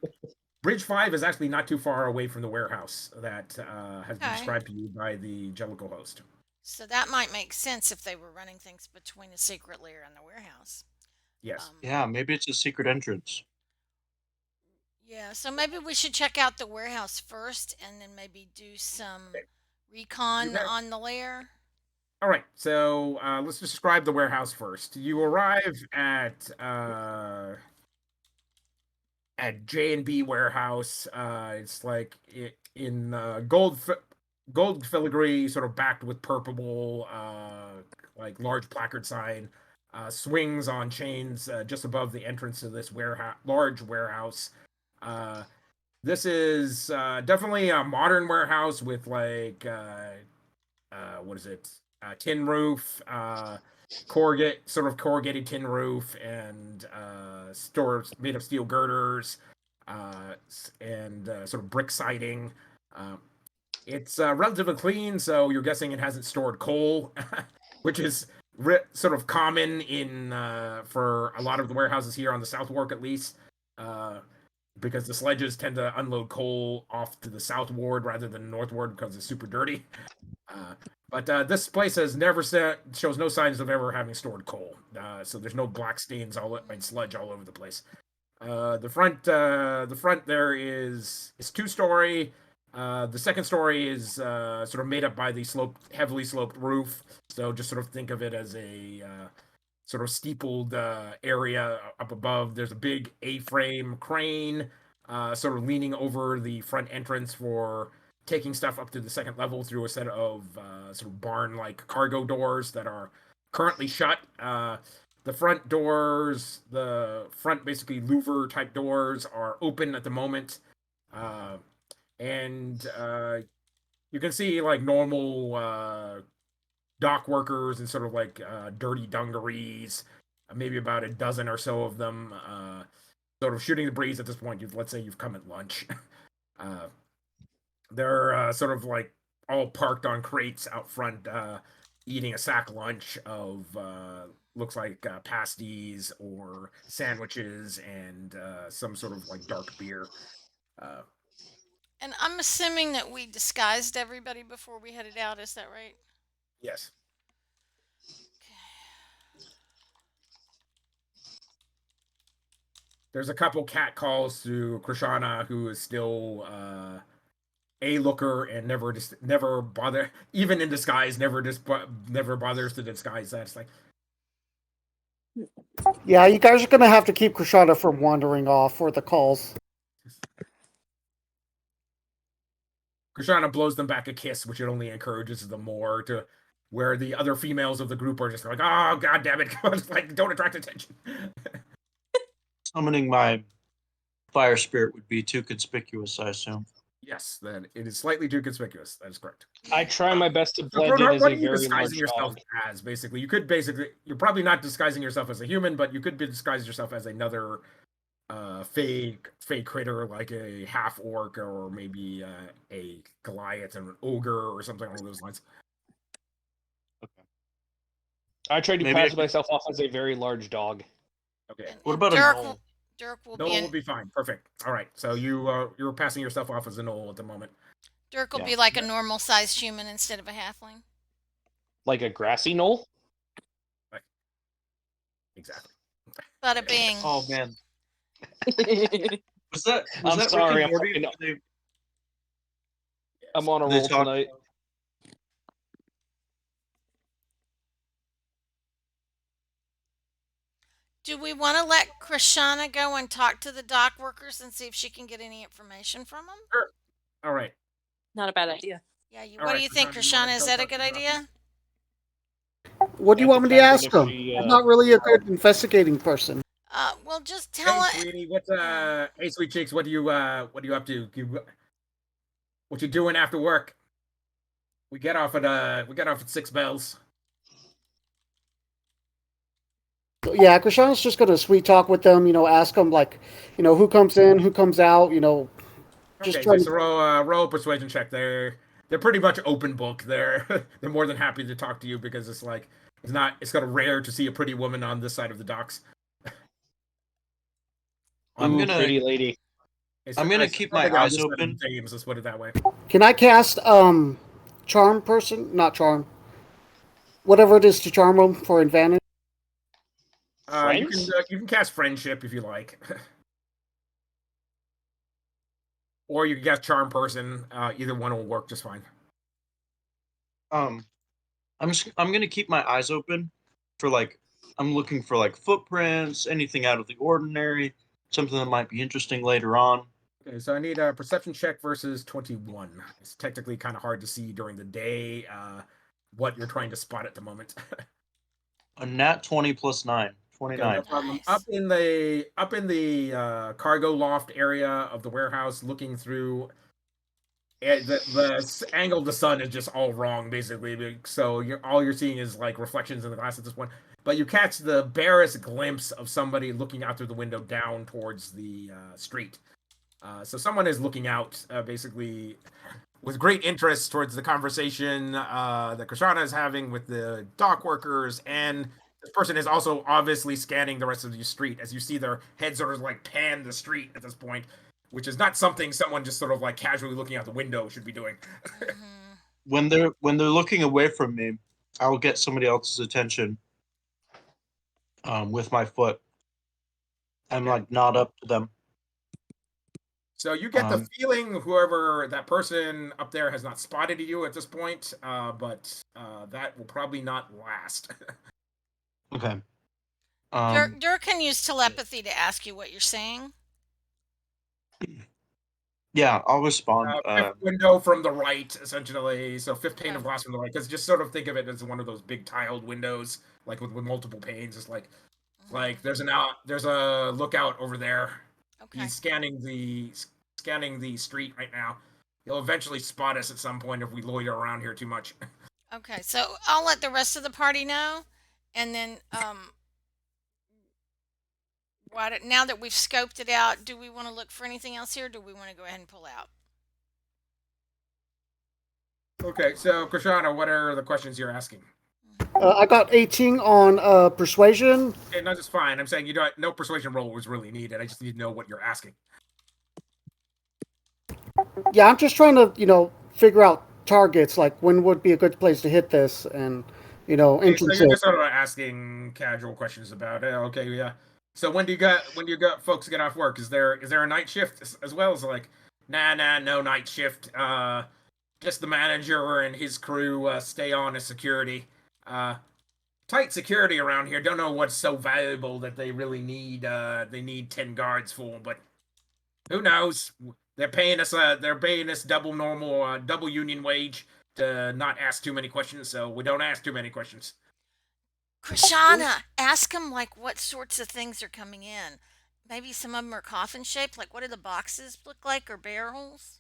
Bridge 5 is actually not too far away from the warehouse that has been described to you by the Jellicle host. So that might make sense if they were running things between a secret lair and the warehouse. Yes. Yeah, maybe it's a secret entrance. Yeah, so maybe we should check out the warehouse first and then maybe do some recon Okay. on the lair. All right, so let's describe the warehouse first. You arrive at J&B warehouse. It's like in gold filigree, sort of backed with purple, like large placard sign. Swings on chains just above the entrance of this large warehouse. This is definitely a modern warehouse with like what is it? Tin roof, corrugated tin roof, and stores made of steel girders, and sort of brick siding. It's relatively clean, so you're guessing it hasn't stored coal, which is sort of common in for a lot of the warehouses here on the South Ward, at least. Because the sledges tend to unload coal off to the South Ward rather than North Ward because it's super dirty. But this place has never shows no signs of ever having stored coal. So there's no black stains and sludge all over the place. The front there is 2-story. The second story is sort of made up by the heavily sloped roof. So just sort of think of it as a sort of steepled area up above. There's a big A-frame crane sort of leaning over the front entrance for taking stuff up to the second level through a set of sort of barn-like cargo doors that are currently shut. The front doors, the front basically louver type doors, are open at the moment. And you can see like normal dock workers and sort of like dirty dungarees, maybe about a dozen or so of them, sort of shooting the breeze at this point. Let's say you've come at lunch. They're sort of like all parked on crates out front, eating a sack lunch of looks like pasties or sandwiches and some sort of like dark beer. And I'm assuming that we disguised everybody before we headed out. Is that right? Yes. There's a couple cat calls to Krishana, who is still a looker and never bother, even in disguise, never bothers to disguise that. It's like, Yeah, you guys are gonna have to keep Krishana from wandering off for the calls. Krishana blows them back a kiss, which it only encourages them more to where the other females of the group are just like, oh god damn it, like don't attract attention. Summoning my fire spirit would be too conspicuous, I assume. Yes, then it is slightly too conspicuous. That is correct. I try my best to So, blend in Bernard, as what a are you very disguising large yourself dog. as? Basically, you're probably not disguising yourself as a human, but you could be disguising yourself as another fake critter, like a half orc or maybe a Goliath and an ogre or something along those lines. I try to Maybe I pass could- myself off as a very large dog. Okay, And, What and about a Dirk gnoll? will, Dirk will no, be will be fine. Perfect. All right, so you're passing yourself off as a gnoll at the moment. Dirk will Yeah. be like a normal sized human instead of a halfling. Like a grassy knoll? Exactly. Bada bing. Oh man, was that I'm Rick sorry, and Morty? I'm on a They roll talk- tonight. Do we want to let Krishana go and talk to the dock workers and see if she can get any information from them? All right. Not a bad idea. Yeah, All what right, do you think, Krishana, you wanna Krishana? Is go that a talk good to the idea? What do you It want me to depends ask on him? if she, I'm not really a good investigating person. Well, just tell Hey, her. sweetie, hey, sweet cheeks, what are you up to? What you doing after work? We get off at 6 bells. Yeah, Krishana's just gonna sweet talk with them. Ask them like, who comes in, who comes out. Just Okay, trying just to. roll a persuasion check. They're pretty much open book. They're more than happy to talk to you because it's like it's kind of rare to see a pretty woman on this side of the docks. I'm Ooh, gonna- pretty lady. I'm gonna keep my eyes open. James, let's put it that way. Can I cast charm person? Not charm. whatever it is to charm them for advantage. You can cast friendship if you like, or you can cast charm person. Either one will work just fine. I'm gonna keep my eyes open for I'm looking for footprints, anything out of the ordinary, something that might be interesting later on. Okay, so I need a perception check versus 21. It's technically kind of hard to see during the day what you're trying to spot at the moment. A nat 20 plus 9, 29. Okay, no problem. Nice. Up in the cargo loft area of the warehouse, looking through. The angle of the sun is just all wrong, basically. So all you're seeing is like reflections in the glass at this point. But you catch the barest glimpse of somebody looking out through the window down towards the street. So someone is looking out, basically, with great interest towards the conversation that Krishana is having with the dock workers, and this person is also obviously scanning the rest of the street as you see their head sort of like pan the street at this point, which is not something someone just sort of like casually looking out the window should be doing. When they're looking away from me, I will get somebody else's attention with my foot and nod up to them. So you get the feeling whoever that person up there has not spotted you at this point, but that will probably not last. Okay. Dirk can use telepathy to ask you what you're saying. Yeah, I'll respond. Fifth window from the right, essentially. So 15 of glass from the right. Because just sort of think of it as one of those big tiled windows, like with multiple panes. It's like there's a lookout over there. Okay. He's scanning the street right now. He'll eventually spot us at some point if we loiter around here too much. Okay, so I'll let the rest of the party know, and then now that we've scoped it out, do we want to look for anything else here? Or do we want to go ahead and pull out? Okay, so Krishana, what are the questions you're asking? I got 18 on persuasion. Okay, no, just fine. I'm saying no persuasion roll was really needed. I just need to know what you're asking. Yeah, I'm just trying to, figure out targets, like when would be a good place to hit this, and, Okay, so entrance you're it. just sort of asking casual questions about it. Okay, yeah. So when do you got folks get off work? Is there a night shift as well? As like, nah, no night shift. Just the manager and his crew stay on as security. Tight security around here. Don't know what's so valuable that they really need 10 guards for, but who knows? They're paying us double union wage to not ask too many questions, so we don't ask too many questions. Krishana, ask them like what sorts of things are coming in. Maybe some of them are coffin shaped. Like, what do the boxes look like, or barrels?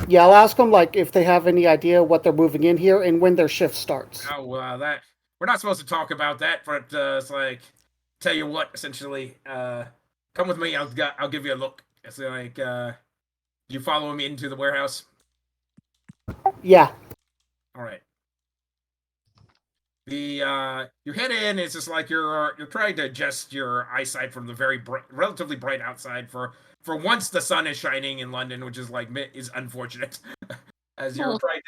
Yeah, I'll ask them like if they have any idea what they're moving in here and when their shift starts. Oh, that we're not supposed to talk about that, but it's like, tell you what, essentially, come with me. I'll give you a look. It's like, you follow him into the warehouse. Yeah. All right. You head in. It's just like you're trying to adjust your eyesight from the very relatively bright outside. For once, the sun is shining in London, which is is unfortunate. As you're trying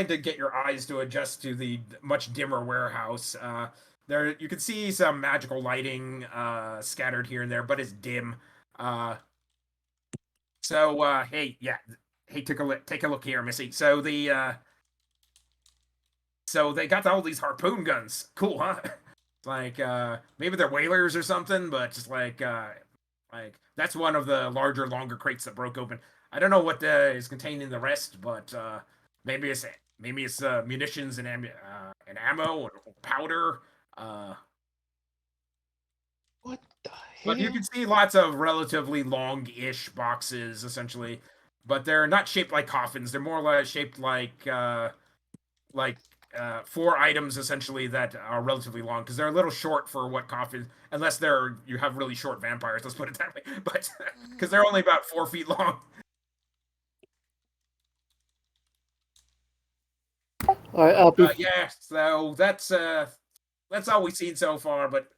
to get your eyes to adjust to the much dimmer warehouse. There you can see some magical lighting scattered here and there, but it's dim. Hey, take a look here, Missy. So they got all these harpoon guns. Cool, huh? Like maybe they're whalers or something, but just like that's one of the larger, longer crates that broke open. I don't know what is contained in the rest, but maybe it's munitions and ammo or powder. What the hell? But you can see lots of relatively long-ish boxes, essentially, but they're not shaped like coffins. They're more like shaped like 4 items essentially that are relatively long because they're a little short for what coffin, unless you have really short vampires. Let's put it that way. But because they're only about 4 feet long. All right. Yeah. So that's all we've seen so far. But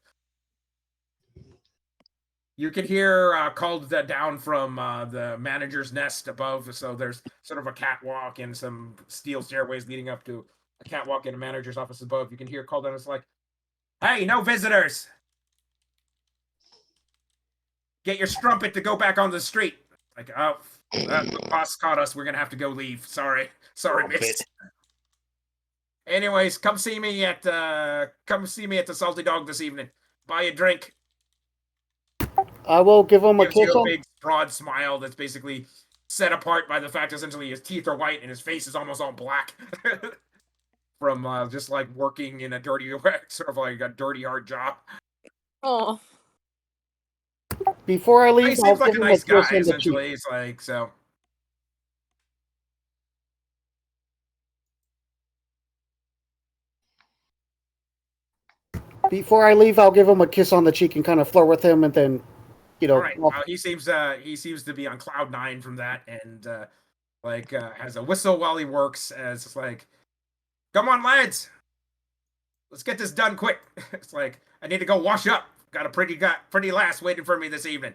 you can hear called down from the manager's nest above. So there's sort of a catwalk and some steel stairways leading up to a catwalk in a manager's office above. You can hear called out. It's like, "Hey, no visitors! Get your strumpet to go back on the street." Like, oh, the boss caught us. We're gonna have to go leave. Sorry, miss. Anyways, come see me at the Salty Dog this evening. Buy a drink. I will give him a Gives kiss you a on. big broad smile that's basically set apart by the fact essentially his teeth are white and his face is almost all black from just like working in a dirty sort of like a dirty hard job. Oh, Before I He leave, I'll seems like give a him a nice kiss guy on the cheek. essentially. It's like so. Before I leave, I'll give him a kiss on the cheek and kind of flirt with him, and then, you know, All right. He seems to be on cloud 9 from that, and has a whistle while he works. As it's like, come on, lads, let's get this done quick. It's like I need to go wash up. Got a pretty lass waiting for me this evening.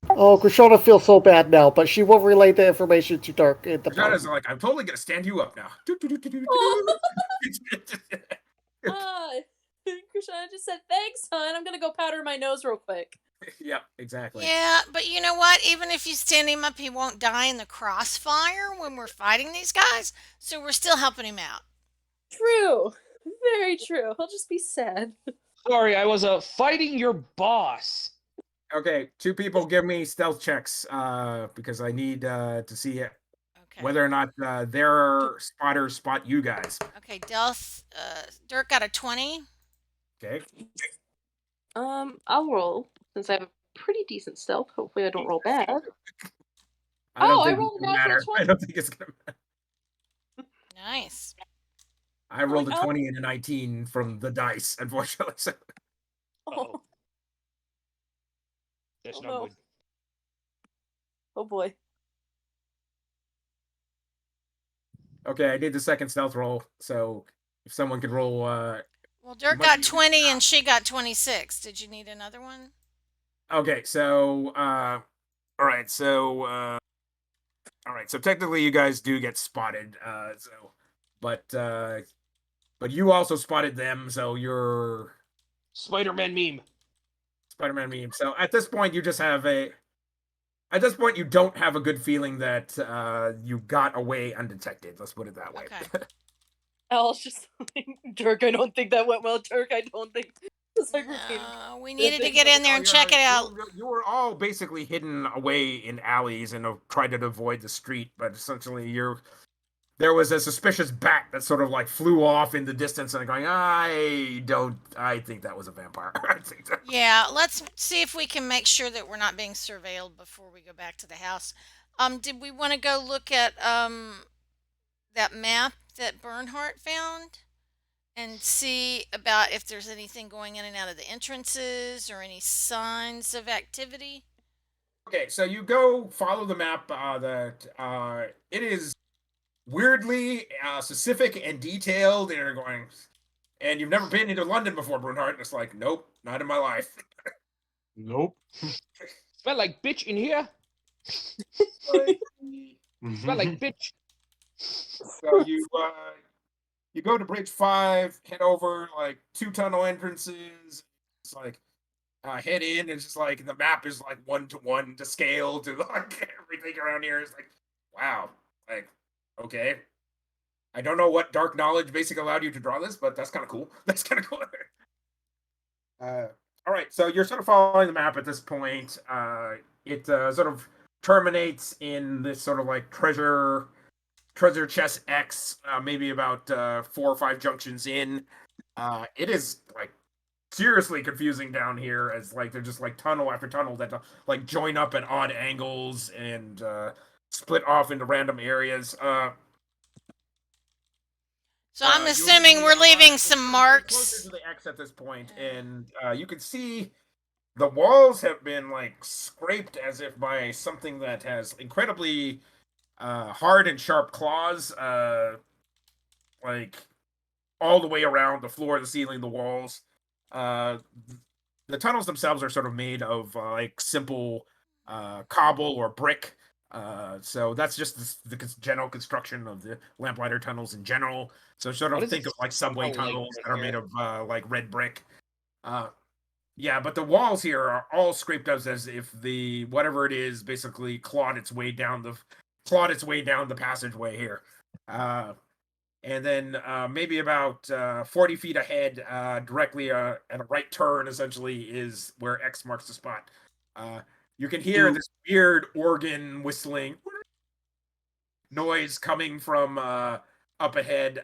oh, Krishana feels so bad now, but she will relay the information to Dirk at the Krishana's party. like, I'm totally gonna stand you up now. Krishana just said, "Thanks, hon. I'm gonna go powder my nose real quick." Yep, exactly. Yeah, but you know what? Even if you stand him up, he won't die in the crossfire when we're fighting these guys. So we're still helping him out. True. Very true. He'll just be sad. Sorry, I was fighting your boss. Okay, 2 people give me stealth checks because I need to see Okay. whether or not their spotters spot you guys. Okay, Dirk got a 20. Okay. I'll roll since I have a pretty decent stealth. Hopefully, I don't roll bad. I don't I think rolled it's a gonna natural matter. 20. I don't think it's gonna matter. Nice. I rolled a Oh. 20 and a 19 from the dice, unfortunately. So. Uh-oh. That's Oh, not no. good. Oh boy. Okay, I did the second stealth roll, so if someone could roll Well, Dirk might got be- 20 and she got 26. Did you need another one? Okay, so all right, so technically you guys do get spotted, but you also spotted them, so you're Spider-Man meme. Spider-Man meme. So at this point you don't have a good feeling that you got away undetected. Let's put it that way. Okay. Al's just like, Dirk, I don't think that went well. Dirk, I don't think. It's like repeating. We needed to get in there and check it out. You were all basically hidden away in alleys and tried to avoid the street, but essentially there was a suspicious bat that sort of like flew off in the distance and going, I think that was a vampire. I think that. Yeah, let's see if we can make sure that we're not being surveilled before we go back to the house. Did we want to go look at that map that Burnheart found and see about if there's anything going in and out of the entrances or any signs of activity? Okay, so you go follow the map that it is weirdly specific and detailed, and you're going, and you've never been into London before, Burnheart, and it's like, nope, not in my life. Nope. Smell like bitch in here. Smell like bitch. So you go to Bridge 5, head over like 2 tunnel entrances. It's like head in. It's just like the map is like 1-to-1 to scale to like everything around here is like, wow, like okay. I don't know what dark knowledge basically allowed you to draw this, but that's kind of cool. That's kind of cool. All right, so you're sort of following the map at this point. It sort of terminates in this sort of like treasure chest X, maybe about 4 or 5 junctions in. It is like seriously confusing down here, as like they're just like tunnel after tunnel that like join up at odd angles and split off into random areas. So I'm assuming we're leaving some marks. Closer to the X at this point, and you can see the walls have been like scraped as if by something that has incredibly hard and sharp claws, like all the way around the floor, the ceiling, the walls. The tunnels themselves are sort of made of like simple cobble or brick, So that's just the general construction of the lamplighter tunnels in general. So sort What of does think it of like subway smell like tunnels right that are here? made of like red brick. Yeah, but the walls here are all scraped up as if the whatever it is basically clawed its way down the passageway here. And then maybe about 40 feet ahead, directly at a right turn, essentially, is where X marks the spot. You can hear this weird organ whistling noise coming from up ahead.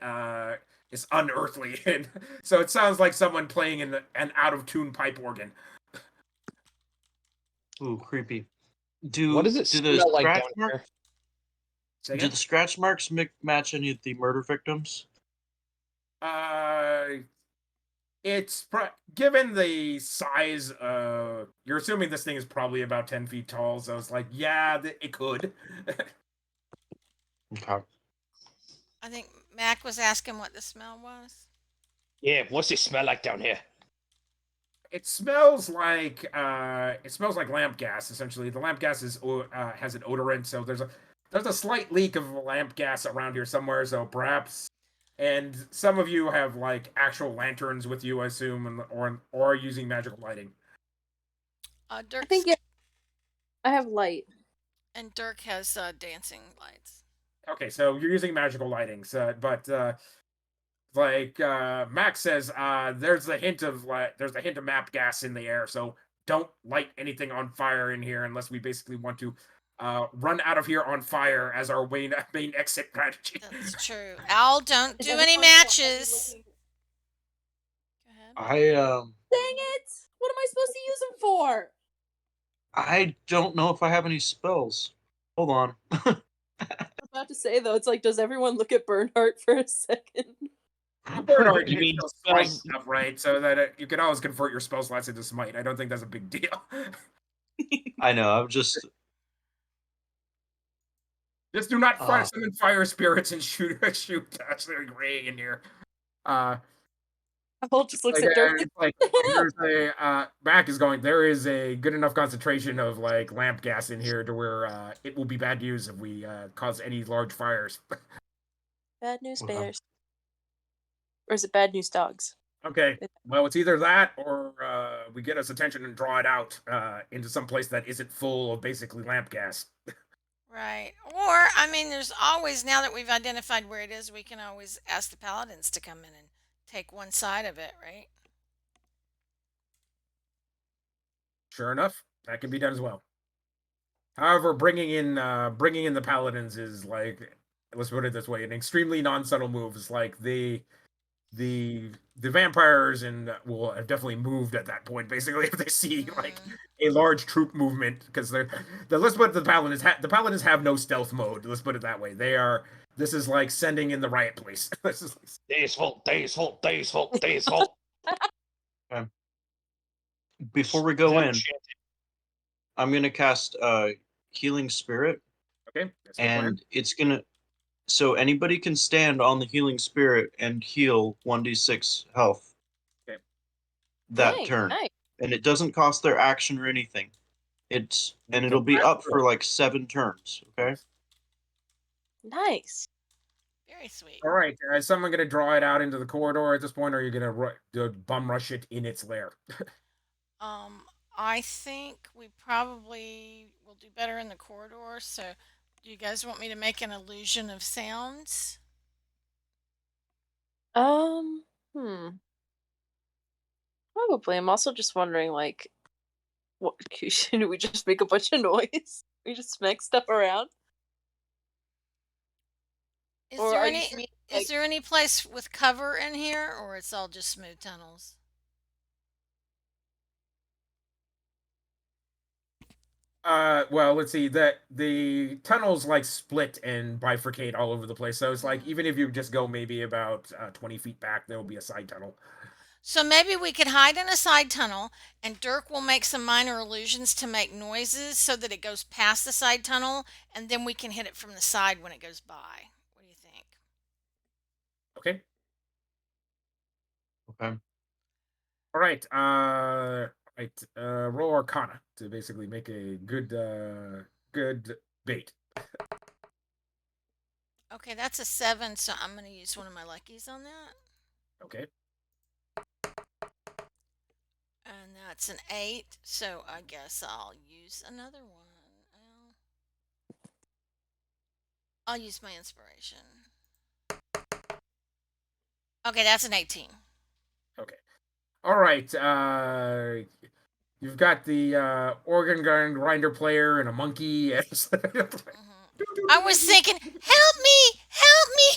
It's unearthly, and so it sounds like someone playing an out of tune pipe organ. Ooh, creepy. What does it smell like down here? Do the scratch marks match any of the murder victims? It's given the size. You're assuming this thing is probably about 10 feet tall, so it's like, yeah, it could. Okay. I think Mac was asking what the smell was. Yeah, what's it smell like down here? It smells like lamp gas. Essentially, the lamp gas has an odorant, so there's a slight leak of lamp gas around here somewhere. So perhaps, and some of you have like actual lanterns with you, I assume, or are using magical lighting. Dirk. I think I have light. And Dirk has dancing lights. Okay, so you're using magical lighting, but like Max says, there's a hint of map gas in the air, so don't light anything on fire in here unless we basically want to run out of here on fire as our main exit strategy. That's true. Al, don't do any matches. Go ahead. Dang it! What am I supposed to use them for? I don't know if I have any spells. Hold on. I'm about to say though, it's like, does everyone look at Burnheart for a second? Bernard, you You mean can still smite spells? stuff, right? So that you can always convert your spell slots into smite. I don't think that's a big deal. I know. I'm just. Just do not summon fire spirits and shoot actually ray in here. Al just looks at Dirk. There's Mac is going. There is a good enough concentration of like lamp gas in here to where it will be bad news if we cause any large fires. Bad news bears. Or is it bad news dogs? Okay. Well, it's either that or we get its attention and draw it out into some place that isn't full of basically lamp gas. Right. Or, I mean, there's always, now that we've identified where it is, we can always ask the paladins to come in and take one side of it, right? Sure enough, that can be done as well. However, bringing in the paladins is like, let's put it this way, an extremely non-subtle move. It's like the vampires and will have definitely moved at that point. Basically, if they see like a large troop movement, because let's put it, the paladins have no stealth mode. Let's put it that way. This is like sending in the riot police. Days fault. Okay. Before we go in, I'm gonna cast Healing Spirit. Okay. And it's gonna. So anybody can stand on the Healing Spirit and heal 1d6 health. Okay. That turn. Nice. And it doesn't cost their action or anything. It'll be up for like 7 turns. Okay. Nice. Very sweet. All right. Is someone going to draw it out into the corridor at this point, or are you going to bum rush it in its lair? I think we probably will do better in the corridor. So, do you guys want me to make an illusion of sounds? Probably. I'm also just wondering, like, what should we just make a bunch of noise? We just smack stuff around? Is Or there are any you mean, is like- there any place with cover in here, or it's all just smooth tunnels? Well, let's see. That the tunnels like split and bifurcate all over the place. So it's like even if you just go maybe about 20 feet back, there will be a side tunnel. So maybe we could hide in a side tunnel, and Dirk will make some minor illusions to make noises so that it goes past the side tunnel, and then we can hit it from the side when it goes by. What do you think? Okay. Okay. All right. Roll Arcana to basically make a good bait. Okay, that's a 7, so I'm going to use one of my luckies on that. Okay. And that's an 8, so I guess I'll use another one. I'll use my inspiration. Okay, that's an 18. Okay. All right. You've got the organ grinder player and a monkey. I was thinking, help me! Help me!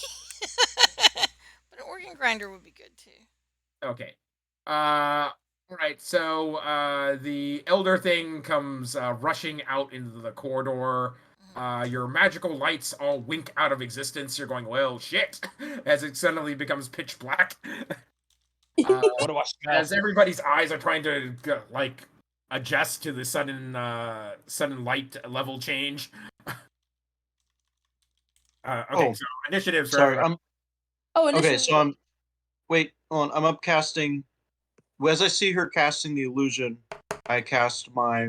But an organ grinder would be good too. Okay. All right. So the elder thing comes rushing out into the corridor. Your magical lights all wink out of existence. You're going, well, shit, as it suddenly becomes pitch black. What do I smell? As everybody's eyes are trying to like adjust to the sudden light level change. Okay, so initiatives. Sorry, initiative. okay. So I'm. Wait, hold on. I'm upcasting. As I see her casting the illusion, I cast my.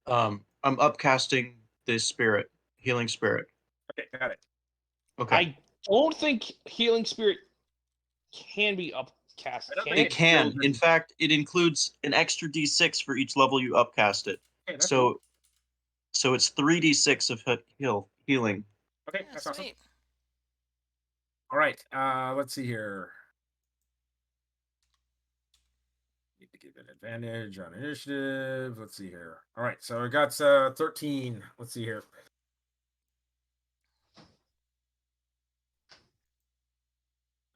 I'm upcasting the spirit, healing spirit. Okay, got it. Okay. I don't think healing spirit can be upcast. It can. In fact, it includes an extra d6 for each level you upcast it. Okay, that's So, cool. so it's 3d6 of healing. Okay, Yeah, that's awesome. sweet. All right, let's see here. Need to give it advantage on initiative. Let's see here. All right, so I got 13. Let's see here.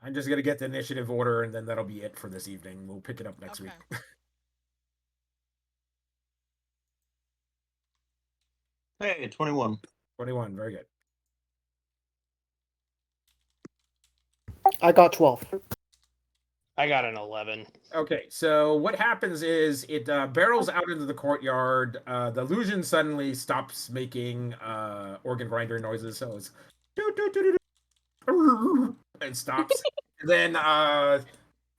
I'm just gonna get the initiative order, and then that'll be it for this evening. We'll pick it up next week. Hey, 21. 21, very good. I got 12. I got an 11. Okay, so what happens is it barrels out into the courtyard. The illusion suddenly stops making organ grinder noises, so it's and stops. And then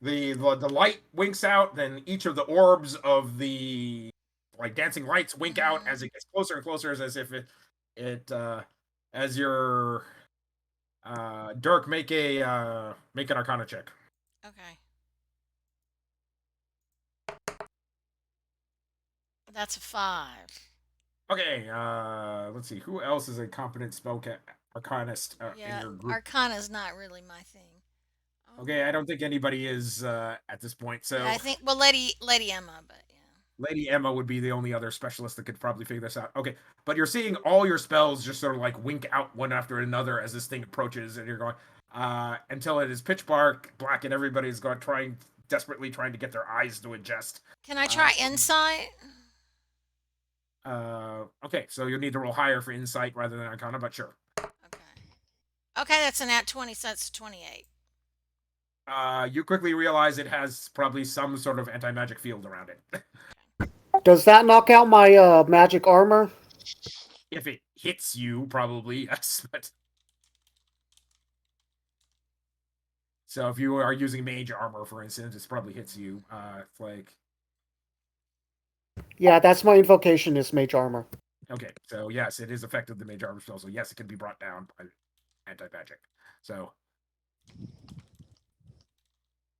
the light winks out. Then each of the orbs of the like dancing lights wink out as it gets closer and closer, as if as your Dirk make an Arcana check. Okay. That's a 5. Okay, let's see. Who else is a competent arcanist in Yeah, your group? Arcana's not really my thing. Okay, I don't think anybody is at this point. So Yeah, I think Lady Emma, but yeah. Lady Emma would be the only other specialist that could probably figure this out. Okay, but you're seeing all your spells just sort of like wink out one after another as this thing approaches, and you're going until it is pitch black, and everybody's going desperately trying to get their eyes to adjust. Can I try insight? Okay, so you'll need to roll higher for insight rather than Arcana, but sure. Okay, that's an at 20, so that's 28. You quickly realize it has probably some sort of anti-magic field around it. Does that knock out my magic armor? If it hits you, probably, yes. But so if you are using mage armor, for instance, it probably hits you. It's like... Yeah, that's my invocation is mage armor. Okay, so yes, it is effective, the mage armor spell, so yes, it can be brought down by anti-magic. So...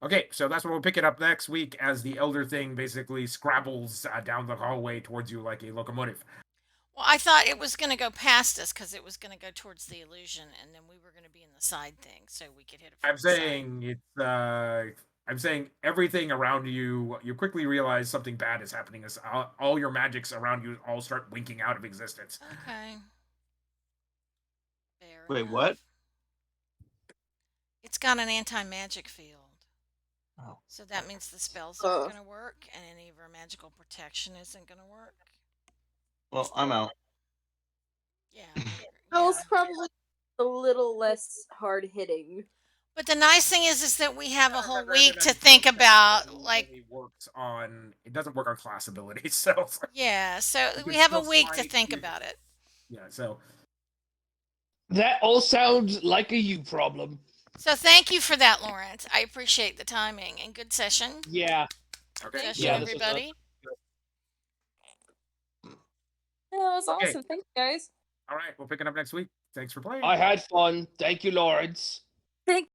Okay, so that's what we'll pick it up next week as the elder thing basically scrabbles down the hallway towards you like a locomotive. Well, I thought it was going to go past us because it was going to go towards the illusion, and then we were going to be in the side thing, so we could hit it from I'm saying it's. I'm saying everything around you. You quickly realize something bad is happening. As all your magics around you all start winking out of existence. Okay. Wait, what? It's got an anti-magic field. Oh. So that means the spells aren't going to work, and any of our magical protection isn't going to work. Well, I'm out. Yeah. Spells probably a little less hard hitting. But the nice thing is that we have a whole week to think about, like... It doesn't work on class abilities, so... Yeah, so we have a week to think about it. Yeah, so... That all sounds like a you problem. So thank you for that, Lawrence. I appreciate the timing and good session. Yeah. Okay. Session, Yeah, everybody. Yeah, that was awesome. Thanks, guys. All right, we'll pick it up next week. Thanks for playing. I had fun. Thank you, Lawrence. Thank